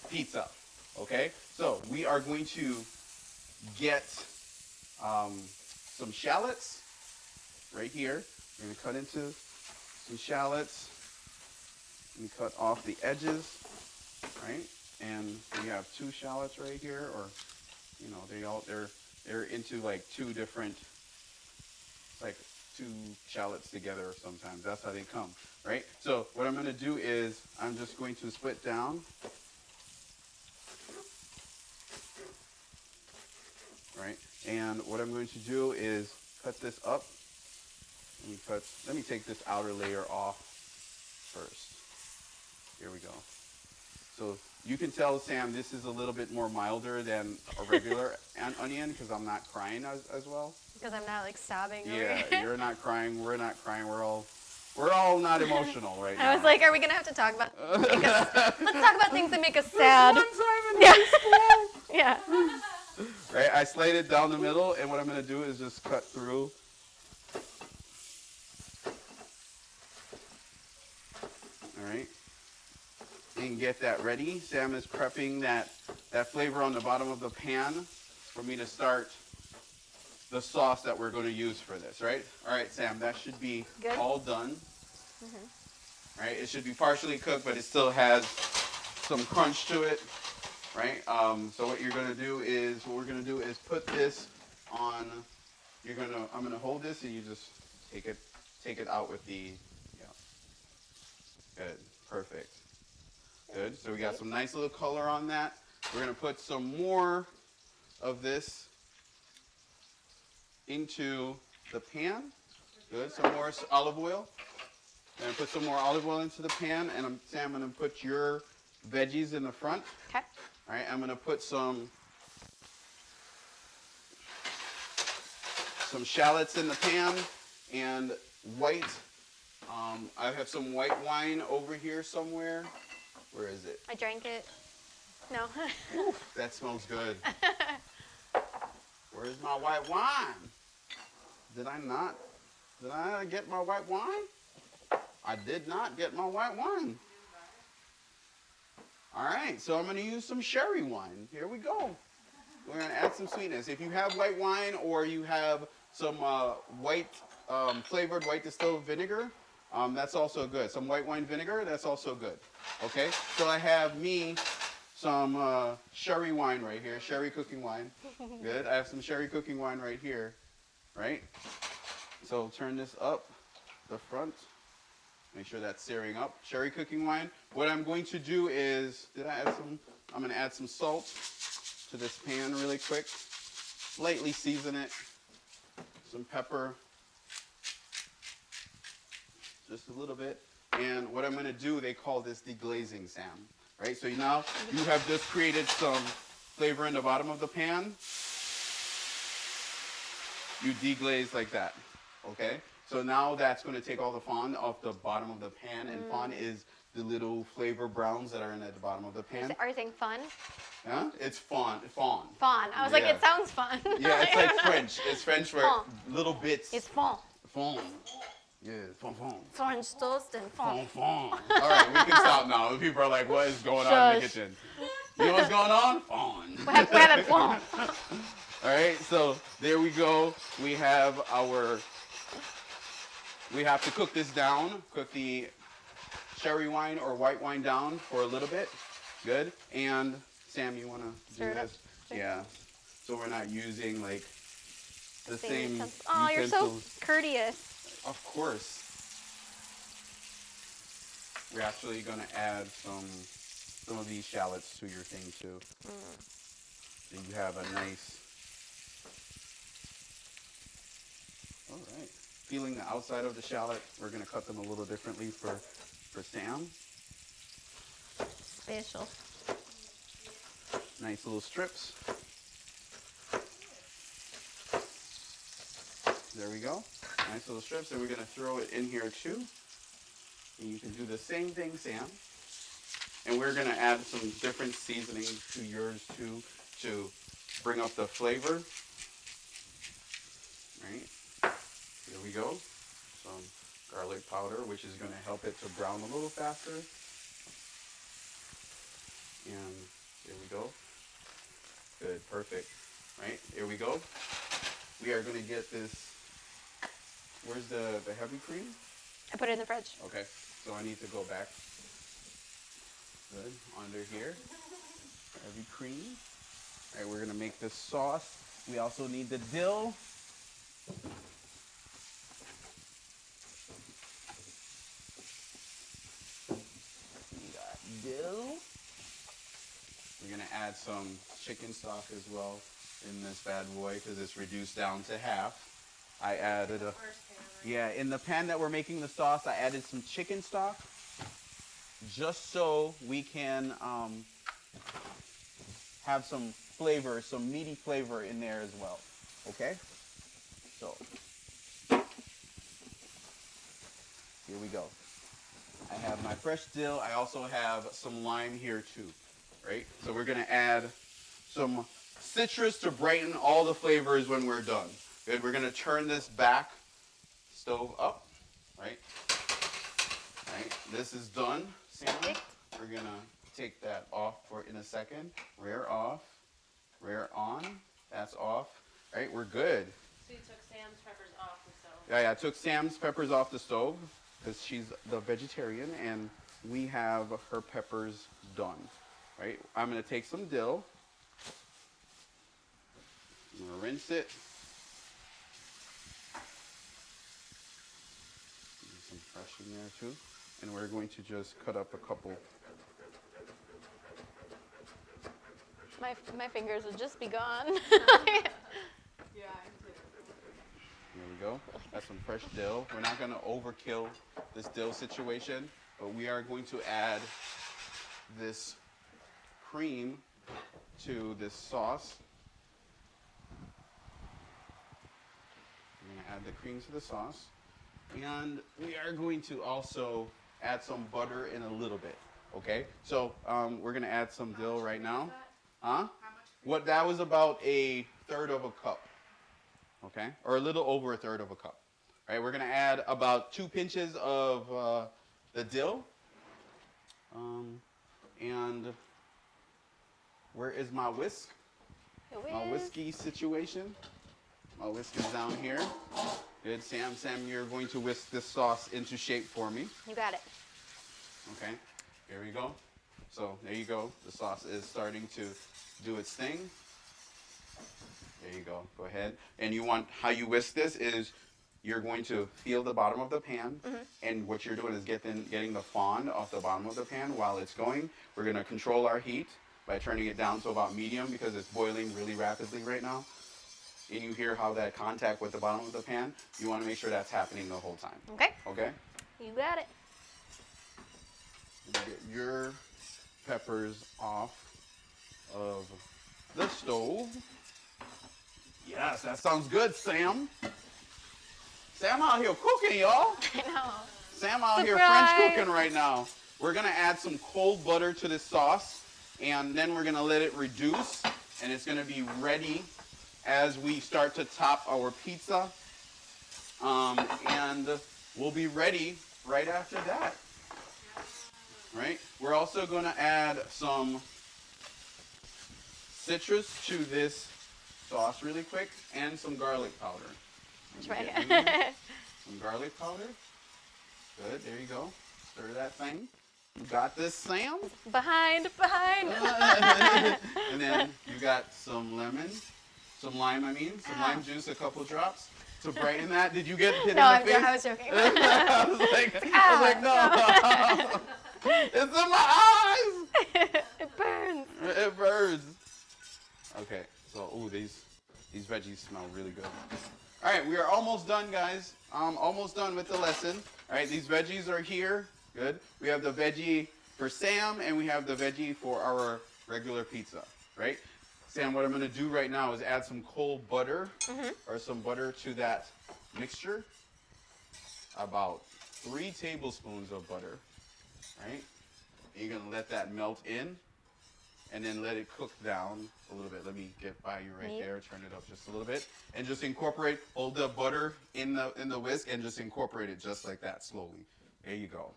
pizza, okay? So we are going to get some shallots right here. We're going to cut into some shallots and cut off the edges, right? And we have 2 shallots right here, or you know, they're into like 2 different, like 2 shallots together sometimes. That's how they come, right? So what I'm going to do is I'm just going to split down, right? And what I'm going to do is cut this up. Let me take this outer layer off first. Here we go. So you can tell, Sam, this is a little bit more milder than a regular onion because I'm not crying as well. Because I'm not like sobbing. Yeah, you're not crying. We're not crying. We're all not emotional right now. I was like, are we gonna have to talk about? Let's talk about things that make us sad. One time in high school. Yeah. Right, I slayed it down the middle, and what I'm gonna do is just cut through. All right. And get that ready. Sam is prepping that flavor on the bottom of the pan for me to start the sauce that we're going to use for this, right? All right, Sam, that should be good. All done. Right, it should be partially cooked, but it still has some crunch to it, right? So what we're going to do is put this on. I'm gonna hold this, and you just take it out with the. Yeah. Good. Perfect. Good. So we got some nice little color on that. We're going to put some more of this into the pan. Good. Some more olive oil. And put some more olive oil into the pan. And Sam, I'm going to put your veggies in the front. Okay. All right. I'm going to put some shallots in the pan and white. I have some white wine over here somewhere. Where is it? I drank it. No. Ooh, that smells good. Where's my white wine? Did I not get my white wine? I did not get my white wine. All right, so I'm going to use some sherry wine. Here we go. We're going to add some sweetness. If you have white wine or you have some flavored white distilled vinegar, that's also good. Some white wine vinegar, that's also good. Okay, so I have some sherry wine right here, sherry cooking wine. Good, I have some sherry cooking wine right here, right? So turn this up the front. Make sure that's searing up. Sherry cooking wine. What I'm going to do is, I'm going to add some salt to this pan really quick. Lightly season it. Some pepper. Just a little bit. And what I'm going to do, they call this deglazing, Sam. Right? So now you have just created some flavor in the bottom of the pan. You deglaze like that. Okay? So now that's going to take all the fond off the bottom of the pan, and fond is the little flavor browns that are in at the bottom of the pan. Are you saying fun? Yeah, it's fond. Fawn. I was like, it sounds fun. Yeah, it's like French. It's French where little bits. It's fawn. Fond. Yeah, fond. French toast and fawn. Fond. All right, we can stop now. People are like, what is going on in the kitchen? You know what's going on? Fond. We have fawn. All right, so there we go. We have to cook this down, cook the sherry wine or white wine down for a little bit. Good. And Sam, you want to do this? Yeah. So we're not using like the same utensils. Oh, you're so courteous. Of course. We're actually going to add some of these shallots to your thing too. So you have a nice... All right. Peeling the outside of the shallot, we're going to cut them a little differently for Sam. Special. Nice little strips. There we go. Nice little strips, and we're going to throw it in here too. And you can do the same thing, Sam. And we're going to add some different seasoning to yours too to bring up the flavor. Right. Here we go. Some garlic powder, which is going to help it to brown a little faster. And here we go. Good, perfect. Right, here we go. We are going to get this. Where's the heavy cream? I put it in the fridge. Okay, so I need to go back. Good, under here. Heavy cream. All right, we're going to make this sauce. We also need the dill. We're going to add some chicken stock as well in this bad boy because it's reduced down to half. I added in the pan that we're making the sauce, I added some chicken stock just so we can have some flavor, some meaty flavor in there as well. Okay? So, here we go. I have my fresh dill. I also have some lime here too, right? So we're gonna add some citrus to brighten all the flavors when we're done. Good, we're gonna turn this back, stove up, right? Right, this is done, Sam. We're gonna take that off in a second. Rear off, rear on, that's off. Right, we're good. So you took Sam's peppers off the stove? Yeah, I took Sam's peppers off the stove because she's the vegetarian and we have her peppers done, right? I'm gonna take some dill. I'm gonna rinse it. Some fresh in there too. And we're going to just cut up a couple. My fingers would just be gone. Yeah, I did. There we go. That's some fresh dill. We're not going to overkill this dill situation, but we are going to add this cream to this sauce. We're going to add the cream to the sauce. And we are going to also add some butter in a little bit. Okay? So we're going to add some dill right now. Huh? What? That was about 1/3 of a cup. okay? Or a little over 1/3 of a cup. All right, we're gonna add about 2 pinches of the dill. And where is my whisk? My whiskey situation. My whisk is down here. Good, Sam. Sam, you're going to whisk this sauce into shape for me. You got it. Okay, here we go. So there you go. The sauce is starting to do its thing. There you go. Go ahead. And you want, how you whisk this is you're going to feel the bottom of the pan. And what you're doing is getting the fond off the bottom of the pan while it's going. We're going to control our heat by turning it down to about medium because it's boiling really rapidly right now. And you hear how that contact with the bottom of the pan, you want to make sure that's happening the whole time. Okay. Okay? You got it. Get your peppers off of the stove. Yes, that sounds good, Sam. Sam out here cooking, y'all. I know. Sam out here French cooking right now. We're gonna add some cold butter to this sauce, and then we're gonna let it reduce, and it's gonna be ready as we start to top our pizza. And we'll be ready right after that. Right? We're also gonna add some citrus to this sauce really quick, and some garlic powder. That's right. Some garlic powder. Good, there you go. Stir that thing. You got this, Sam? Behind. And then you got some lemon, some lime, some lime juice, a couple drops to brighten that. Did you get hit in the face? No, I was joking. I was like, no. It's in my eyes. It burns. It burns. Okay, so these veggies smell really good. All right, we are almost done, guys. Almost done with the lesson. All right, these veggies are here. Good. We have the veggie for Sam, and we have the veggie for our regular pizza. Right? Sam, what I'm going to do right now is add some cold butter or some butter to that mixture. About 3 tablespoons of butter. Right? And you're going to let that melt in. And then let it cook down a little bit. Let me get by you right there. Turn it up just a little bit, and just hold the butter in the whisk, and just incorporate it just like that slowly. There you go.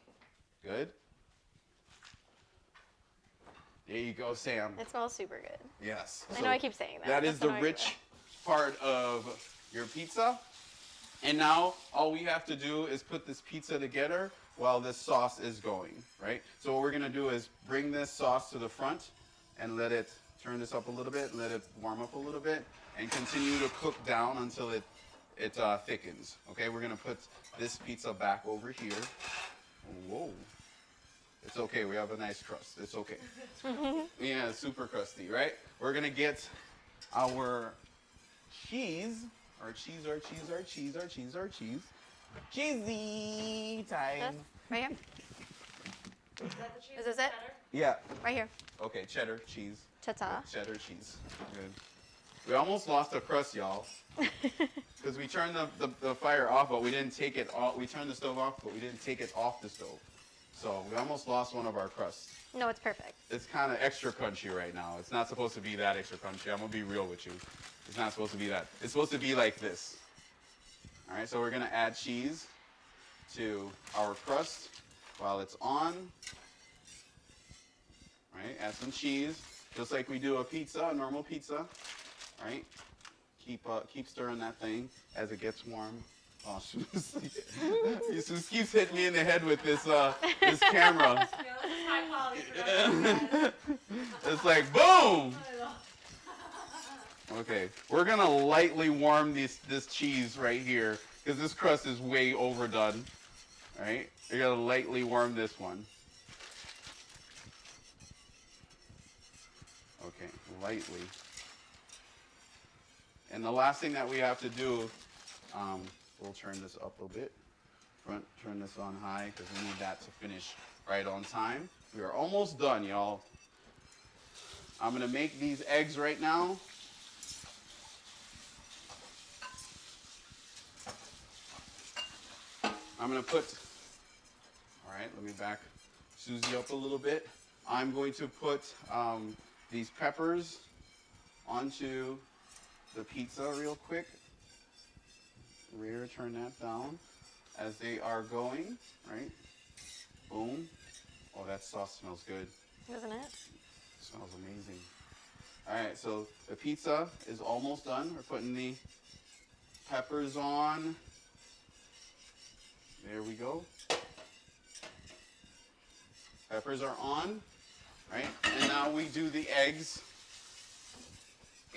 Good. There you go, Sam. It smells super good. Yes. I know I keep saying that. That is the rich part of your pizza. And now all we have to do is put this pizza together while this sauce is going, right? So what we're gonna do is bring this sauce to the front and let it turn this up a little bit, let it warm up a little bit, and continue to cook down until it thickens. Okay, we're gonna put this pizza back over here. Whoa. It's okay, we have a nice crust. It's okay. Yeah, it's super crusty, right? We're gonna get our cheese. Cheesy time. Right here. Is that the cheese? Is this it? Cheddar? Yeah. Right here. Okay, cheddar cheese. Ta-ta. Cheddar cheese. Good. We almost lost the crust, y'all. Because we turned the fire off, but we didn't take it off. We turned the stove off, but we didn't take it off the stove. So we almost lost one of our crusts. No, it's perfect. It's kind of extra crunchy right now. It's not supposed to be that extra crunchy. I'm going to be real with you. It's not supposed to be that. It's supposed to be like this. All right, so we're going to add cheese to our crust while it's on. All right, add some cheese, just like we do a pizza, a normal pizza. All right, keep stirring that thing as it gets warm. Oh, Jesus keeps hitting me in the head with this this camera. Yeah, this is high quality production. It's like boom. Okay, we're gonna lightly warm this cheese right here because this crust is way overdone. All right, you're gonna lightly warm this one. Okay, lightly. And the last thing that we have to do, we'll turn this up a bit. Turn this on high because we need that to finish right on time. We are almost done, y'all. I'm gonna make these eggs right now. I'm gonna put, all right, let me back Susie up a little bit. I'm going to put these peppers onto the pizza real quick. Rear, turn that down as they are going, right? Boom. Oh, that sauce smells good. Isn't it? Smells amazing. All right, so the pizza is almost done. We're putting the peppers on. There we go. Peppers are on, right? And now we do the eggs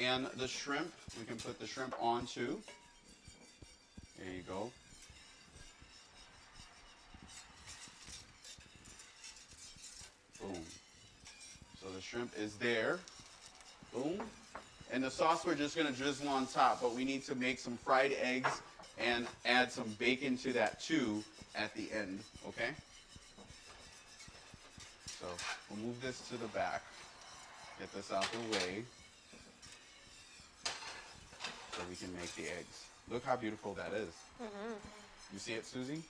and the shrimp. We can put the shrimp on too. There you go. Boom. So the shrimp is there. Boom. And the sauce we're just going to drizzle on top, but we need to make some fried eggs and add some bacon to that too at the end, okay? So we'll move this to the back. Get this out the way so we can make the eggs. Look how beautiful that is. Mm-hmm. You see it, Susie?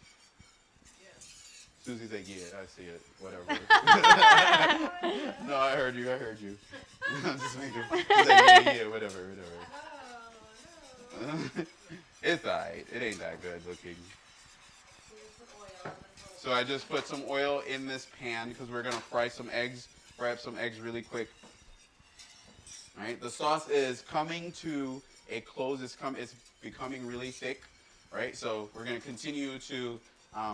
Susie's like, yeah, I see it. Whatever. No, I heard you. I'm just making. She's like, yeah, whatever. It's alright. It ain't that good looking. So I just put some oil in this pan because we're gonna fry some eggs. Fry up some eggs really quick. All right. The sauce is coming to a close. It's becoming really thick. Right. So we're gonna continue to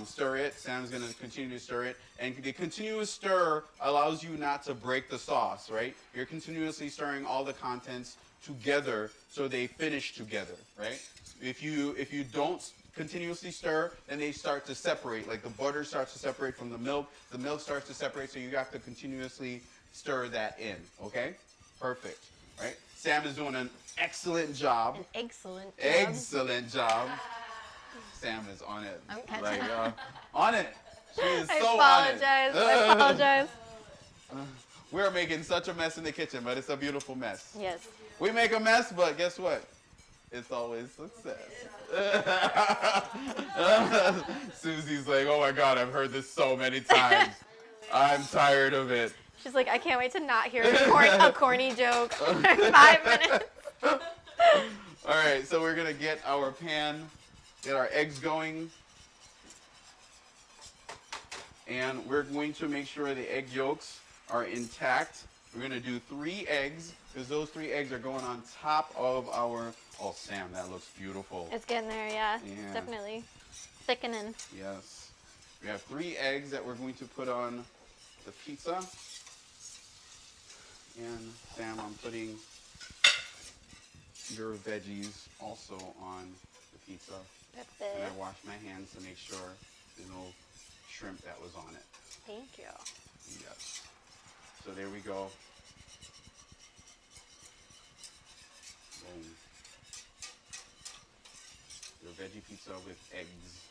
stir it. Sam's going to continue to stir it. And the continuous stir allows you not to break the sauce, right? You're continuously stirring all the contents together so they finish together, right? If you don't continuously stir, then they start to separate. Like the butter starts to separate from the milk starts to separate, so you have to continuously stir that in, okay? Perfect, right? Sam is doing an excellent job. An excellent job. Excellent job. Sam is on it. I'm catching like, up. On it. She is I so apologize. on it. I apologize. We're making such a mess in the kitchen, but it's a beautiful mess. Yes. We make a mess, but guess what? It's always success. Susie's like, oh my God, I've heard this so many times. I'm tired of it. She's like, I can't wait to not hear a corny joke for 5 minutes. All right, so we're gonna get our pan, get our eggs going, and we're going to make sure the egg yolks are intact. We're gonna do 3 eggs, because those 3 eggs are going on top of our, oh Sam, that looks beautiful. It's getting there, yeah. Yeah. Definitely. Thickening. Yes. We have 3 eggs that we're going to put on the pizza. And Sam, I'm putting your veggies also on the pizza. That's And it. I washed my hands to make sure there's no shrimp that was on it. Thank you. Yes. So there we go. Boom. Your veggie pizza with eggs.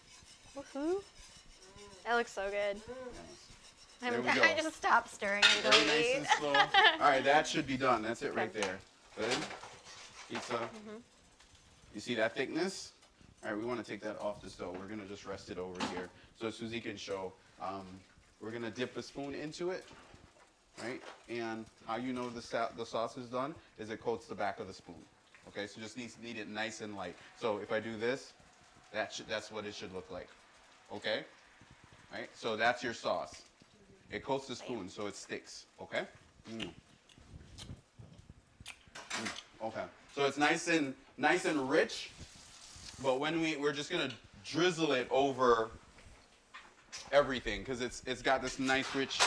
Woohoo. That looks so good. Yes. There we go. I just stopped stirring and Very going to nice eat. and slow. All right, that should be done. That's it right there. Good. Pizza. You see that thickness? All right, we want to take that off the stove. We're going to just rest it over here so Susie can show. We're going to dip a spoon into it, right? And how you know the sauce is done is it coats the back of the spoon. Okay, so just need it nice and light. So if I do this, that's what it should look like. Okay? Right? So that's your sauce. It coats the spoon so it sticks. Okay? Okay. So it's nice and rich, but when we're just gonna drizzle it over everything because it's got this nice rich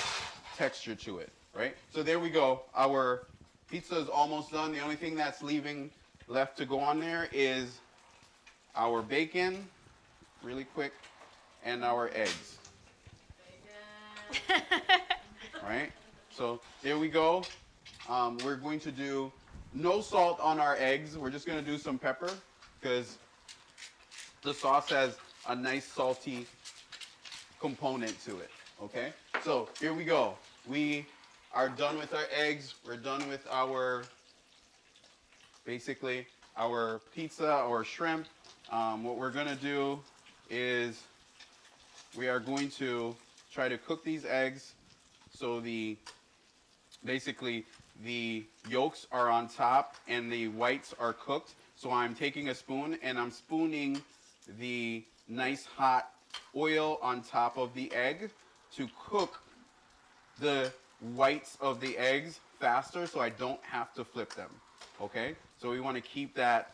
texture to it, right? So there we go. Our pizza is almost done. The only thing that's left to go on there is our bacon, really quick, and our eggs. Right? So there we go. We're going to do no salt on our eggs. We're just going to do some pepper because the sauce has a nice salty component to it. Okay? So here we go. We are done with our eggs. We're done with basically our pizza or shrimp. What we're going to do is we are going to try to cook these eggs so basically the yolks are on top and the whites are cooked. So I'm taking a spoon and I'm spooning the nice hot oil on top of the egg to cook the whites of the eggs faster so I don't have to flip them. Okay? So we want to keep that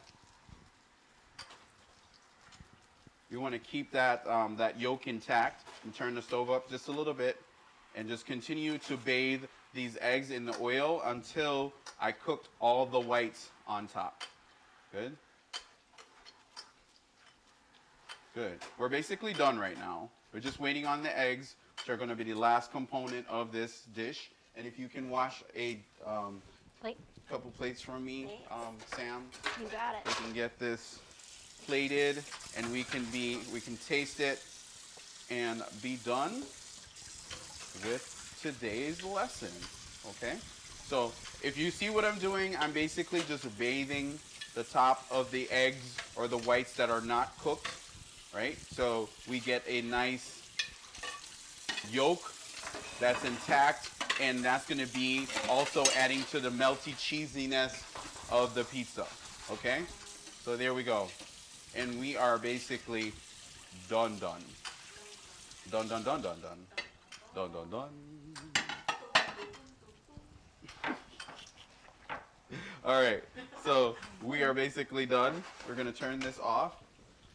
that yolk intact, and turn the stove up just a little bit and just continue to bathe these eggs in the oil until I cooked all the whites on top. Good? Good. We're basically done right now. We're just waiting on the eggs, which are going to be the last component of this dish. And if you can wash a couple plates for me, Sam. You got it. We can get this plated, and we can taste it and be done with today's lesson. Okay? So if you see what I'm doing, I'm basically just bathing the top of the eggs or the whites that are not cooked, right? So we get a nice yolk that's intact, and that's going to be also adding to the melty cheesiness of the pizza. Okay? So there we go. And we are basically done. Done. Done. All right, so we are basically done. We're gonna turn this off,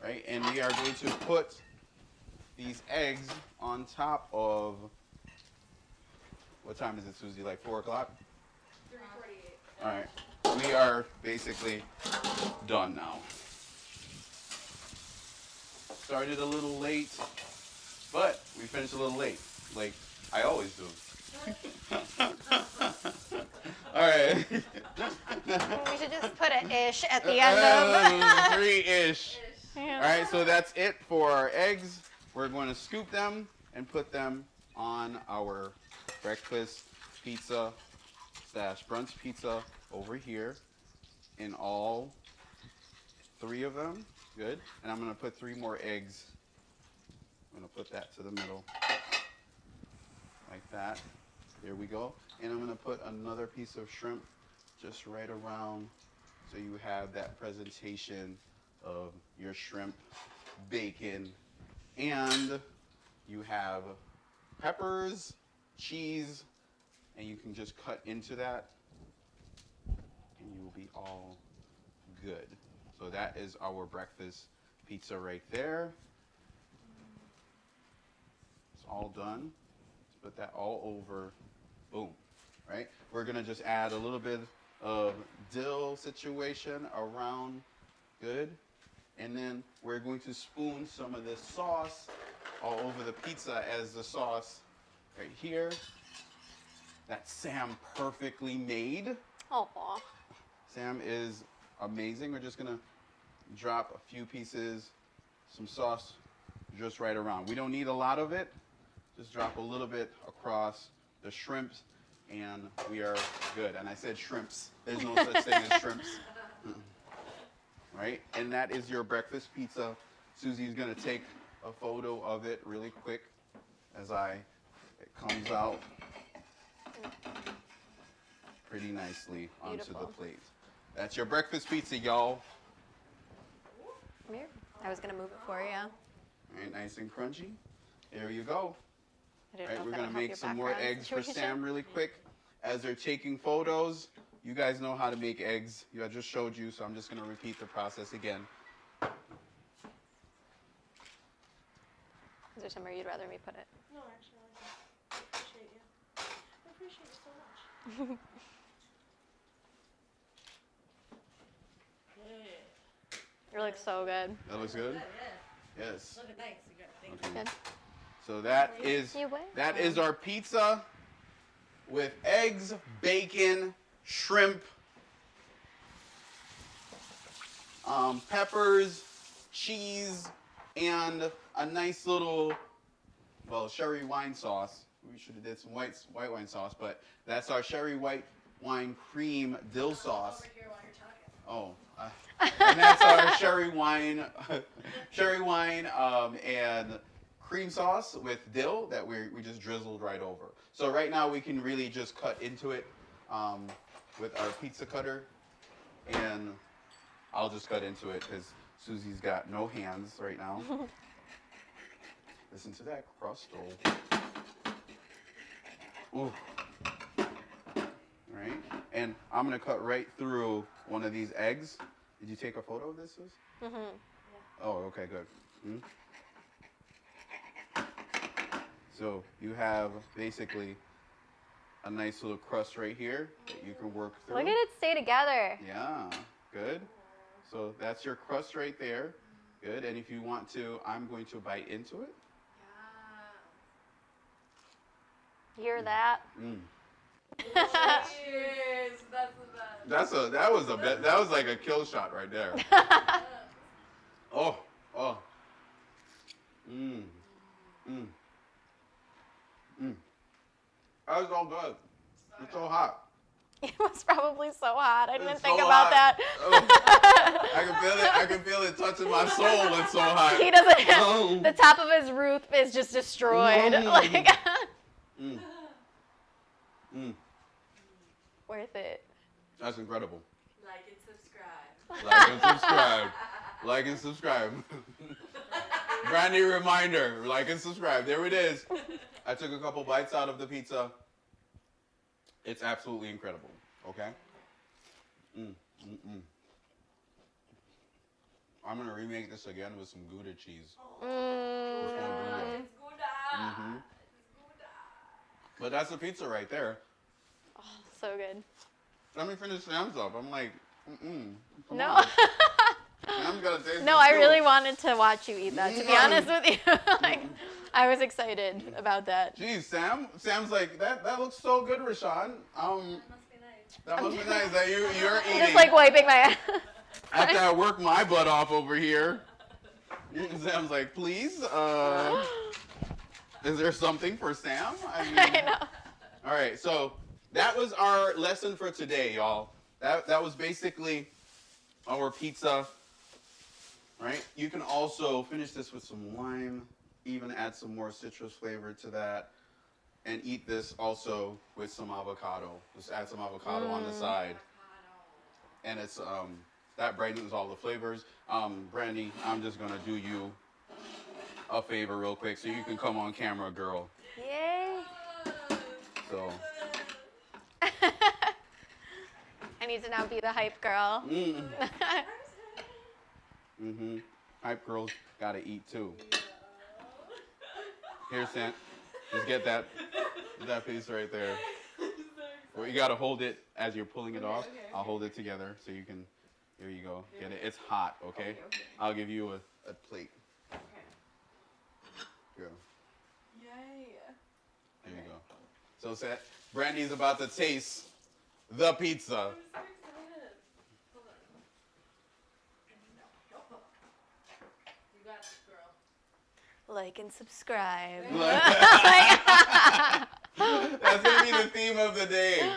right? And we are going to put these eggs on top of, what time is it, Susie? Like 4 o'clock? 3:48. All right, we are basically done now. Started a little late, but we finished a little late, like I always do. All right. We should just put an ish at the end of 3-ish. Yeah. All right, so that's it for our eggs. We're going to scoop them and put them on our breakfast pizza / brunch pizza over here in all 3 of them. Good. And I'm going to put 3 more eggs. I'm going to put that to the middle. Like that. There we go. And I'm going to put another piece of shrimp just right around so you have that presentation of your shrimp, bacon, and you have peppers, cheese, and you can just cut into that and you will be all good. So that is our breakfast pizza right there. It's all done. Let's put that all over. Boom. Right? We're going to just add a little bit of dill situation around. Good. And then we're going to spoon some of this sauce all over the pizza as the sauce right here that Sam perfectly made. Oh. Sam is amazing. We're just gonna drop a few pieces, some sauce just right around. We don't need a lot of it. Just drop a little bit across the shrimps and we are good. And I said shrimps. There's no such thing as shrimps. Right? And that is your breakfast pizza. Susie's gonna take a photo of it really quick as it comes out pretty nicely onto Beautiful. the plate. That's your breakfast pizza, y'all. Come here. I was going to move it for you. All right, nice and crunchy. There you go. I didn't All right, know if we're that gonna would help make your some more background eggs for situation. Sam really quick. As they're taking photos, you guys know how to make eggs. I just showed you, so I'm just gonna repeat the process again. Is there somewhere you'd rather me put it? No, actually, I appreciate you. I appreciate you so much. It looks so good. That looks good? Yeah. Yes. Looking nice. You got thank Okay. Good. So that is our pizza with eggs, bacon, shrimp, peppers, cheese, and a nice little, sherry wine sauce. We should have did some white wine sauce, but that's our sherry white wine cream dill sauce. Over here while you're talking. Oh, and that's our sherry wine, and cream sauce with dill that we just drizzled right over. So right now we can really just cut into it with our pizza cutter, and I'll just cut into it because Susie's got no hands right now. Listen to that crust. Ooh. Right? And I'm going to cut right through one of these eggs. Did you take a photo of this, Sus? Mm-hmm. Oh, okay, good. So you have basically a nice little crust right here that you can work through. Look at it stay together. Yeah, good. So that's your crust right there. Good. And if you want to, I'm going to bite into it. Hear that? Cheers. That's the best. That was like a kill shot right there. Oh. That was all good. It's so hot. It was probably so hot. I didn't It's think so about hot. that. Oh. I can feel it touching my soul. It's so hot. He doesn't. The top of his roof is just destroyed. Like. Worth it. That's incredible. Like and subscribe. Like and subscribe. Like and subscribe. Brand new reminder. Like and subscribe. There it is. I took a couple bites out of the pizza. It's absolutely incredible. Okay? I'm going to remake this again with some Gouda cheese. It's Gouda. But that's the pizza right there. Oh, so good. Let me finish Sam's up. I'm like, come No. on. Sam's got to taste No, this I too. really wanted to watch you eat that, to be honest with you. Like, I was excited about that. Geez, Sam's like, that looks so good, Rishone. That must be nice. That must be nice that you're eating. Just like wiping my ass. After I work my butt off over here. Sam's like, please, is there something for Sam? I know. All right, so that was our lesson for today, y'all. That was basically our pizza, right? You can also finish this with some lime, even add some more citrus flavor to that, and eat this also with some avocado. Just add some avocado on the side. And it's that brightens all the flavors. Brandy, I'm just gonna do you a favor real quick so you can come on camera, girl. Yay. So I need to now be the hype girl. Hype girls gotta eat too. Here, Sam. Just get that piece right there. Well, you gotta hold it as you're pulling it off. Okay. I'll hold it together so you can. Here you go. Get it. It's hot. Okay. I'll give you a plate. Okay. Go. Yay. There you go. So, Brandy's about to taste the pizza. I'm so excited. Hold on. You got this, girl. Like and subscribe. That's gonna be the theme of the day.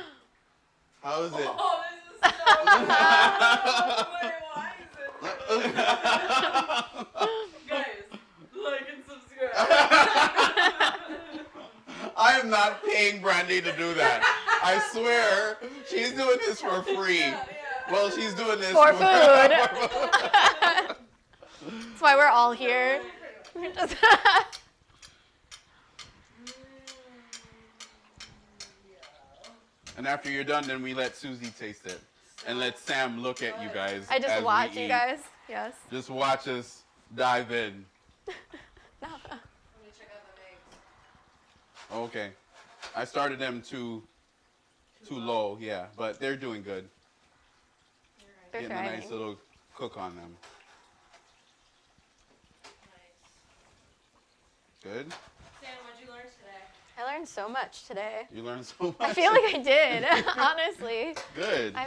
How is it? Oh, this is so bad. Wait, why is it? Guys, like and subscribe. I am not paying Brandy to do that. I swear, she's doing this for free. Yeah. Well, she's doing this For food. That's why we're all here. Just And after you're done, then we let Susie taste it. And let Sam look at you guys. I just as watch we you eat. guys. Yes. Just watch us dive in. No. Let me check out the eggs. Okay. I started them too low, yeah. But they're doing good. They're Getting a trying. nice little cook on them. Nice. Good? Sam, what'd you learn today? I learned so much today. You learned so much. I feel like I did, honestly. Good. I'm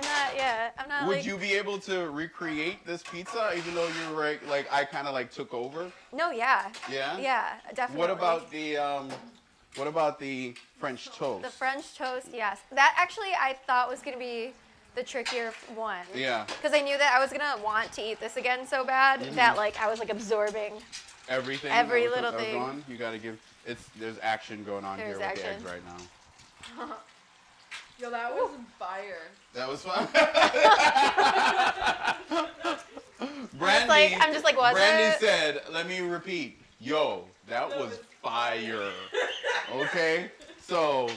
not Would like. you be able to recreate this pizza even though you were like I kind of like took over? No, yeah. Yeah? Yeah, definitely. What about the French toast? The French toast, yes. That actually I thought was going to be the trickier one. Yeah. Because I knew that I was going to want to eat this again so bad that like I was like absorbing. Everything. Every that was- little that was thing. on, you got to give there's action going on There's here with the action. eggs right now. Yo, that was fire. That was fun. I'm just like, was Brandy it? said, let me repeat. Yo, that was fire. Okay? So,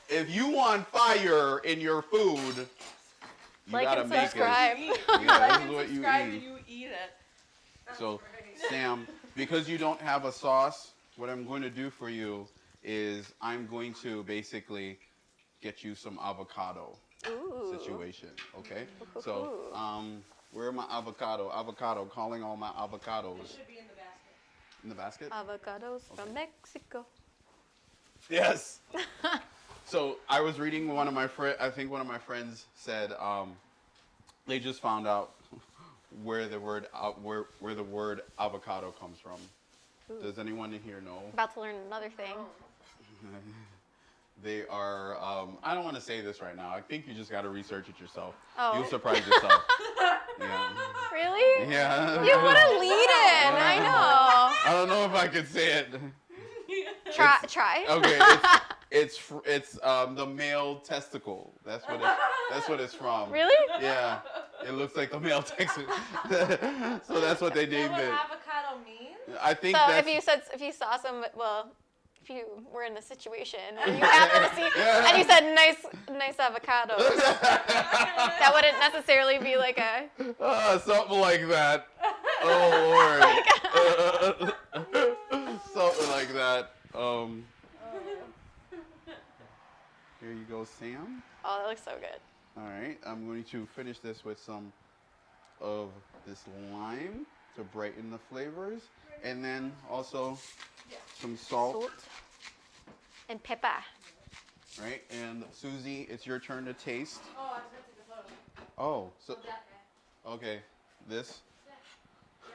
if you want fire in your food, you Like gotta and make subscribe. it. You Yeah, like this and is what you subscribe eat. and you eat it. That's So, right. Sam, because you don't have a sauce, what I'm going to do for you is I'm going to basically get you some avocado Ooh. situation, okay? Ooh. So, where are my avocado? Avocado, calling all my avocados. It should be in the basket. In the basket? Avocados from Mexico. Yes. So I was reading one of my I think one of my friends said they just found out where the word where the word avocado comes from. Ooh. Does anyone in here know? About to learn another thing. They are. I don't want to say this right now. I think you just got to research it yourself. Oh. You'll surprise yourself. Yeah. Really? Yeah. You want to lead in. I know. I don't know if I could say it. Try. Okay. It's the male testicle. That's what it's from. Really? Yeah. It looks like the male testicle. So that's what they Is that named what it. avocado means? I think So that's. if you saw some, well, if you were in a situation and you happened to see, and you said nice avocados, that wouldn't necessarily be like a. Something like that. Oh Lord. Something like that. Here you go, Sam. Oh, that looks so good. All right, I'm going to finish this with some of this lime to brighten the flavors, and then also some salt. And pepper. Right, and Susie, it's your turn to taste. Oh, I was going to take a photo. Oh, so Of that guy. okay, this.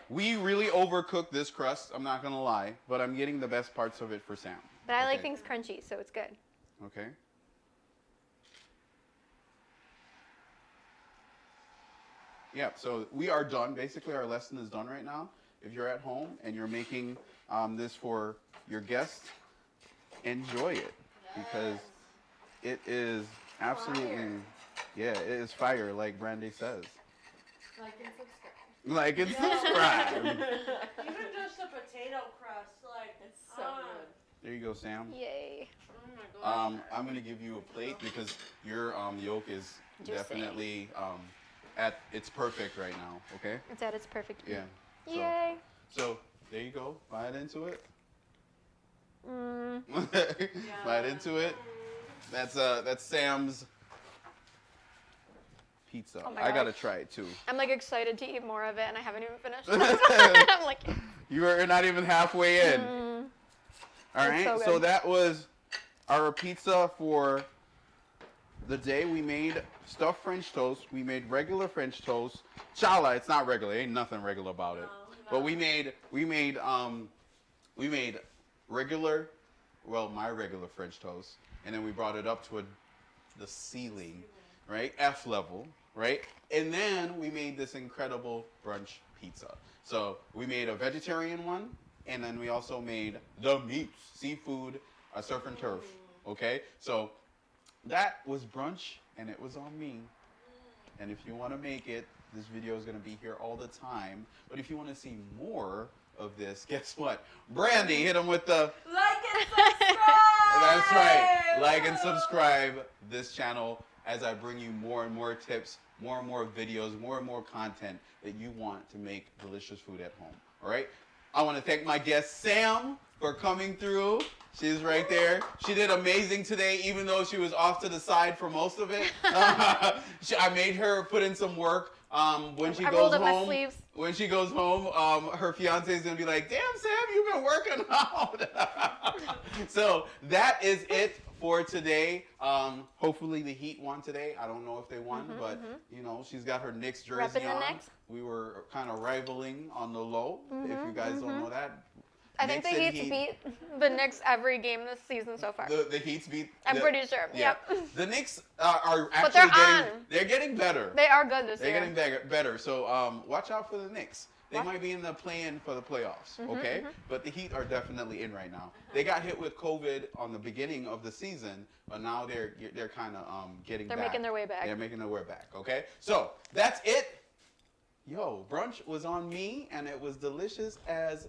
We really overcooked this crust. I'm not gonna lie, but I'm getting the best parts of it for Sam. But I like Okay. things crunchy, so it's good. Okay. Yeah, so we are done. Basically, our lesson is done right now. If you're at home and you're making this for your guests, enjoy it because it is absolutely, yeah, it is fire, like Brandy says. Like and subscribe. Like and subscribe. Even just a potato crust, like It's so good. There you go, Sam. Yay. Oh my god. I'm gonna give you a plate because your yolk is Juicy. definitely at its perfect right now. Okay. It's at its perfect. Yeah. So, Yay. So there you go. Bite into it. Mm. Bite into it. That's Sam's pizza. Oh my I gotta gosh. try it too. I'm like excited to eat more of it, and I haven't even finished. I'm like, You are not even halfway in. All right. so So good. that was our pizza for the day. We made stuffed French toast. We made regular French toast. Challah, it's not regular. Ain't nothing regular about it. But we made regular, well, my regular French toast, and then we brought it up to the ceiling, right? F level, right? And then we made this incredible brunch pizza. So we made a vegetarian one, and then we also made the meats, seafood, surf and turf. Okay, so that was brunch, and it was on me. And if you want to make it, this video is going to be here all the time. But if you want to see more of this, guess what? Brandy, hit them with the... Like and subscribe! That's right. Like and subscribe this channel as I bring you more and more tips, more and more videos, more and more content that you want to make delicious food at home. All right? I want to thank my guest, Sam, for coming through. She's right there. She did amazing today, even though she was off to the side for most of it. I made her put in some work. When she I goes rolled up my home, sleeves. when she goes home, her fiance is gonna be like, "Damn, Sam, you've been working out." So that is it for today. Hopefully the Heat won today. I don't know if they won, but you know, she's got her Knicks jersey Repping the on. Knicks. We were kind of rivaling on the low. If you guys don't know that. I think the Knicks and Heat's Heat. beat the Knicks every game this season so far. The Heat's beat. I'm pretty sure. Yeah. Yep. The Knicks are actually they're getting. on. They're getting better. They are good this They're year. getting better. So watch out for the Knicks. They What? might be in the play-in for the playoffs, okay? But the Heat are definitely in right now. They got hit with COVID on the beginning of the season, but now they're kind of getting They're back. making their way back. They're making their way back, okay? So that's it. Yo, brunch was on me, and it was delicious as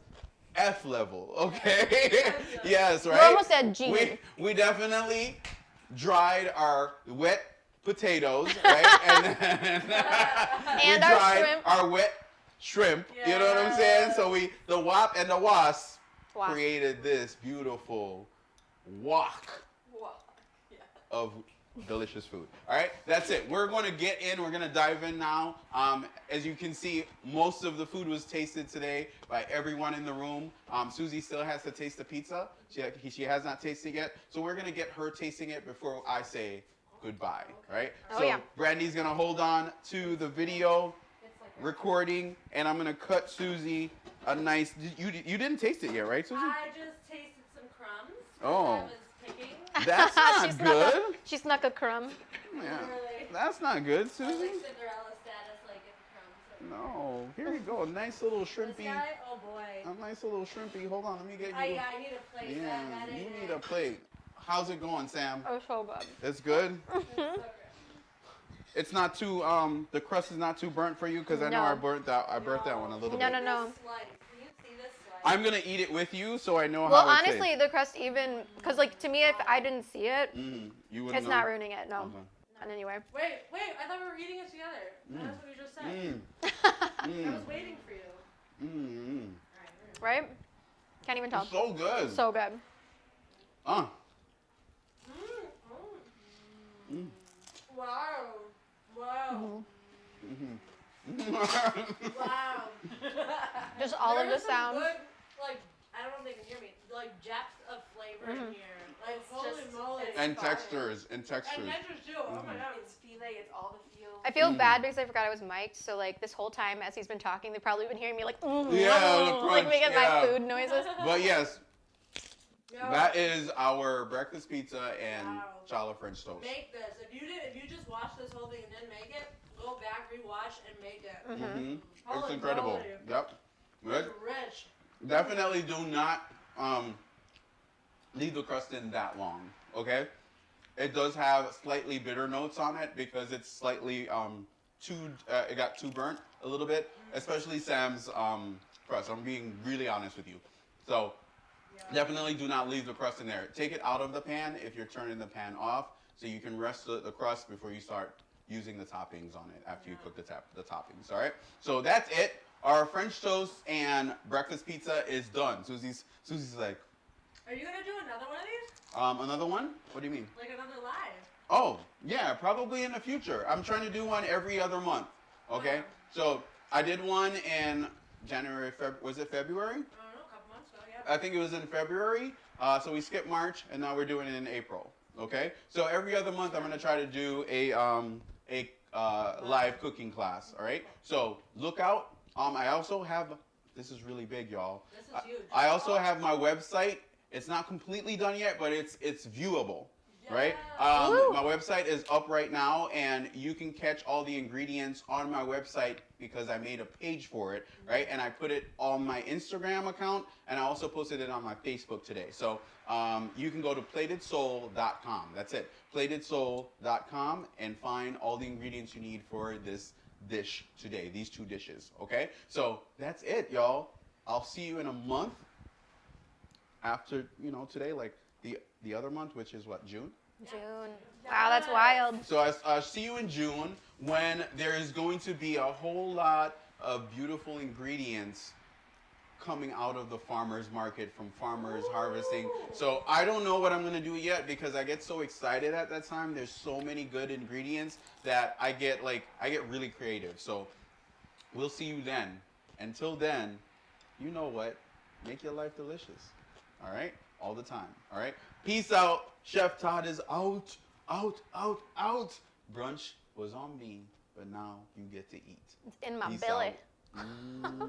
F level, okay? Yes, right? We're almost at G. We definitely dried our wet potatoes, right? And And we our dried shrimp. our wet shrimp. You know what I'm saying? So the WAP and the WASP Wasp. created this beautiful wok Wow. Yeah. of delicious food. All right, that's it. We're going to get in. We're going to dive in now. As you can see, most of the food was tasted today by everyone in the room. Susie still has to taste the pizza. She has not tasted it yet. So we're going to get her tasting it before I say goodbye. Right? Oh, so yeah. Brandy's going to hold on to the video recording, and I'm going to cut Susie a nice... You didn't taste it yet, right, Susie? I just tasted some crumbs. Oh. I was picking. That's not She good. she snuck a crumb. Yeah. Literally. That's not good, I was Susie. like Cinderella status, like get the crumbs. No, here we go. A nice little This shrimpy. guy, oh boy. A nice little shrimpy. Hold on, let me get you. I need a plate. Yeah, That you ain't need it. a plate. How's it going, Sam? Oh, so good. It's good. So good. It's not too. The crust is not too burnt for you because I know No. I burnt that. I burnt that one a little No, bit. no. This slice. Can you see this slice? I'm gonna eat it with you so I know Well, how it honestly, the crust even, because like to me, if I didn't see it, tastes. You wouldn't it's know? not ruining it. No, Okay. not in any way. Wait, I thought we were eating it together. That's what you just said. I was waiting for you. Mm. Right? Can't even tell. It's so good. So good. Wow. Wow. Mm-hmm. Wow. Just all of There the is some sounds. Good, like, I don't know if they can hear me. Like depth of flavor in here. Like holy moly. and fire. textures. And textures too. Oh my god. It's filet, it's all the feels. I feel bad because I forgot I was mic'd. So like this whole time as he's been talking, they've probably been hearing me like, Yeah, the like crunch, making yeah. my food noises. But yes, Yo, that is our breakfast pizza and Wow. Challah French Toast. make this. If you just watched this whole thing and didn't make it, go back, rewatch, and make it. Mm-hmm. It's Holy incredible. moly. Yep. Good. It's rich. Definitely do not leave the crust in that long. Okay. It does have slightly bitter notes on it because it's slightly it got too burnt a little bit, especially Sam's crust. I'm being really honest with you. So definitely do not leave the crust in there. Take it out of the pan if you're turning the pan off, so you can rest the crust before you start using the toppings on it after you cook the toppings. All right. So that's it. Our French toast and breakfast pizza is done. Susie's like, Are you gonna do another one of these? another one? What do you mean? Like another live? Oh, yeah, probably in the future. I'm trying to do one every other month. Okay. So I did one in January. Was it February? I don't know, a couple months ago. Yeah. I think it was in February. So we skipped March, and now we're doing it in April. Okay. So every other month, I'm gonna try to do a live cooking class. All right. So look out. I also have. This is really big, y'all. This is huge. I also have my website. It's not completely done yet, but it's viewable. Right? Woo. My website is up right now, and you can catch all the ingredients on my website because I made a page for it, right? And I put it on my Instagram account, and I also posted it on my Facebook today. So you can go to platedsoul.com. That's it, platedsoul.com, and find all the ingredients you need for this dish today, these two dishes, okay? So that's it, y'all. I'll see you in a month after, today, like the other month, which is what, June? June. Wow, that's wild. So I'll see you in June when there is going to be a whole lot of beautiful ingredients coming out of the farmer's market from farmers harvesting. So I don't know what I'm going to do yet because I get so excited at that time. There's so many good ingredients that I get really creative. So we'll see you then. Until then, you know what? Make your life delicious. All right? All the time. All right? Peace out. Chef Todd is out. Out, out, out. Brunch was on me, but now you get to eat. It's in my Peace belly. out.